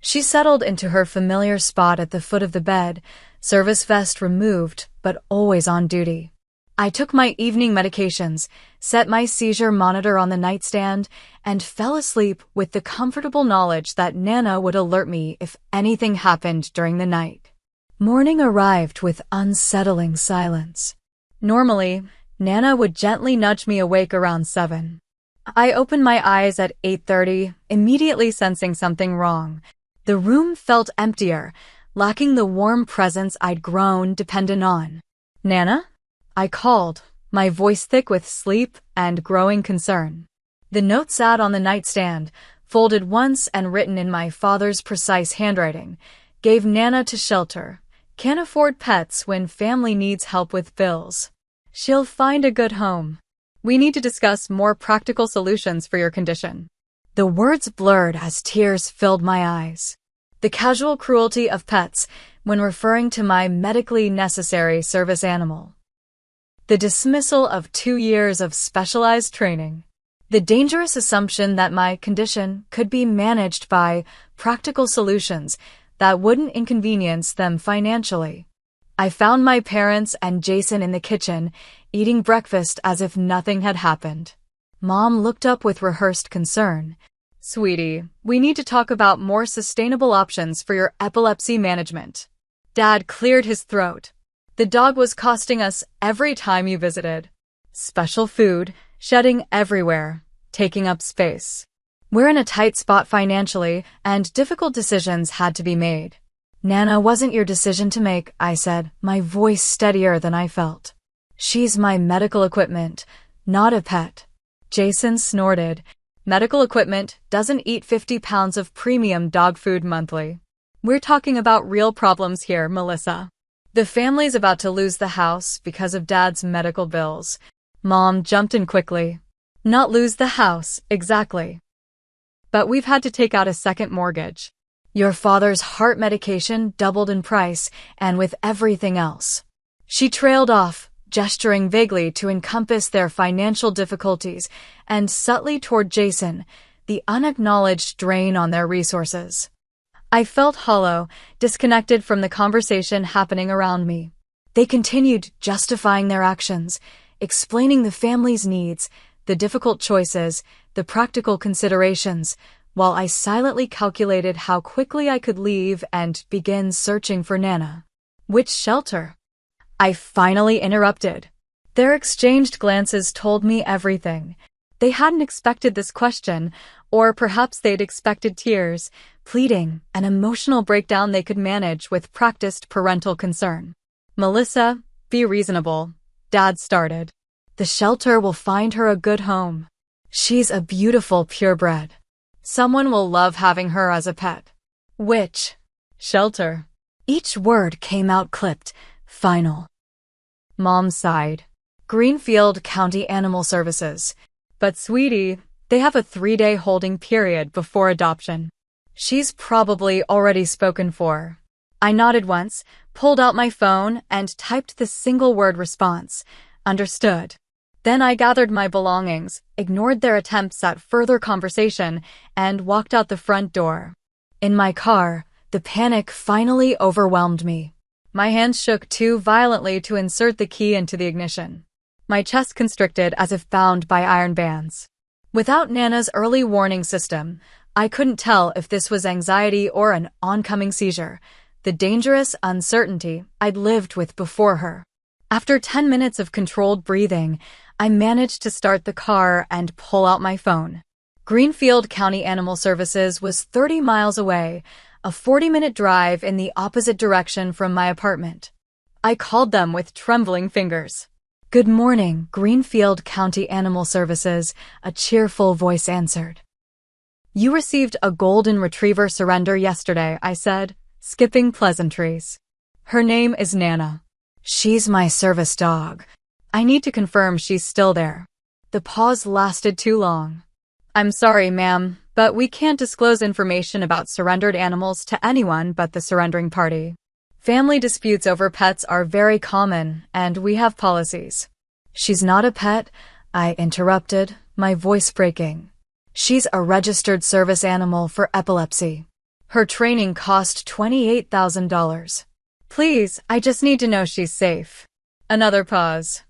She settled into her familiar spot at the foot of the bed, service vest removed, but always on duty. I took my evening medications, set my seizure monitor on the nightstand, and fell asleep with the comfortable knowledge that Nana would alert me if anything happened during the night. Morning arrived with unsettling silence. Normally, Nana would gently nudge me awake around 7. I opened my eyes at 8:30, immediately sensing something wrong. The room felt emptier, lacking the warm presence I'd grown dependent on. "Nana?" I called, my voice thick with sleep and growing concern. The note sat on the nightstand, folded once and written in my father's precise handwriting. "Gave Nana to shelter. Can't afford pets when family needs help with bills. She'll find a good home. We need to discuss more practical solutions for your condition." The words blurred as tears filled my eyes. The casual cruelty of pets when referring to my medically necessary service animal. The dismissal of 2 years of specialized training. The dangerous assumption that my condition could be managed by practical solutions that wouldn't inconvenience them financially. I found my parents and Jason in the kitchen, eating breakfast as if nothing had happened. Mom looked up with rehearsed concern. "Sweetie, we need to talk about more sustainable options for your epilepsy management." Dad cleared his throat. "The dog was costing us every time you visited. Special food, shedding everywhere, taking up space. We're in a tight spot financially, and difficult decisions had to be made." "Nana wasn't your decision to make," I said, my voice steadier than I felt. "She's my medical equipment, not a pet." Jason snorted. "Medical equipment doesn't eat 50 pounds of premium dog food monthly. We're talking about real problems here, Melissa. The family's about to lose the house because of Dad's medical bills." Mom jumped in quickly. "Not lose the house, exactly. But we've had to take out a second mortgage. Your father's heart medication doubled in price, and with everything else." She trailed off, gesturing vaguely to encompass their financial difficulties, and subtly toward Jason, the unacknowledged drain on their resources. I felt hollow, disconnected from the conversation happening around me. They continued justifying their actions, explaining the family's needs, the difficult choices, the practical considerations, while I silently calculated how quickly I could leave and begin searching for Nana. "Which shelter?" I finally interrupted. Their exchanged glances told me everything. They hadn't expected this question, or perhaps they'd expected tears, pleading, an emotional breakdown they could manage with practiced parental concern. "Melissa, be reasonable," Dad started. "The shelter will find her a good home. She's a beautiful purebred. Someone will love having her as a pet." "Which shelter?" Each word came out clipped, final. Mom sighed. "Greenfield County Animal Services. But sweetie, they have a 3-day holding period before adoption. She's probably already spoken for." I nodded once, pulled out my phone, and typed the single-word response. "Understood." Then I gathered my belongings, ignored their attempts at further conversation, and walked out the front door. In my car, the panic finally overwhelmed me. My hands shook too violently to insert the key into the ignition. My chest constricted as if bound by iron bands. Without Nana's early warning system, I couldn't tell if this was anxiety or an oncoming seizure, the dangerous uncertainty I'd lived with before her. After 10 minutes of controlled breathing, I managed to start the car and pull out my phone. Greenfield County Animal Services was 30 miles away, a 40-minute drive in the opposite direction from my apartment. I called them with trembling fingers. "Good morning, Greenfield County Animal Services," a cheerful voice answered. "You received a golden retriever surrender yesterday," I said, skipping pleasantries. "Her name is Nana. She's my service dog. I need to confirm she's still there." The pause lasted too long. "I'm sorry, ma'am, but we can't disclose information about surrendered animals to anyone but the surrendering party. Family disputes over pets are very common, and we have policies." "She's not a pet," I interrupted, my voice breaking. "She's a registered service animal for epilepsy. Her training cost $28,000. Please, I just need to know she's safe." Another pause.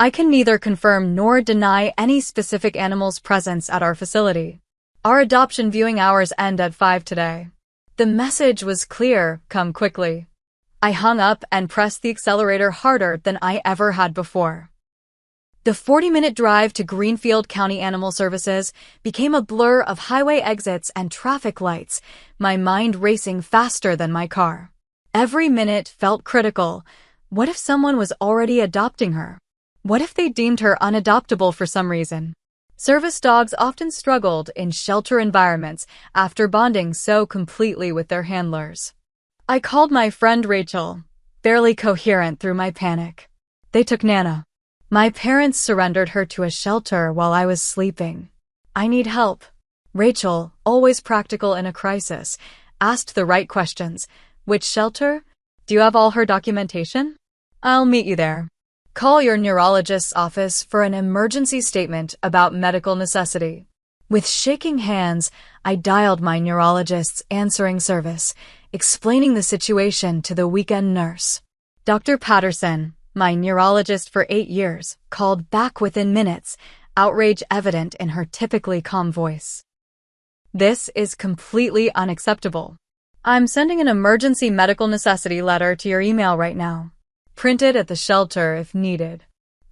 "I can neither confirm nor deny any specific animal's presence at our facility. Our adoption viewing hours end at 5 today." The message was clear, "Come quickly." I hung up and pressed the accelerator harder than I ever had before. The 40-minute drive to Greenfield County Animal Services became a blur of highway exits and traffic lights, my mind racing faster than my car. Every minute felt critical. What if someone was already adopting her? What if they deemed her unadoptable for some reason? Service dogs often struggled in shelter environments after bonding so completely with their handlers. I called my friend Rachel, barely coherent through my panic. "They took Nana. My parents surrendered her to a shelter while I was sleeping. I need help." Rachel, always practical in a crisis, asked the right questions. "Which shelter? Do you have all her documentation?" "I'll meet you there. Call your neurologist's office for an emergency statement about medical necessity." With shaking hands, I dialed my neurologist's answering service, explaining the situation to the weekend nurse. Dr. Patterson, my neurologist for 8 years, called back within minutes, outrage evident in her typically calm voice. "This is completely unacceptable. I'm sending an emergency medical necessity letter to your email right now. Printed at the shelter if needed.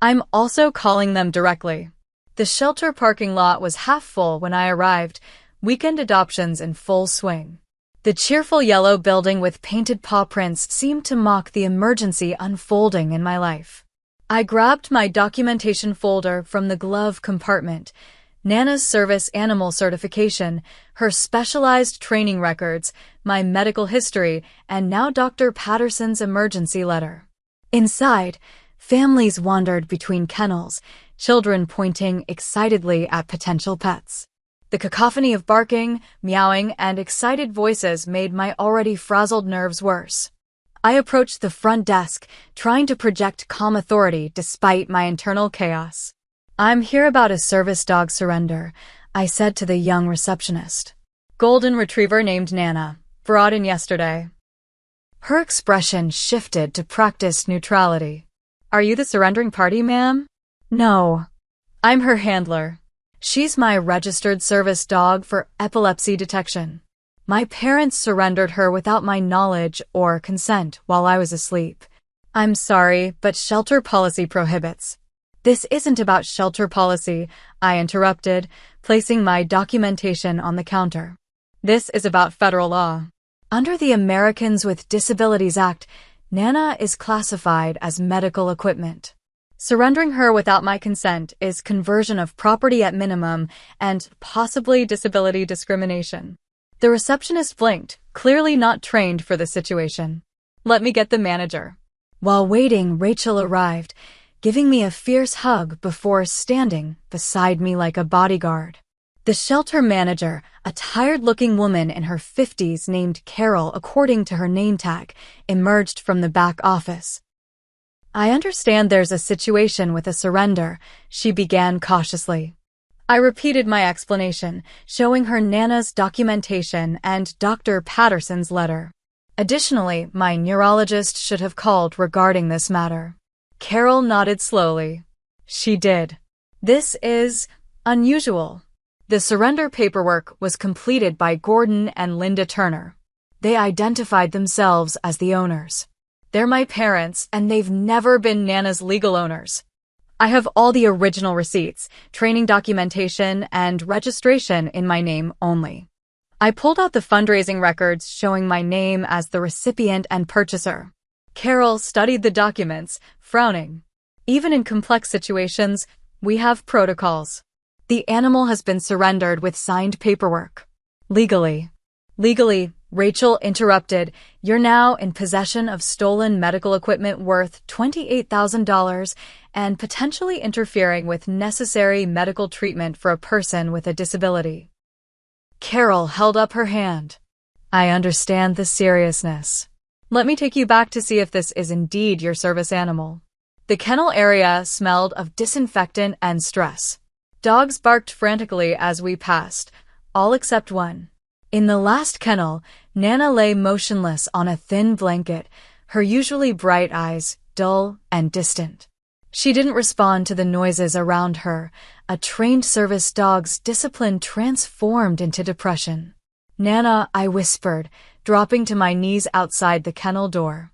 I'm also calling them directly." The shelter parking lot was half full when I arrived, weekend adoptions in full swing. The cheerful yellow building with painted paw prints seemed to mock the emergency unfolding in my life. I grabbed my documentation folder from the glove compartment, Nana's service animal certification, her specialized training records, my medical history, and now Dr. Patterson's emergency letter. Inside, families wandered between kennels, children pointing excitedly at potential pets. The cacophony of barking, meowing, and excited voices made my already frazzled nerves worse. I approached the front desk, trying to project calm authority despite my internal chaos. "I'm here about a service dog surrender," I said to the young receptionist. "Golden retriever named Nana, brought in yesterday." Her expression shifted to practiced neutrality. "Are you the surrendering party, ma'am?" "No. I'm her handler. She's my registered service dog for epilepsy detection. My parents surrendered her without my knowledge or consent while I was asleep. I'm sorry, but shelter policy prohibits." "This isn't about shelter policy," I interrupted, placing my documentation on the counter. "This is about federal law. Under the Americans with Disabilities Act, Nana is classified as medical equipment. Surrendering her without my consent is conversion of property at minimum and possibly disability discrimination." The receptionist blinked, clearly not trained for the situation. "Let me get the manager." While waiting, Rachel arrived, giving me a fierce hug before standing beside me like a bodyguard. The shelter manager, a tired-looking woman in her 50s named Carol according to her name tag, emerged from the back office. "I understand there's a situation with a surrender," she began cautiously. I repeated my explanation, showing her Nana's documentation and Dr. Patterson's letter. Additionally, my neurologist should have called regarding this matter. Carol nodded slowly. She did. This is unusual. The surrender paperwork was completed by Gordon and Linda Turner. They identified themselves as the owners. They're my parents, and they've never been Nana's legal owners. I have all the original receipts, training documentation, and registration in my name only. I pulled out the fundraising records showing my name as the recipient and purchaser. Carol studied the documents, frowning. Even in complex situations, we have protocols. The animal has been surrendered with signed paperwork. Legally, Rachel interrupted. You're now in possession of stolen medical equipment worth $28,000 and potentially interfering with necessary medical treatment for a person with a disability. Carol held up her hand. I understand the seriousness. Let me take you back to see if this is indeed your service animal. The kennel area smelled of disinfectant and stress. Dogs barked frantically as we passed, all except one. In the last kennel, Nana lay motionless on a thin blanket, her usually bright eyes dull and distant. She didn't respond to the noises around her. A trained service dog's discipline transformed into depression. Nana, I whispered, dropping to my knees outside the kennel door.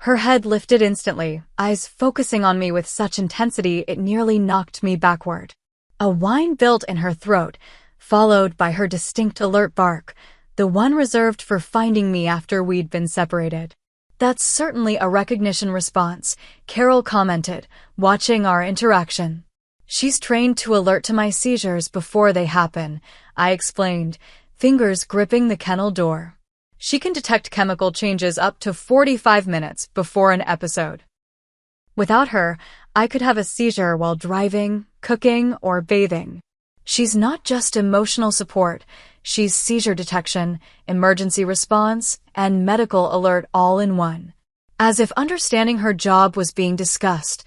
Her head lifted instantly, eyes focusing on me with such intensity it nearly knocked me backward. A whine built in her throat, followed by her distinct alert bark, the one reserved for finding me after we'd been separated. That's certainly a recognition response, Carol commented, watching our interaction. She's trained to alert to my seizures before they happen, I explained, fingers gripping the kennel door. She can detect chemical changes up to 45 minutes before an episode. Without her, I could have a seizure while driving, cooking, or bathing. She's not just emotional support, she's seizure detection, emergency response, and medical alert all in one. As if understanding her job was being discussed,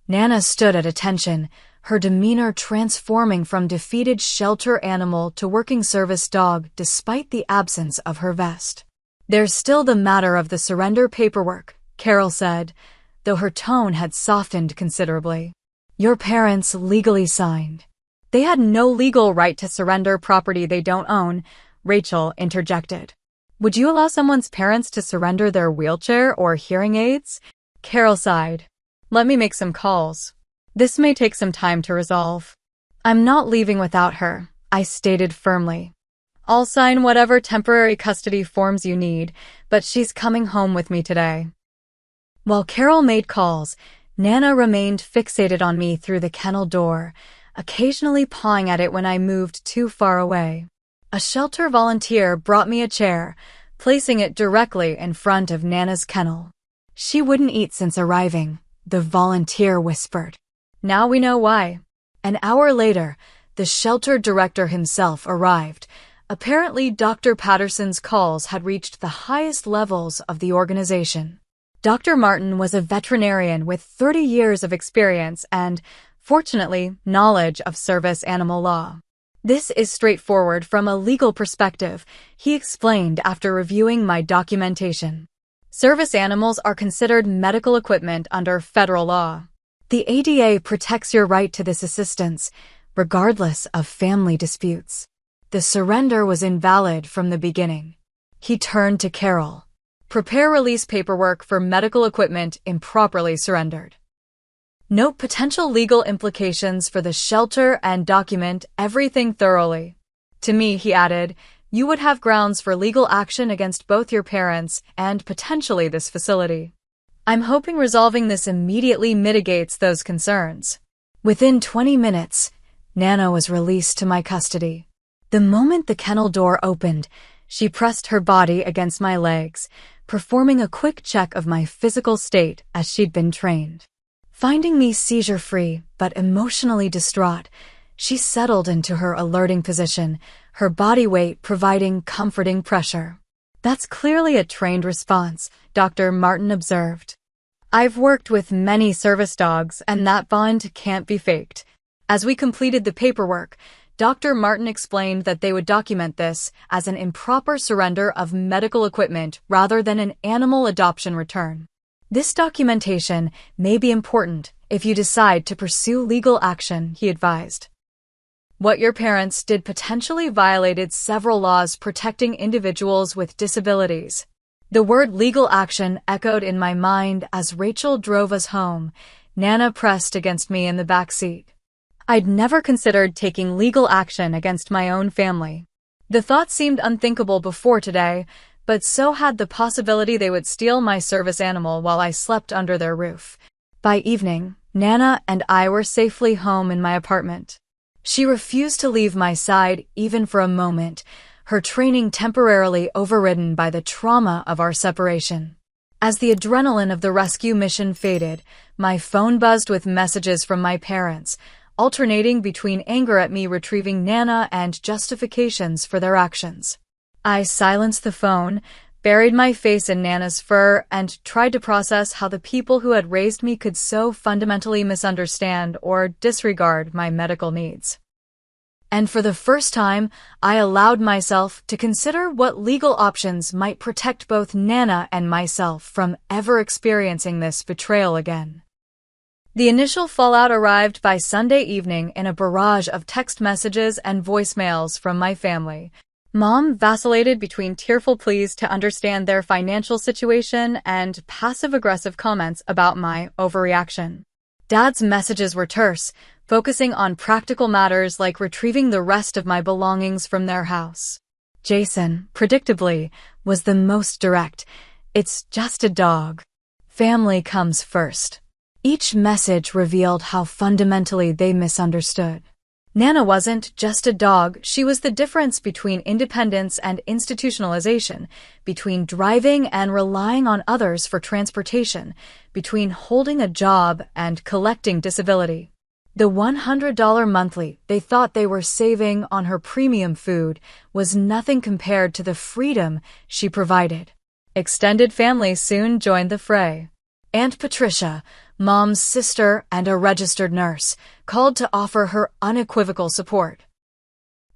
Nana stood at attention, her demeanor transforming from defeated shelter animal to working service dog despite the absence of her vest. There's still the matter of the surrender paperwork, Carol said, though her tone had softened considerably. Your parents legally signed. They had no legal right to surrender property they don't own, Rachel interjected. Would you allow someone's parents to surrender their wheelchair or hearing aids? Carol sighed. Let me make some calls. This may take some time to resolve. I'm not leaving without her, I stated firmly. I'll sign whatever temporary custody forms you need, but she's coming home with me today. While Carol made calls, Nana remained fixated on me through the kennel door, occasionally pawing at it when I moved too far away. A shelter volunteer brought me a chair, placing it directly in front of Nana's kennel. She wouldn't eat since arriving, the volunteer whispered. Now we know why. An hour later, the shelter director himself arrived. Apparently, Dr. Patterson's calls had reached the highest levels of the organization. Dr. Martin was a veterinarian with 30 years of experience and, fortunately, knowledge of service animal law. This is straightforward from a legal perspective, he explained after reviewing my documentation. Service animals are considered medical equipment under federal law. The ADA protects your right to this assistance, regardless of family disputes. The surrender was invalid from the beginning. He turned to Carol. Prepare release paperwork for medical equipment improperly surrendered. Note potential legal implications for the shelter and document everything thoroughly. To me, he added, you would have grounds for legal action against both your parents and potentially this facility. I'm hoping resolving this immediately mitigates those concerns. Within 20 minutes, Nana was released to my custody. The moment the kennel door opened, she pressed her body against my legs, performing a quick check of my physical state as she'd been trained. Finding me seizure-free but emotionally distraught, she settled into her alerting position, her body weight providing comforting pressure. That's clearly a trained response, Dr. Martin observed. I've worked with many service dogs and that bond can't be faked. As we completed the paperwork, Dr. Martin explained that they would document this as an improper surrender of medical equipment rather than an animal adoption return. This documentation may be important if you decide to pursue legal action, he advised. What your parents did potentially violated several laws protecting individuals with disabilities. The word legal action echoed in my mind as Rachel drove us home. Nana pressed against me in the back seat. I'd never considered taking legal action against my own family. The thought seemed unthinkable before today, but so had the possibility they would steal my service animal while I slept under their roof. By evening, Nana and I were safely home in my apartment. She refused to leave my side even for a moment, her training temporarily overridden by the trauma of our separation. As the adrenaline of the rescue mission faded, my phone buzzed with messages from my parents, alternating between anger at me retrieving Nana and justifications for their actions. I silenced the phone, buried my face in Nana's fur, and tried to process how the people who had raised me could so fundamentally misunderstand or disregard my medical needs. And for the first time, I allowed myself to consider what legal options might protect both Nana and myself from ever experiencing this betrayal again. The initial fallout arrived by Sunday evening in a barrage of text messages and voicemails from my family. Mom vacillated between tearful pleas to understand their financial situation and passive-aggressive comments about my overreaction. Dad's messages were terse, focusing on practical matters like retrieving the rest of my belongings from their house. Jason, predictably, was the most direct. It's just a dog. Family comes first. Each message revealed how fundamentally they misunderstood. Nana wasn't just a dog, she was the difference between independence and institutionalization, between driving and relying on others for transportation, between holding a job and collecting disability. The $100 monthly they thought they were saving on her premium food was nothing compared to the freedom she provided. Extended family soon joined the fray. Aunt Patricia, Mom's sister and a registered nurse, called to offer her unequivocal support.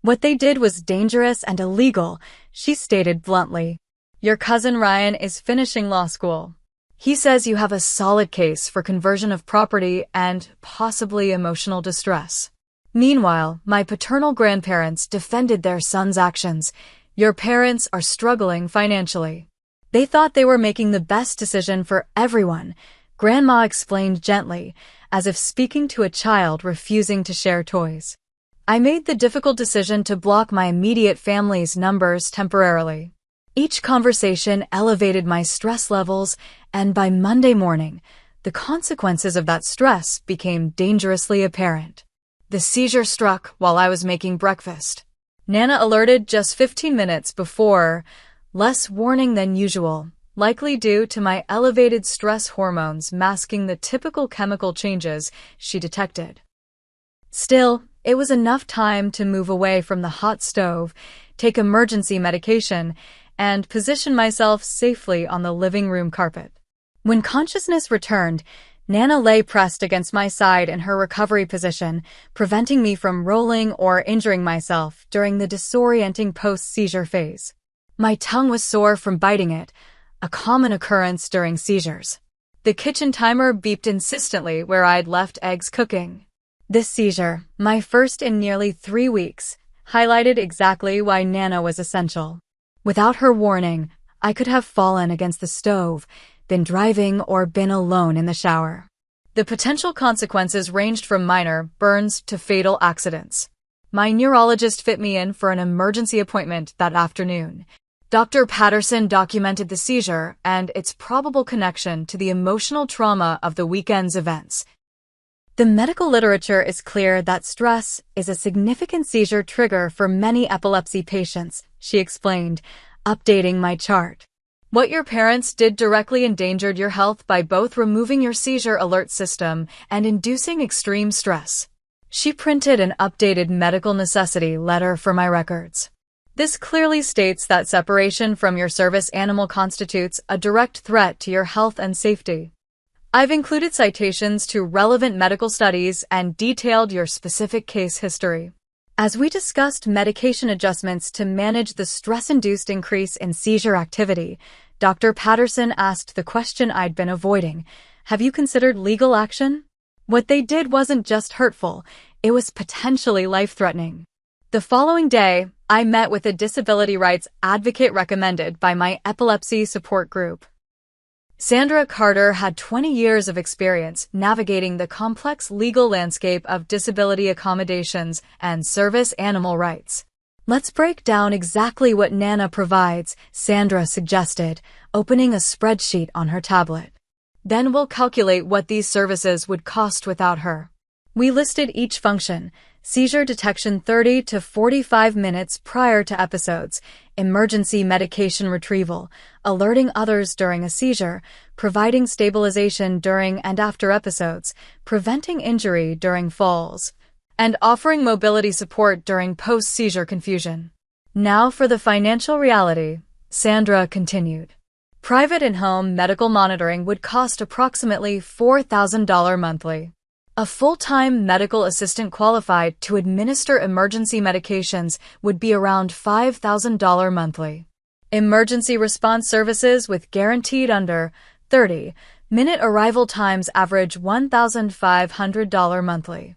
What they did was dangerous and illegal, she stated bluntly. Your cousin Ryan is finishing law school. He says you have a solid case for conversion of property and possibly emotional distress. Meanwhile, my paternal grandparents defended their son's actions. Your parents are struggling financially. They thought they were making the best decision for everyone, Grandma explained gently, as if speaking to a child refusing to share toys. I made the difficult decision to block my immediate family's numbers temporarily. Each conversation elevated my stress levels, and by Monday morning, the consequences of that stress became dangerously apparent. The seizure struck while I was making breakfast. Nana alerted just 15 minutes before, less warning than usual, likely due to my elevated stress hormones masking the typical chemical changes she detected. Still, it was enough time to move away from the hot stove, take emergency medication, and position myself safely on the living room carpet. When consciousness returned, Nana lay pressed against my side in her recovery position, preventing me from rolling or injuring myself during the disorienting post-seizure phase. My tongue was sore from biting it, a common occurrence during seizures. The kitchen timer beeped insistently where I'd left eggs cooking. This seizure, my first in nearly 3 weeks, highlighted exactly why Nana was essential. Without her warning, I could have fallen against the stove, been driving, or been alone in the shower. The potential consequences ranged from minor burns to fatal accidents. My neurologist fit me in for an emergency appointment that afternoon. Dr. Patterson documented the seizure and its probable connection to the emotional trauma of the weekend's events. The medical literature is clear that stress is a significant seizure trigger for many epilepsy patients, she explained, updating my chart. What your parents did directly endangered your health by both removing your seizure alert system and inducing extreme stress. She printed an updated medical necessity letter for my records. This clearly states that separation from your service animal constitutes a direct threat to your health and safety. I've included citations to relevant medical studies and detailed your specific case history. As we discussed medication adjustments to manage the stress-induced increase in seizure activity, Dr. Patterson asked the question I'd been avoiding: have you considered legal action? What they did wasn't just hurtful, it was potentially life-threatening. The following day, I met with a disability rights advocate recommended by my epilepsy support group. Sandra Carter had 20 years of experience navigating the complex legal landscape of disability accommodations and service animal rights. Let's break down exactly what Nana provides, Sandra suggested, opening a spreadsheet on her tablet. Then we'll calculate what these services would cost without her. We listed each function: seizure detection 30 to 45 minutes prior to episodes, emergency medication retrieval, alerting others during a seizure, providing stabilization during and after episodes, preventing injury during falls, and offering mobility support during post-seizure confusion. Now for the financial reality, Sandra continued. Private in-home medical monitoring would cost approximately $4,000 monthly. A full-time medical assistant qualified to administer emergency medications would be around $5,000 monthly. Emergency response services with guaranteed under 30-minute arrival times average $1,500 monthly.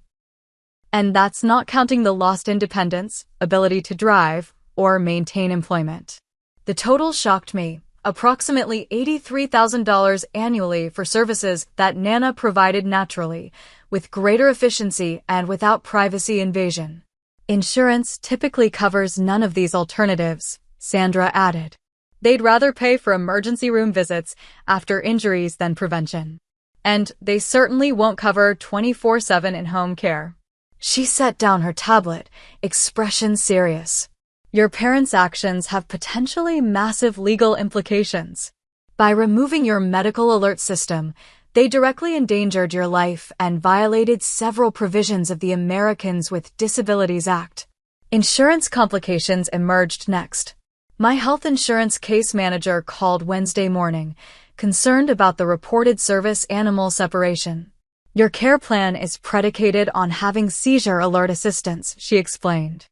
And that's not counting the lost independence, ability to drive, or maintain employment. The total shocked me: approximately $83,000 annually for services that Nana provided naturally, with greater efficiency and without privacy invasion. Insurance typically covers none of these alternatives, Sandra added. They'd rather pay for emergency room visits after injuries than prevention. And they certainly won't cover 24/7 in-home care. She set down her tablet, expression serious. Your parents' actions have potentially massive legal implications. By removing your medical alert system, they directly endangered your life and violated several provisions of the Americans with Disabilities Act. Insurance complications emerged next. My health insurance case manager called Wednesday morning, concerned about the reported service animal separation. Your care plan is predicated on having seizure alert assistance, she explained.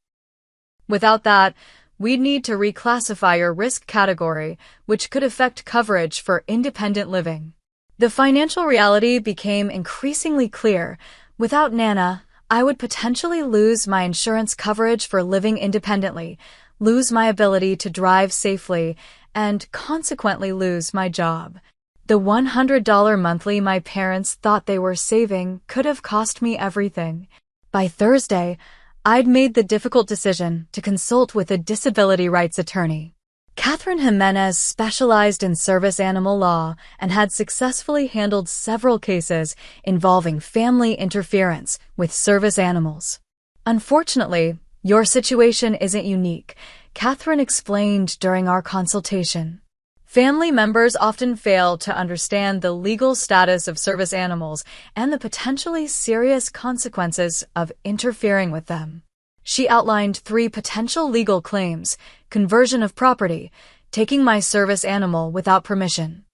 Without that, we'd need to reclassify your risk category, which could affect coverage for independent living. The financial reality became increasingly clear. Without Nana, I would potentially lose my insurance coverage for living independently, lose my ability to drive safely, and consequently lose my job. The $100 monthly my parents thought they were saving could have cost me everything. By Thursday, I'd made the difficult decision to consult with a disability rights attorney. Catherine Jimenez specialized in service animal law and had successfully handled several cases involving family interference with service animals. Unfortunately, your situation isn't unique, Catherine explained during our consultation. Family members often fail to understand the legal status of service animals and the potentially serious consequences of interfering with them. She outlined 3 potential legal claims: conversion of property, taking my service animal without permission,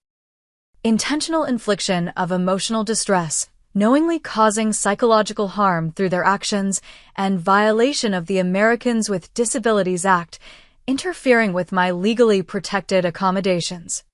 intentional infliction of emotional distress, knowingly causing psychological harm through their actions, and violation of the Americans with Disabilities Act, interfering with my legally protected accommodations.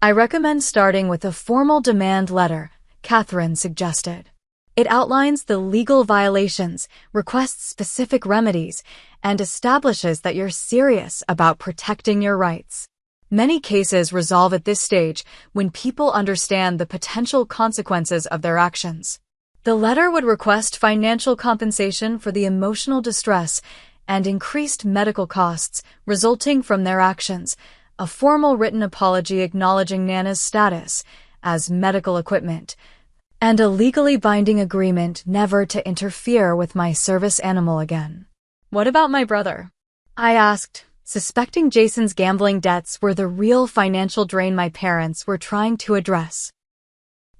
I recommend starting with a formal demand letter, Catherine suggested. It outlines the legal violations, requests specific remedies, and establishes that you're serious about protecting your rights. Many cases resolve at this stage when people understand the potential consequences of their actions. The letter would request financial compensation for the emotional distress and increased medical costs resulting from their actions, a formal written apology acknowledging Nana's status as medical equipment, and a legally binding agreement never to interfere with my service animal again. What about my brother? I asked, suspecting Jason's gambling debts were the real financial drain my parents were trying to address.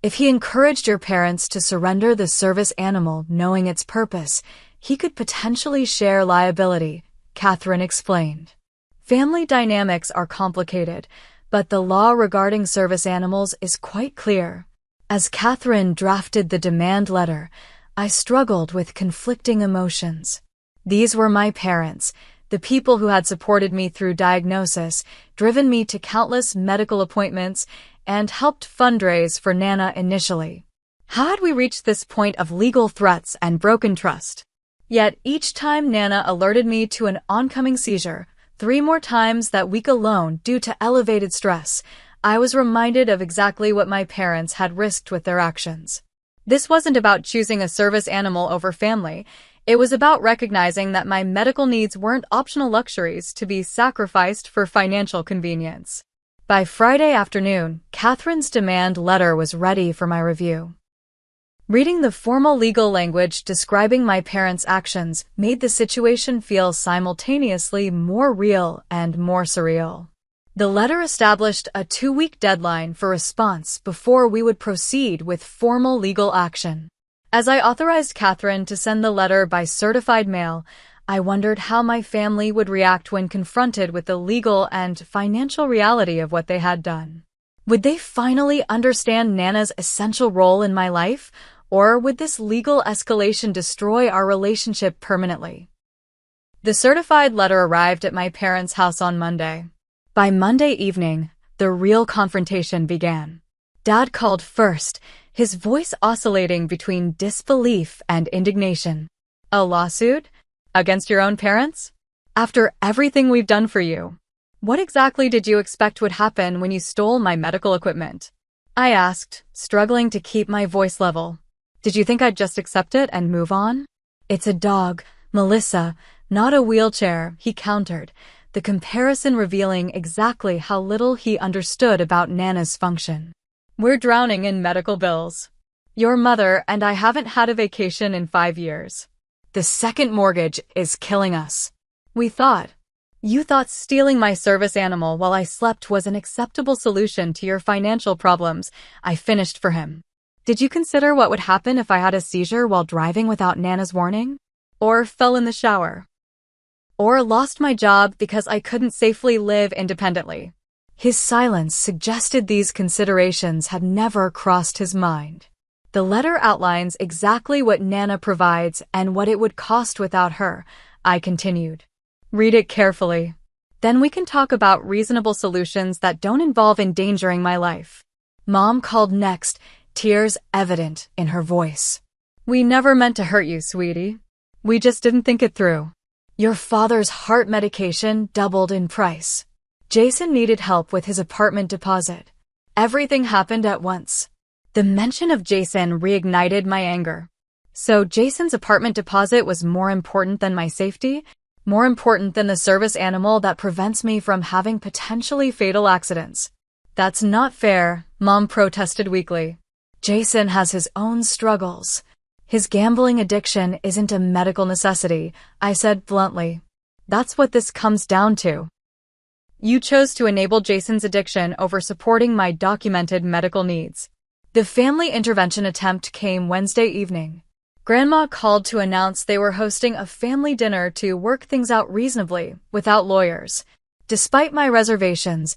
If he encouraged your parents to surrender the service animal knowing its purpose, he could potentially share liability, Catherine explained. Family dynamics are complicated, but the law regarding service animals is quite clear. As Catherine drafted the demand letter, I struggled with conflicting emotions. These were my parents, the people who had supported me through diagnosis, driven me to countless medical appointments, and helped fundraise for Nana initially. How had we reached this point of legal threats and broken trust? Yet each time Nana alerted me to an oncoming seizure, 3 more times that week alone due to elevated stress, I was reminded of exactly what my parents had risked with their actions. This wasn't about choosing a service animal over family. It was about recognizing that my medical needs weren't optional luxuries to be sacrificed for financial convenience. By Friday afternoon, Catherine's demand letter was ready for my review. Reading the formal legal language describing my parents' actions made the situation feel simultaneously more real and more surreal. The letter established a 2-week deadline for response before we would proceed with formal legal action. As I authorized Catherine to send the letter by certified mail, I wondered how my family would react when confronted with the legal and financial reality of what they had done. Would they finally understand Nana's essential role in my life, or would this legal escalation destroy our relationship permanently? The certified letter arrived at my parents' house on Monday. By Monday evening, the real confrontation began. Dad called first, his voice oscillating between disbelief and indignation. A lawsuit? Against your own parents? After everything we've done for you. What exactly did you expect would happen when you stole my medical equipment? I asked, struggling to keep my voice level. Did you think I'd just accept it and move on? It's a dog, Melissa, not a wheelchair, he countered, the comparison revealing exactly how little he understood about Nana's function. We're drowning in medical bills. Your mother and I haven't had a vacation in 5 years. The second mortgage is killing us. You thought stealing my service animal while I slept was an acceptable solution to your financial problems. I finished for him. Did you consider what would happen if I had a seizure while driving without Nana's warning? Or fell in the shower? Or lost my job because I couldn't safely live independently? His silence suggested these considerations had never crossed his mind. The letter outlines exactly what Nana provides and what it would cost without her, I continued. Read it carefully. Then we can talk about reasonable solutions that don't involve endangering my life. Mom called next, tears evident in her voice. We never meant to hurt you, sweetie. We just didn't think it through. Your father's heart medication doubled in price. Jason needed help with his apartment deposit. Everything happened at once. The mention of Jason reignited my anger. So Jason's apartment deposit was more important than my safety? More important than the service animal that prevents me from having potentially fatal accidents? That's not fair, Mom protested weakly. Jason has his own struggles. His gambling addiction isn't a medical necessity, I said bluntly. That's what this comes down to. You chose to enable Jason's addiction over supporting my documented medical needs. The family intervention attempt came Wednesday evening. Grandma called to announce they were hosting a family dinner to work things out reasonably, without lawyers. Despite my reservations,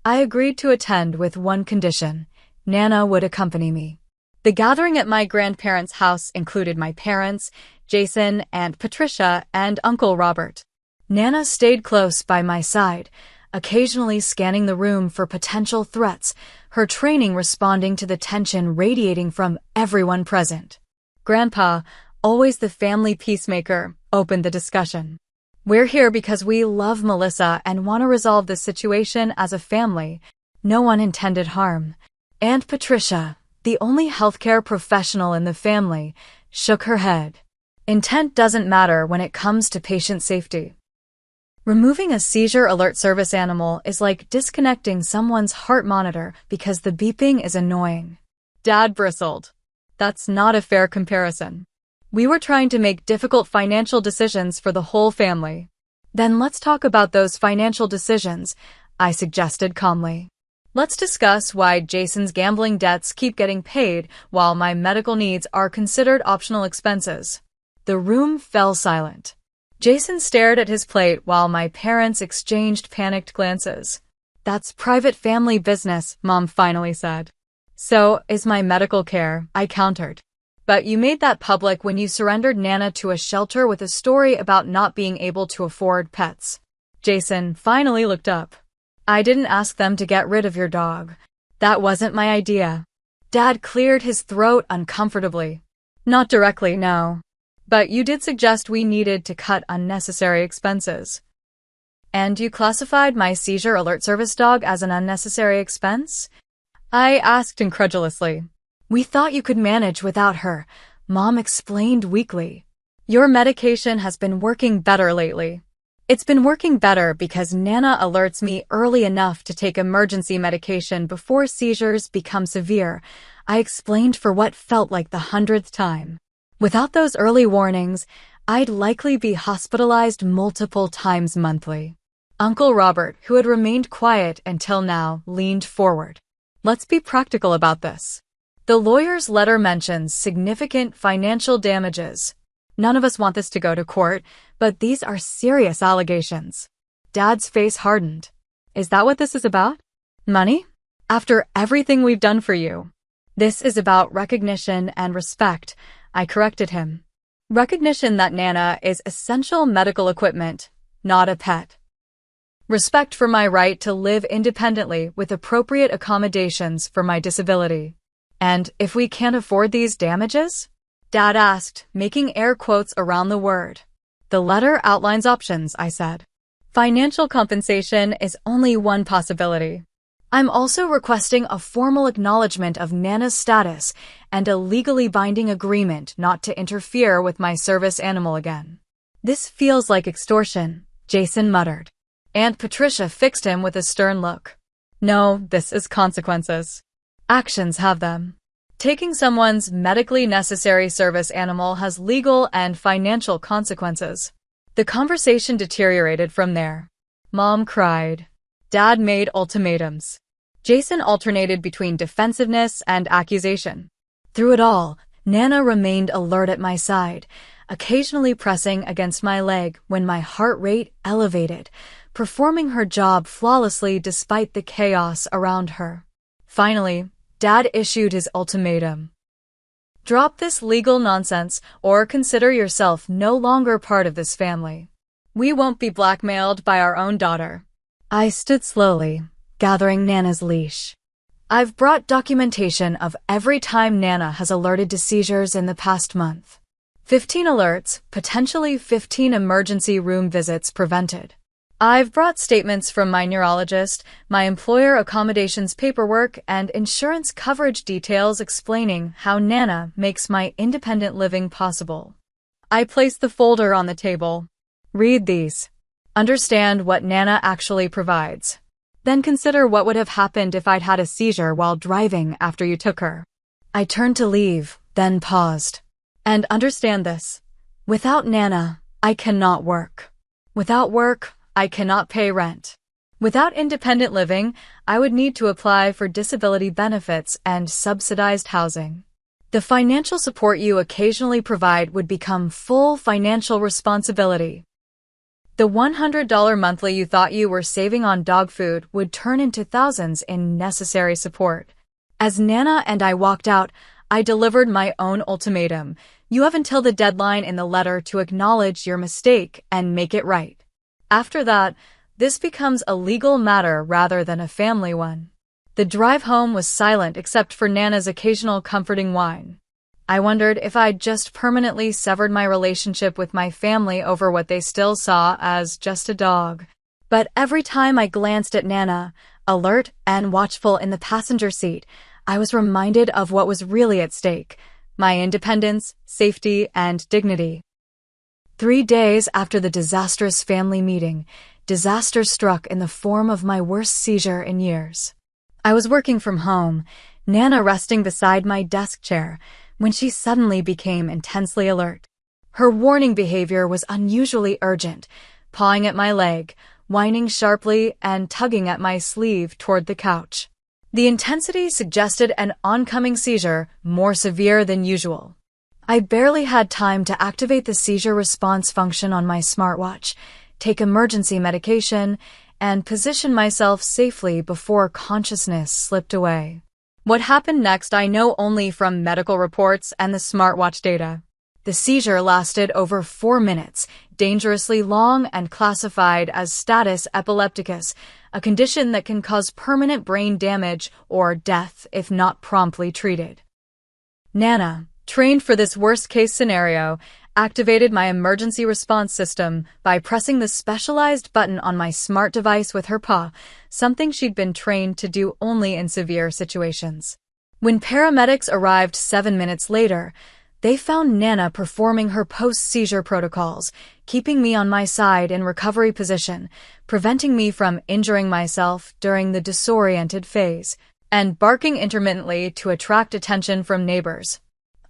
I agreed to attend with one condition. Nana would accompany me. The gathering at my grandparents' house included my parents, Jason, and Patricia, and Uncle Robert. Nana stayed close by my side, occasionally scanning the room for potential threats, her training responding to the tension radiating from everyone present. Grandpa, always the family peacemaker, opened the discussion. We're here because we love Melissa and want to resolve this situation as a family. No one intended harm. Aunt Patricia, the only healthcare professional in the family, shook her head. Intent doesn't matter when it comes to patient safety. Removing a seizure alert service animal is like disconnecting someone's heart monitor because the beeping is annoying. Dad bristled. That's not a fair comparison. We were trying to make difficult financial decisions for the whole family. Then let's talk about those financial decisions, I suggested calmly. Let's discuss why Jason's gambling debts keep getting paid while my medical needs are considered optional expenses. The room fell silent. Jason stared at his plate while my parents exchanged panicked glances. That's private family business, Mom finally said. So is my medical care, I countered. but you made that public when you surrendered Nana to a shelter with a story about not being able to afford pets. Jason finally looked up. I didn't ask them to get rid of your dog. That wasn't my idea. Dad cleared his throat uncomfortably. Not directly, no. But you did suggest we needed to cut unnecessary expenses. And you classified my seizure alert service dog as an unnecessary expense? I asked incredulously. We thought you could manage without her, Mom explained weakly. Your medication has been working better lately. It's been working better because Nana alerts me early enough to take emergency medication before seizures become severe, I explained for what felt like the 100th time. Without those early warnings, I'd likely be hospitalized multiple times monthly. Uncle Robert, who had remained quiet until now, leaned forward. Let's be practical about this. The lawyer's letter mentions significant financial damages. None of us want this to go to court, but these are serious allegations. Dad's face hardened. Is that what this is about? Money? After everything we've done for you. This is about recognition and respect, I corrected him. Recognition that Nana is essential medical equipment, not a pet. Respect for my right to live independently with appropriate accommodations for my disability. And if we can't afford these damages? Dad asked, making air quotes around the word. The letter outlines options, I said. Financial compensation is only one possibility. I'm also requesting a formal acknowledgement of Nana's status and a legally binding agreement not to interfere with my service animal again. This feels like extortion, Jason muttered. Aunt Patricia fixed him with a stern look. No, this is consequences. Actions have them. Taking someone's medically necessary service animal has legal and financial consequences. The conversation deteriorated from there. Mom cried. Dad made ultimatums. Jason alternated between defensiveness and accusation. Through it all, Nana remained alert at my side, occasionally pressing against my leg when my heart rate elevated, performing her job flawlessly despite the chaos around her. Finally, Dad issued his ultimatum. Drop this legal nonsense or consider yourself no longer part of this family. We won't be blackmailed by our own daughter. I stood slowly, gathering Nana's leash. I've brought documentation of every time Nana has alerted to seizures in the past month. 15 alerts, potentially 15 emergency room visits prevented. I've brought statements from my neurologist, my employer accommodations paperwork, and insurance coverage details explaining how Nana makes my independent living possible. I placed the folder on the table. Read these. Understand what Nana actually provides. Then consider what would have happened if I'd had a seizure while driving after you took her. I turned to leave, then paused. And understand this. Without Nana, I cannot work. Without work, I cannot pay rent. Without independent living, I would need to apply for disability benefits and subsidized housing. The financial support you occasionally provide would become full financial responsibility. The $100 monthly you thought you were saving on dog food would turn into thousands in necessary support. As Nana and I walked out, I delivered my own ultimatum. You have until the deadline in the letter to acknowledge your mistake and make it right. After that, this becomes a legal matter rather than a family one. The drive home was silent except for Nana's occasional comforting whine. I wondered if I'd just permanently severed my relationship with my family over what they still saw as just a dog. But every time I glanced at Nana, alert and watchful in the passenger seat, I was reminded of what was really at stake: my independence, safety, and dignity. 3 days after the disastrous family meeting, disaster struck in the form of my worst seizure in years. I was working from home, Nana resting beside my desk chair, when she suddenly became intensely alert. Her warning behavior was unusually urgent, pawing at my leg, whining sharply, and tugging at my sleeve toward the couch. The intensity suggested an oncoming seizure, more severe than usual. I barely had time to activate the seizure response function on my smartwatch, take emergency medication, and position myself safely before consciousness slipped away. What happened next I know only from medical reports and the smartwatch data. The seizure lasted over 4 minutes, dangerously long and classified as status epilepticus, a condition that can cause permanent brain damage or death if not promptly treated. Nana, trained for this worst-case scenario, activated my emergency response system by pressing the specialized button on my smart device with her paw, something she'd been trained to do only in severe situations. When paramedics arrived 7 minutes later, they found Nana performing her post-seizure protocols, keeping me on my side in recovery position, preventing me from injuring myself during the disoriented phase, and barking intermittently to attract attention from neighbors.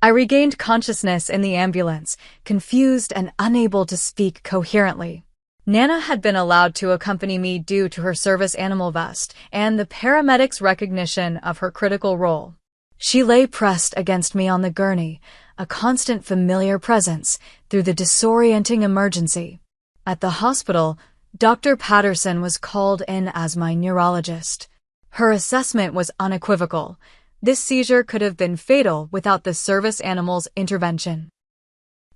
I regained consciousness in the ambulance, confused and unable to speak coherently. Nana had been allowed to accompany me due to her service animal vest and the paramedics' recognition of her critical role. She lay pressed against me on the gurney, a constant familiar presence through the disorienting emergency. At the hospital, Dr. Patterson was called in as my neurologist. Her assessment was unequivocal. This seizure could have been fatal without the service animal's intervention.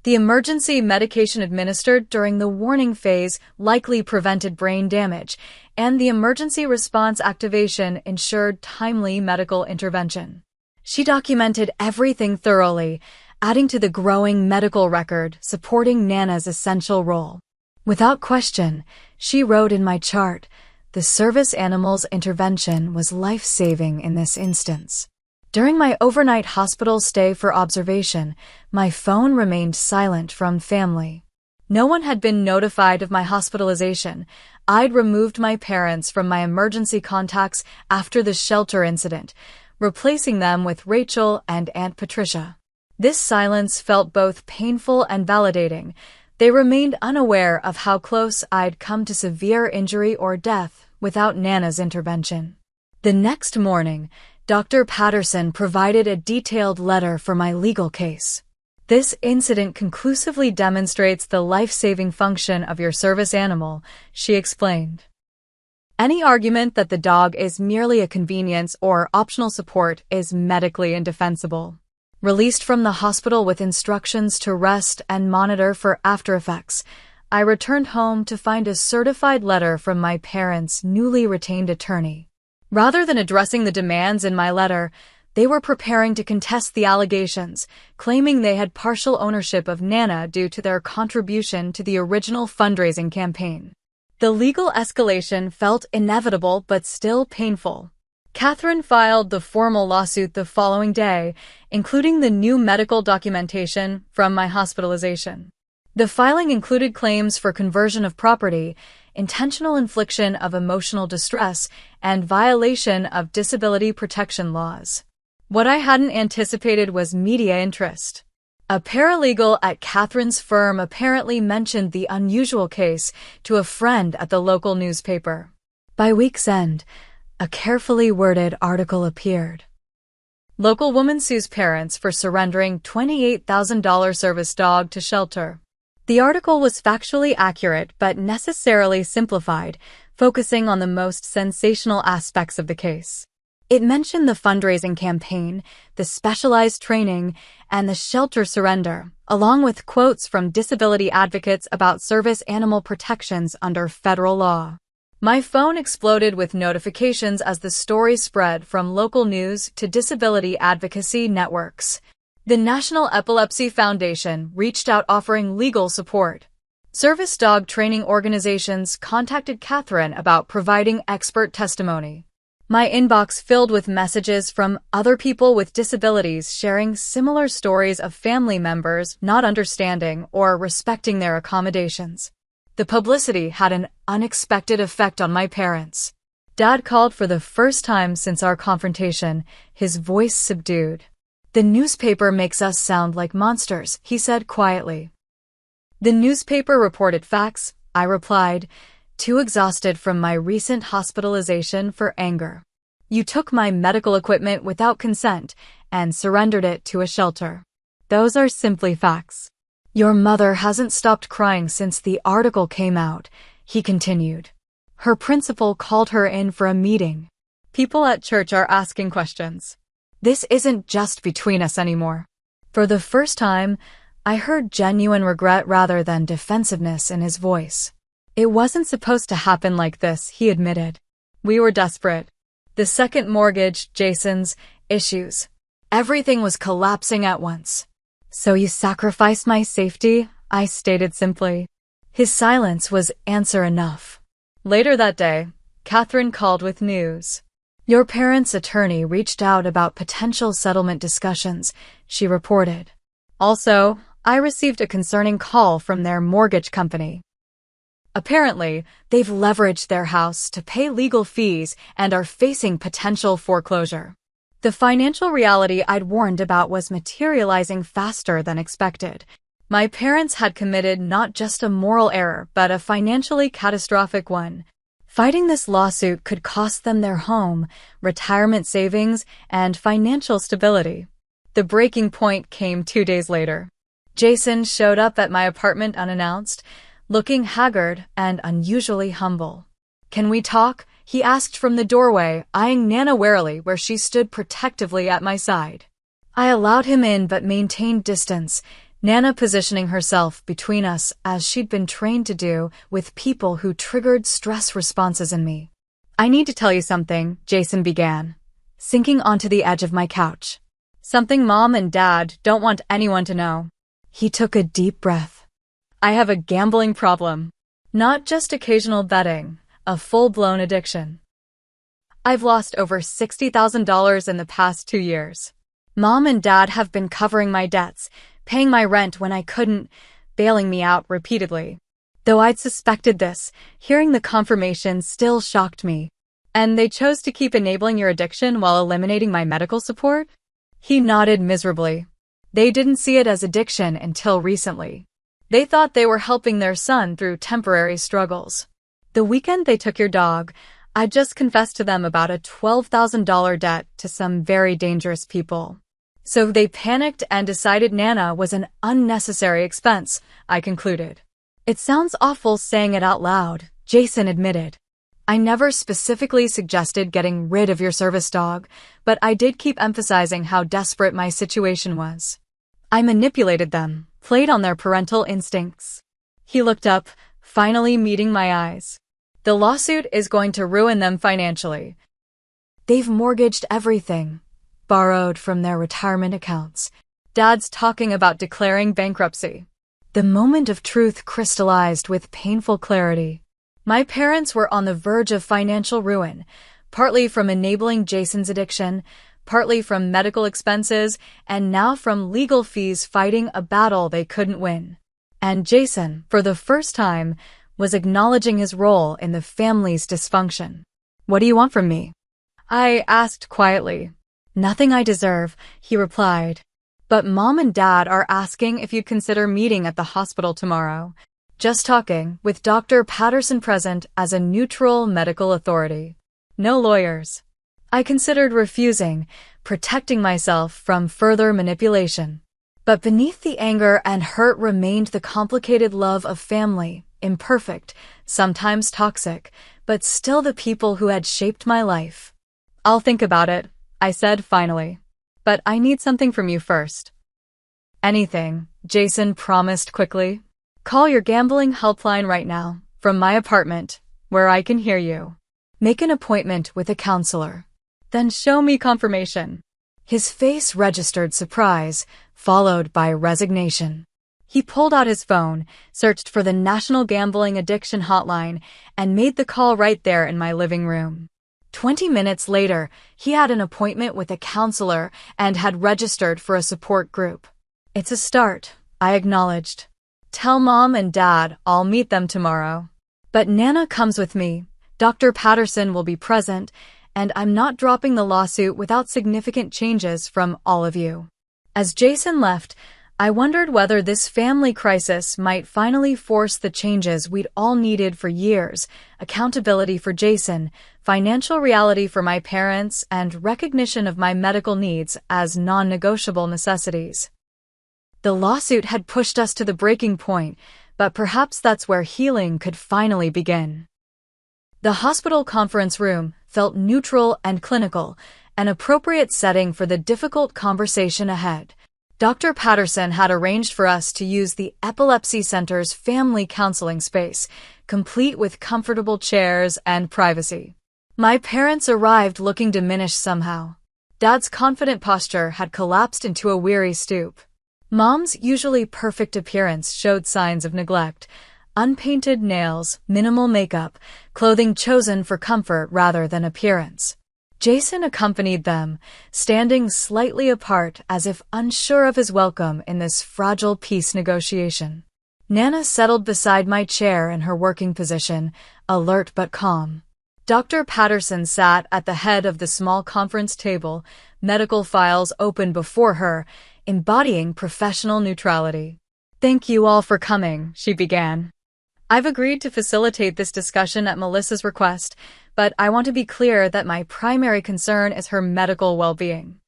The emergency medication administered during the warning phase likely prevented brain damage, and the emergency response activation ensured timely medical intervention. She documented everything thoroughly, adding to the growing medical record supporting Nana's essential role. Without question, she wrote in my chart, the service animal's intervention was life-saving in this instance. During my overnight hospital stay for observation, my phone remained silent from family. No one had been notified of my hospitalization. I'd removed my parents from my emergency contacts after the shelter incident, replacing them with Rachel and Aunt Patricia. This silence felt both painful and validating. They remained unaware of how close I'd come to severe injury or death without Nana's intervention. The next morning, Dr. Patterson provided a detailed letter for my legal case. This incident conclusively demonstrates the life-saving function of your service animal, she explained. Any argument that the dog is merely a convenience or optional support is medically indefensible. Released from the hospital with instructions to rest and monitor for aftereffects, I returned home to find a certified letter from my parents' newly retained attorney. Rather than addressing the demands in my letter, they were preparing to contest the allegations, claiming they had partial ownership of Nana due to their contribution to the original fundraising campaign. The legal escalation felt inevitable but still painful. Catherine filed the formal lawsuit the following day, including the new medical documentation from my hospitalization. The filing included claims for conversion of property, intentional infliction of emotional distress, and violation of disability protection laws. What I hadn't anticipated was media interest. A paralegal at Catherine's firm apparently mentioned the unusual case to a friend at the local newspaper. By week's end, a carefully worded article appeared. Local woman sues parents for surrendering $28,000 service dog to shelter. The article was factually accurate but necessarily simplified, focusing on the most sensational aspects of the case. It mentioned the fundraising campaign, the specialized training, and the shelter surrender, along with quotes from disability advocates about service animal protections under federal law. My phone exploded with notifications as the story spread from local news to disability advocacy networks. The National Epilepsy Foundation reached out offering legal support. Service dog training organizations contacted Catherine about providing expert testimony. My inbox filled with messages from other people with disabilities sharing similar stories of family members not understanding or respecting their accommodations. The publicity had an unexpected effect on my parents. Dad called for the first time since our confrontation, his voice subdued. The newspaper makes us sound like monsters, he said quietly. The newspaper reported facts, I replied, too exhausted from my recent hospitalization for anger. You took my medical equipment without consent and surrendered it to a shelter. Those are simply facts. Your mother hasn't stopped crying since the article came out, he continued. Her principal called her in for a meeting. People at church are asking questions. This isn't just between us anymore. For the first time, I heard genuine regret rather than defensiveness in his voice. It wasn't supposed to happen like this, he admitted. We were desperate. The second mortgage, Jason's, issues. Everything was collapsing at once. So you sacrificed my safety? I stated simply. His silence was answer enough. Later that day, Catherine called with news. Your parents' attorney reached out about potential settlement discussions, she reported. Also, I received a concerning call from their mortgage company. Apparently, they've leveraged their house to pay legal fees and are facing potential foreclosure. The financial reality I'd warned about was materializing faster than expected. My parents had committed not just a moral error, but a financially catastrophic one. Fighting this lawsuit could cost them their home, retirement savings, and financial stability. The breaking point came 2 days later. Jason showed up at my apartment unannounced, looking haggard and unusually humble. Can we talk? He asked from the doorway, eyeing Nana warily where she stood protectively at my side. I allowed him in but maintained distance, Nana positioning herself between us as she'd been trained to do with people who triggered stress responses in me. I need to tell you something, Jason began, sinking onto the edge of my couch. Something Mom and Dad don't want anyone to know. He took a deep breath. I have a gambling problem. Not just occasional betting, a full-blown addiction. I've lost over $60,000 in the past 2 years. Mom and Dad have been covering my debts, paying my rent when I couldn't, bailing me out repeatedly. Though I'd suspected this, hearing the confirmation still shocked me. And they chose to keep enabling your addiction while eliminating my medical support? He nodded miserably. They didn't see it as addiction until recently. They thought they were helping their son through temporary struggles. The weekend they took your dog, I just confessed to them about a $12,000 debt to some very dangerous people. So they panicked and decided Nana was an unnecessary expense, I concluded. It sounds awful saying it out loud, Jason admitted. I never specifically suggested getting rid of your service dog, but I did keep emphasizing how desperate my situation was. I manipulated them, played on their parental instincts. He looked up, finally meeting my eyes. The lawsuit is going to ruin them financially. They've mortgaged everything, borrowed from their retirement accounts. Dad's talking about declaring bankruptcy. The moment of truth crystallized with painful clarity. My parents were on the verge of financial ruin, partly from enabling Jason's addiction, partly from medical expenses, and now from legal fees fighting a battle they couldn't win. And Jason, for the first time, was acknowledging his role in the family's dysfunction. What do you want from me? I asked quietly. Nothing I deserve, he replied. But Mom and Dad are asking if you'd consider meeting at the hospital tomorrow. Just talking, with Dr. Patterson present as a neutral medical authority. No lawyers. I considered refusing, protecting myself from further manipulation. But beneath the anger and hurt remained the complicated love of family, imperfect, sometimes toxic, but still the people who had shaped my life. I'll think about it, I said finally. But I need something from you first. Anything, Jason promised quickly. Call your gambling helpline right now, from my apartment, where I can hear you. Make an appointment with a counselor. Then show me confirmation. His face registered surprise, followed by resignation. He pulled out his phone, searched for the National Gambling Addiction Hotline, and made the call right there in my living room. 20 minutes later, he had an appointment with a counselor and had registered for a support group. It's a start, I acknowledged. Tell Mom and Dad I'll meet them tomorrow. But Nana comes with me, Dr. Patterson will be present, and I'm not dropping the lawsuit without significant changes from all of you. As Jason left, I wondered whether this family crisis might finally force the changes we'd all needed for years: accountability for Jason, financial reality for my parents, and recognition of my medical needs as non-negotiable necessities. The lawsuit had pushed us to the breaking point, but perhaps that's where healing could finally begin. The hospital conference room felt neutral and clinical, an appropriate setting for the difficult conversation ahead. Dr. Patterson had arranged for us to use the Epilepsy Center's family counseling space, complete with comfortable chairs and privacy. My parents arrived looking diminished somehow. Dad's confident posture had collapsed into a weary stoop. Mom's usually perfect appearance showed signs of neglect. Unpainted nails, minimal makeup, clothing chosen for comfort rather than appearance. Jason accompanied them, standing slightly apart as if unsure of his welcome in this fragile peace negotiation. Nana settled beside my chair in her working position, alert but calm. Dr. Patterson sat at the head of the small conference table, medical files open before her, embodying professional neutrality. "Thank you all for coming," she began. "I've agreed to facilitate this discussion at Melissa's request, but I want to be clear that my primary concern is her medical well-being.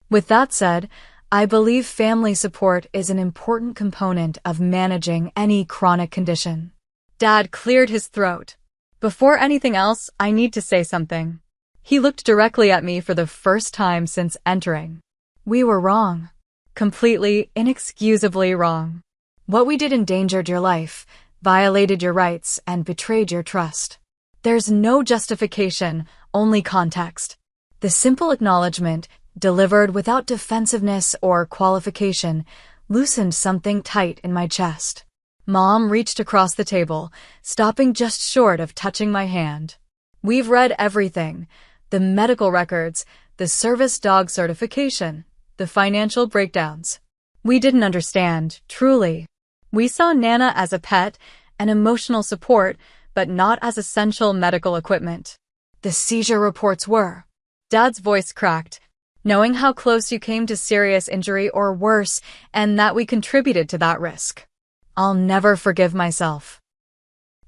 With that said, I believe family support is an important component of managing any chronic condition." Dad cleared his throat. "Before anything else, I need to say something." He looked directly at me for the first time since entering. "We were wrong. Completely, inexcusably wrong. What we did endangered your life, violated your rights, and betrayed your trust. There's no justification, only context." The simple acknowledgement, delivered without defensiveness or qualification, loosened something tight in my chest. Mom reached across the table, stopping just short of touching my hand. "We've read everything. The medical records, the service dog certification, the financial breakdowns. We didn't understand, truly. We saw Nana as a pet, an emotional support, but not as essential medical equipment. The seizure reports were." Dad's voice cracked. "Knowing how close you came to serious injury or worse, and that we contributed to that risk. I'll never forgive myself."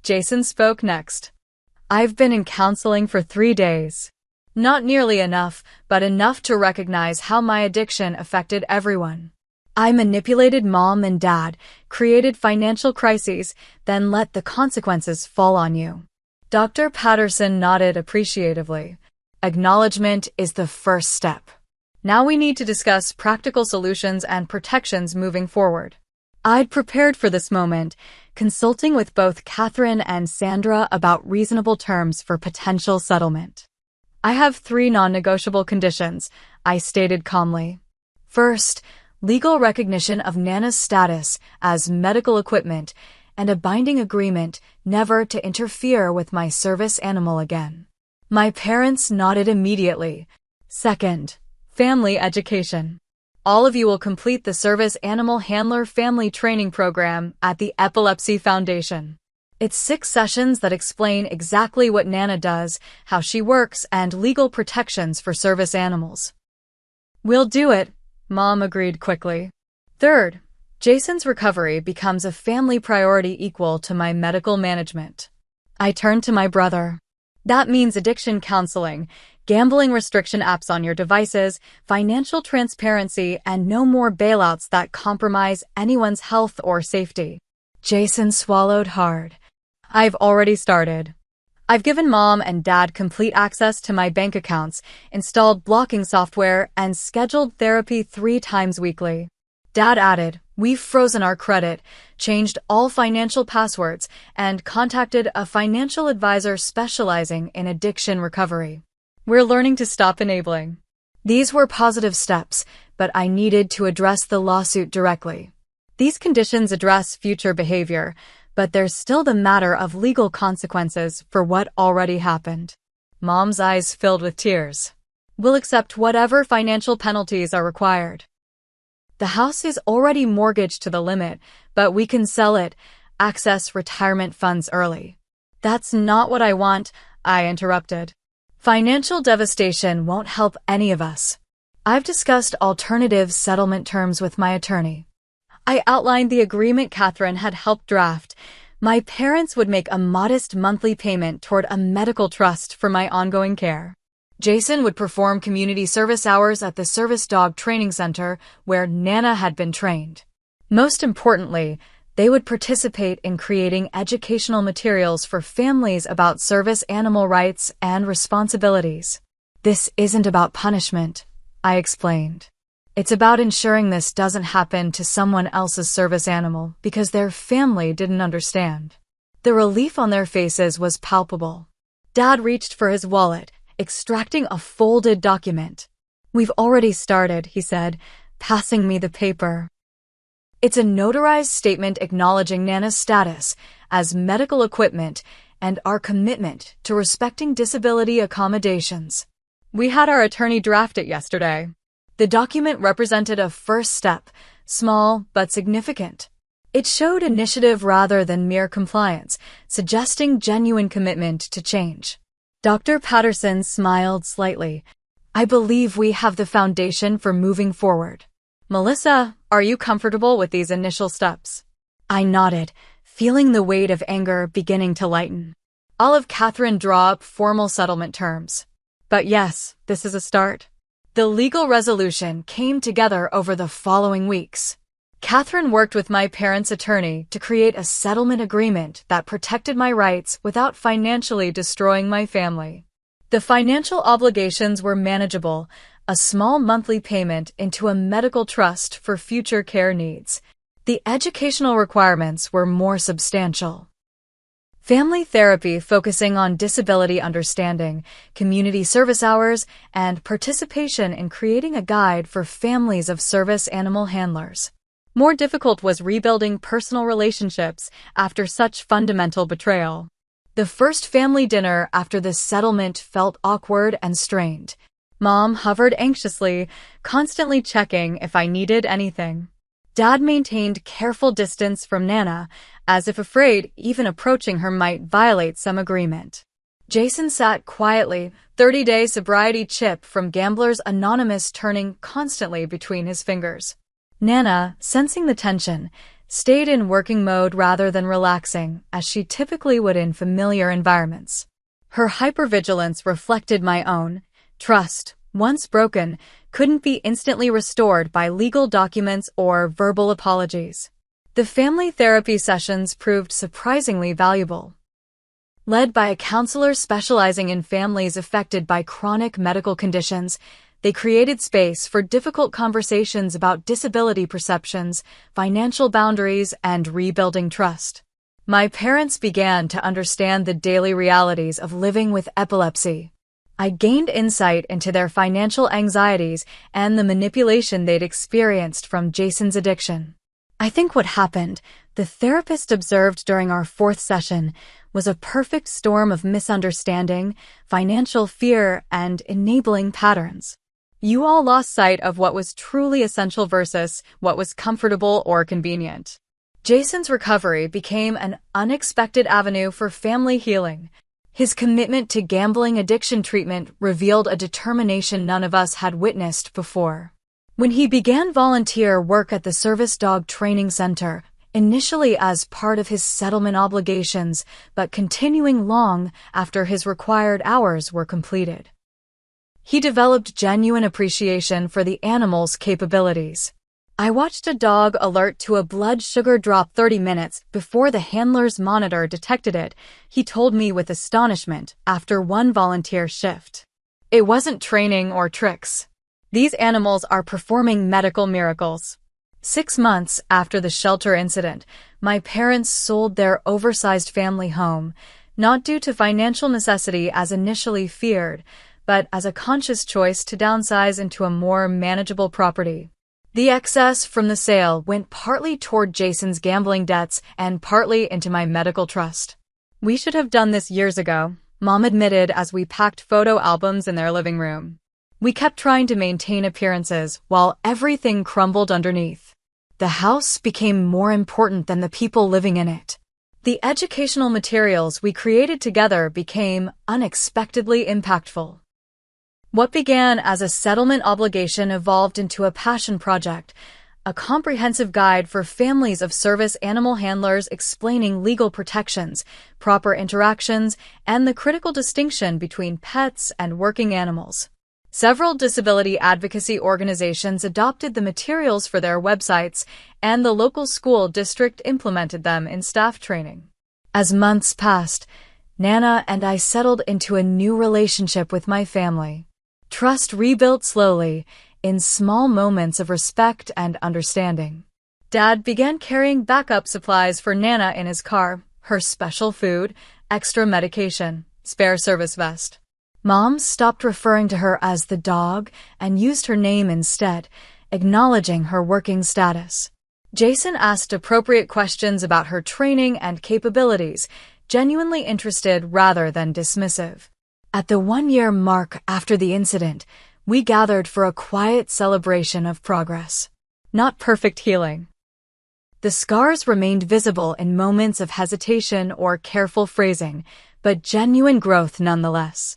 Jason spoke next. "I've been in counseling for 3 days. Not nearly enough, but enough to recognize how my addiction affected everyone. I manipulated Mom and Dad, created financial crises, then let the consequences fall on you." Dr. Patterson nodded appreciatively. "Acknowledgement is the first step. Now we need to discuss practical solutions and protections moving forward." I'd prepared for this moment, consulting with both Catherine and Sandra about reasonable terms for potential settlement. "I have 3 non-negotiable conditions," I stated calmly. "First, legal recognition of Nana's status as medical equipment and a binding agreement never to interfere with my service animal again." My parents nodded immediately. "Second, family education. All of you will complete the Service Animal Handler Family Training Program at the Epilepsy Foundation. It's 6 sessions that explain exactly what Nana does, how she works, and legal protections for service animals." "We'll do it," Mom agreed quickly. "Third, Jason's recovery becomes a family priority equal to my medical management." I turned to my brother. "That means addiction counseling, gambling restriction apps on your devices, financial transparency, and no more bailouts that compromise anyone's health or safety." Jason swallowed hard. "I've already started. I've given Mom and Dad complete access to my bank accounts, installed blocking software, and scheduled therapy 3 times weekly." Dad added, "We've frozen our credit, changed all financial passwords, and contacted a financial advisor specializing in addiction recovery. We're learning to stop enabling." These were positive steps, but I needed to address the lawsuit directly. These conditions address future behavior, but there's still the matter of legal consequences for what already happened. Mom's eyes filled with tears. "We'll accept whatever financial penalties are required. The house is already mortgaged to the limit, but we can sell it, access retirement funds early." "That's not what I want," I interrupted. "Financial devastation won't help any of us. I've discussed alternative settlement terms with my attorney." I outlined the agreement Catherine had helped draft. My parents would make a modest monthly payment toward a medical trust for my ongoing care. Jason would perform community service hours at the Service Dog Training Center where Nana had been trained. Most importantly, they would participate in creating educational materials for families about service animal rights and responsibilities. This isn't about punishment, I explained. It's about ensuring this doesn't happen to someone else's service animal because their family didn't understand. The relief on their faces was palpable. Dad reached for his wallet, extracting a folded document. "We've already started," he said, passing me the paper. It's a notarized statement acknowledging Nana's status as medical equipment and our commitment to respecting disability accommodations. We had our attorney draft it yesterday. The document represented a first step, small but significant. It showed initiative rather than mere compliance, suggesting genuine commitment to change. Dr. Patterson smiled slightly. "I believe we have the foundation for moving forward." "Melissa, are you comfortable with these initial steps?" I nodded, feeling the weight of anger beginning to lighten. "I'll have Catherine draw up formal settlement terms. But yes, this is a start." The legal resolution came together over the following weeks. Catherine worked with my parents' attorney to create a settlement agreement that protected my rights without financially destroying my family. The financial obligations were manageable, a small monthly payment into a medical trust for future care needs. The educational requirements were more substantial. Family therapy focusing on disability understanding, community service hours, and participation in creating a guide for families of service animal handlers. More difficult was rebuilding personal relationships after such fundamental betrayal. The first family dinner after this settlement felt awkward and strained. Mom hovered anxiously, constantly checking if I needed anything. Dad maintained careful distance from Nana, as if afraid even approaching her might violate some agreement. Jason sat quietly, 30-day sobriety chip from Gamblers Anonymous turning constantly between his fingers. Nana, sensing the tension, stayed in working mode rather than relaxing, as she typically would in familiar environments. Her hypervigilance reflected my own. Trust, once broken, couldn't be instantly restored by legal documents or verbal apologies. The family therapy sessions proved surprisingly valuable. Led by a counselor specializing in families affected by chronic medical conditions, they created space for difficult conversations about disability perceptions, financial boundaries, and rebuilding trust. My parents began to understand the daily realities of living with epilepsy. I gained insight into their financial anxieties and the manipulation they'd experienced from Jason's addiction. I think what happened, the therapist observed during our fourth session, was a perfect storm of misunderstanding, financial fear, and enabling patterns. You all lost sight of what was truly essential versus what was comfortable or convenient. Jason's recovery became an unexpected avenue for family healing. His commitment to gambling addiction treatment revealed a determination none of us had witnessed before. When he began volunteer work at the Service Dog Training Center, initially as part of his settlement obligations, but continuing long after his required hours were completed, he developed genuine appreciation for the animal's capabilities. I watched a dog alert to a blood sugar drop 30 minutes before the handler's monitor detected it, he told me with astonishment after one volunteer shift. It wasn't training or tricks. These animals are performing medical miracles. 6 months after the shelter incident, my parents sold their oversized family home, not due to financial necessity as initially feared, but as a conscious choice to downsize into a more manageable property. The excess from the sale went partly toward Jason's gambling debts and partly into my medical trust. "We should have done this years ago," Mom admitted as we packed photo albums in their living room. We kept trying to maintain appearances while everything crumbled underneath. The house became more important than the people living in it. The educational materials we created together became unexpectedly impactful. What began as a settlement obligation evolved into a passion project, a comprehensive guide for families of service animal handlers explaining legal protections, proper interactions, and the critical distinction between pets and working animals. Several disability advocacy organizations adopted the materials for their websites, and the local school district implemented them in staff training. As months passed, Nana and I settled into a new relationship with my family. Trust rebuilt slowly, in small moments of respect and understanding. Dad began carrying backup supplies for Nana in his car, her special food, extra medication, spare service vest. Mom stopped referring to her as the dog and used her name instead, acknowledging her working status. Jason asked appropriate questions about her training and capabilities, genuinely interested rather than dismissive. At the 1-year mark after the incident, we gathered for a quiet celebration of progress. Not perfect healing. The scars remained visible in moments of hesitation or careful phrasing, but genuine growth nonetheless.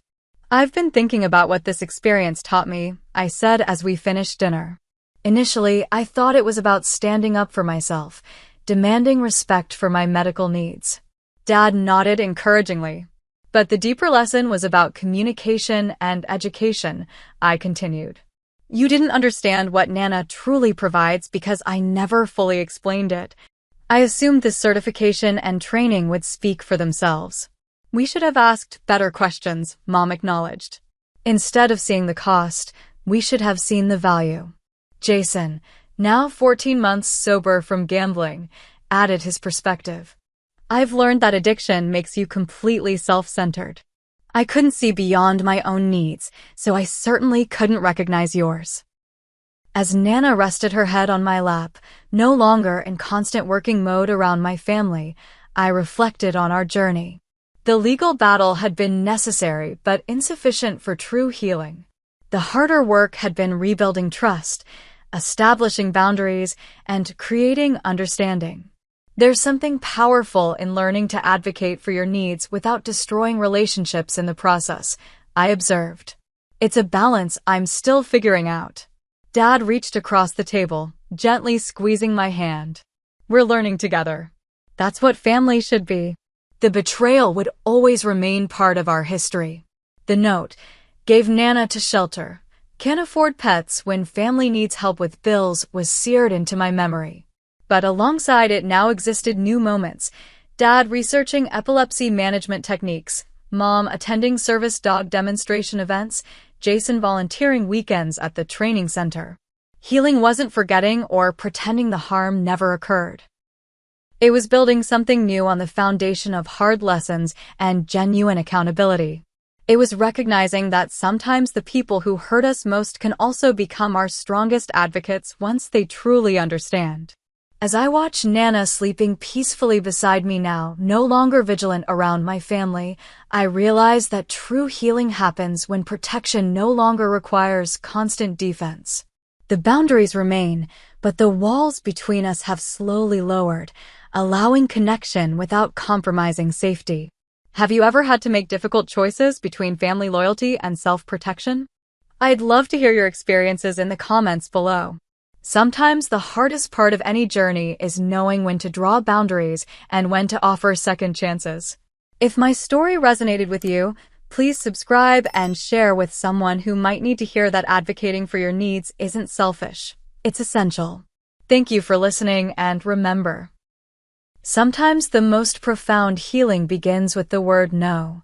I've been thinking about what this experience taught me, I said as we finished dinner. Initially, I thought it was about standing up for myself, demanding respect for my medical needs. Dad nodded encouragingly. But the deeper lesson was about communication and education, I continued. You didn't understand what Nana truly provides because I never fully explained it. I assumed this certification and training would speak for themselves. We should have asked better questions, Mom acknowledged. Instead of seeing the cost, we should have seen the value. Jason, now 14 months sober from gambling, added his perspective. I've learned that addiction makes you completely self-centered. I couldn't see beyond my own needs, so I certainly couldn't recognize yours. As Nana rested her head on my lap, no longer in constant working mode around my family, I reflected on our journey. The legal battle had been necessary but insufficient for true healing. The harder work had been rebuilding trust, establishing boundaries, and creating understanding. There's something powerful in learning to advocate for your needs without destroying relationships in the process, I observed. It's a balance I'm still figuring out. Dad reached across the table, gently squeezing my hand. We're learning together. That's what family should be. The betrayal would always remain part of our history. The note, gave Nana to shelter, can't afford pets when family needs help with bills, was seared into my memory. But alongside it now existed new moments. Dad researching epilepsy management techniques, Mom attending service dog demonstration events, Jason volunteering weekends at the training center. Healing wasn't forgetting or pretending the harm never occurred. It was building something new on the foundation of hard lessons and genuine accountability. It was recognizing that sometimes the people who hurt us most can also become our strongest advocates once they truly understand. As I watch Nana sleeping peacefully beside me now, no longer vigilant around my family, I realize that true healing happens when protection no longer requires constant defense. The boundaries remain, but the walls between us have slowly lowered, allowing connection without compromising safety. Have you ever had to make difficult choices between family loyalty and self-protection? I'd love to hear your experiences in the comments below. Sometimes the hardest part of any journey is knowing when to draw boundaries and when to offer second chances. If my story resonated with you, please subscribe and share with someone who might need to hear that advocating for your needs isn't selfish. It's essential. Thank you for listening, and remember, sometimes the most profound healing begins with the word no.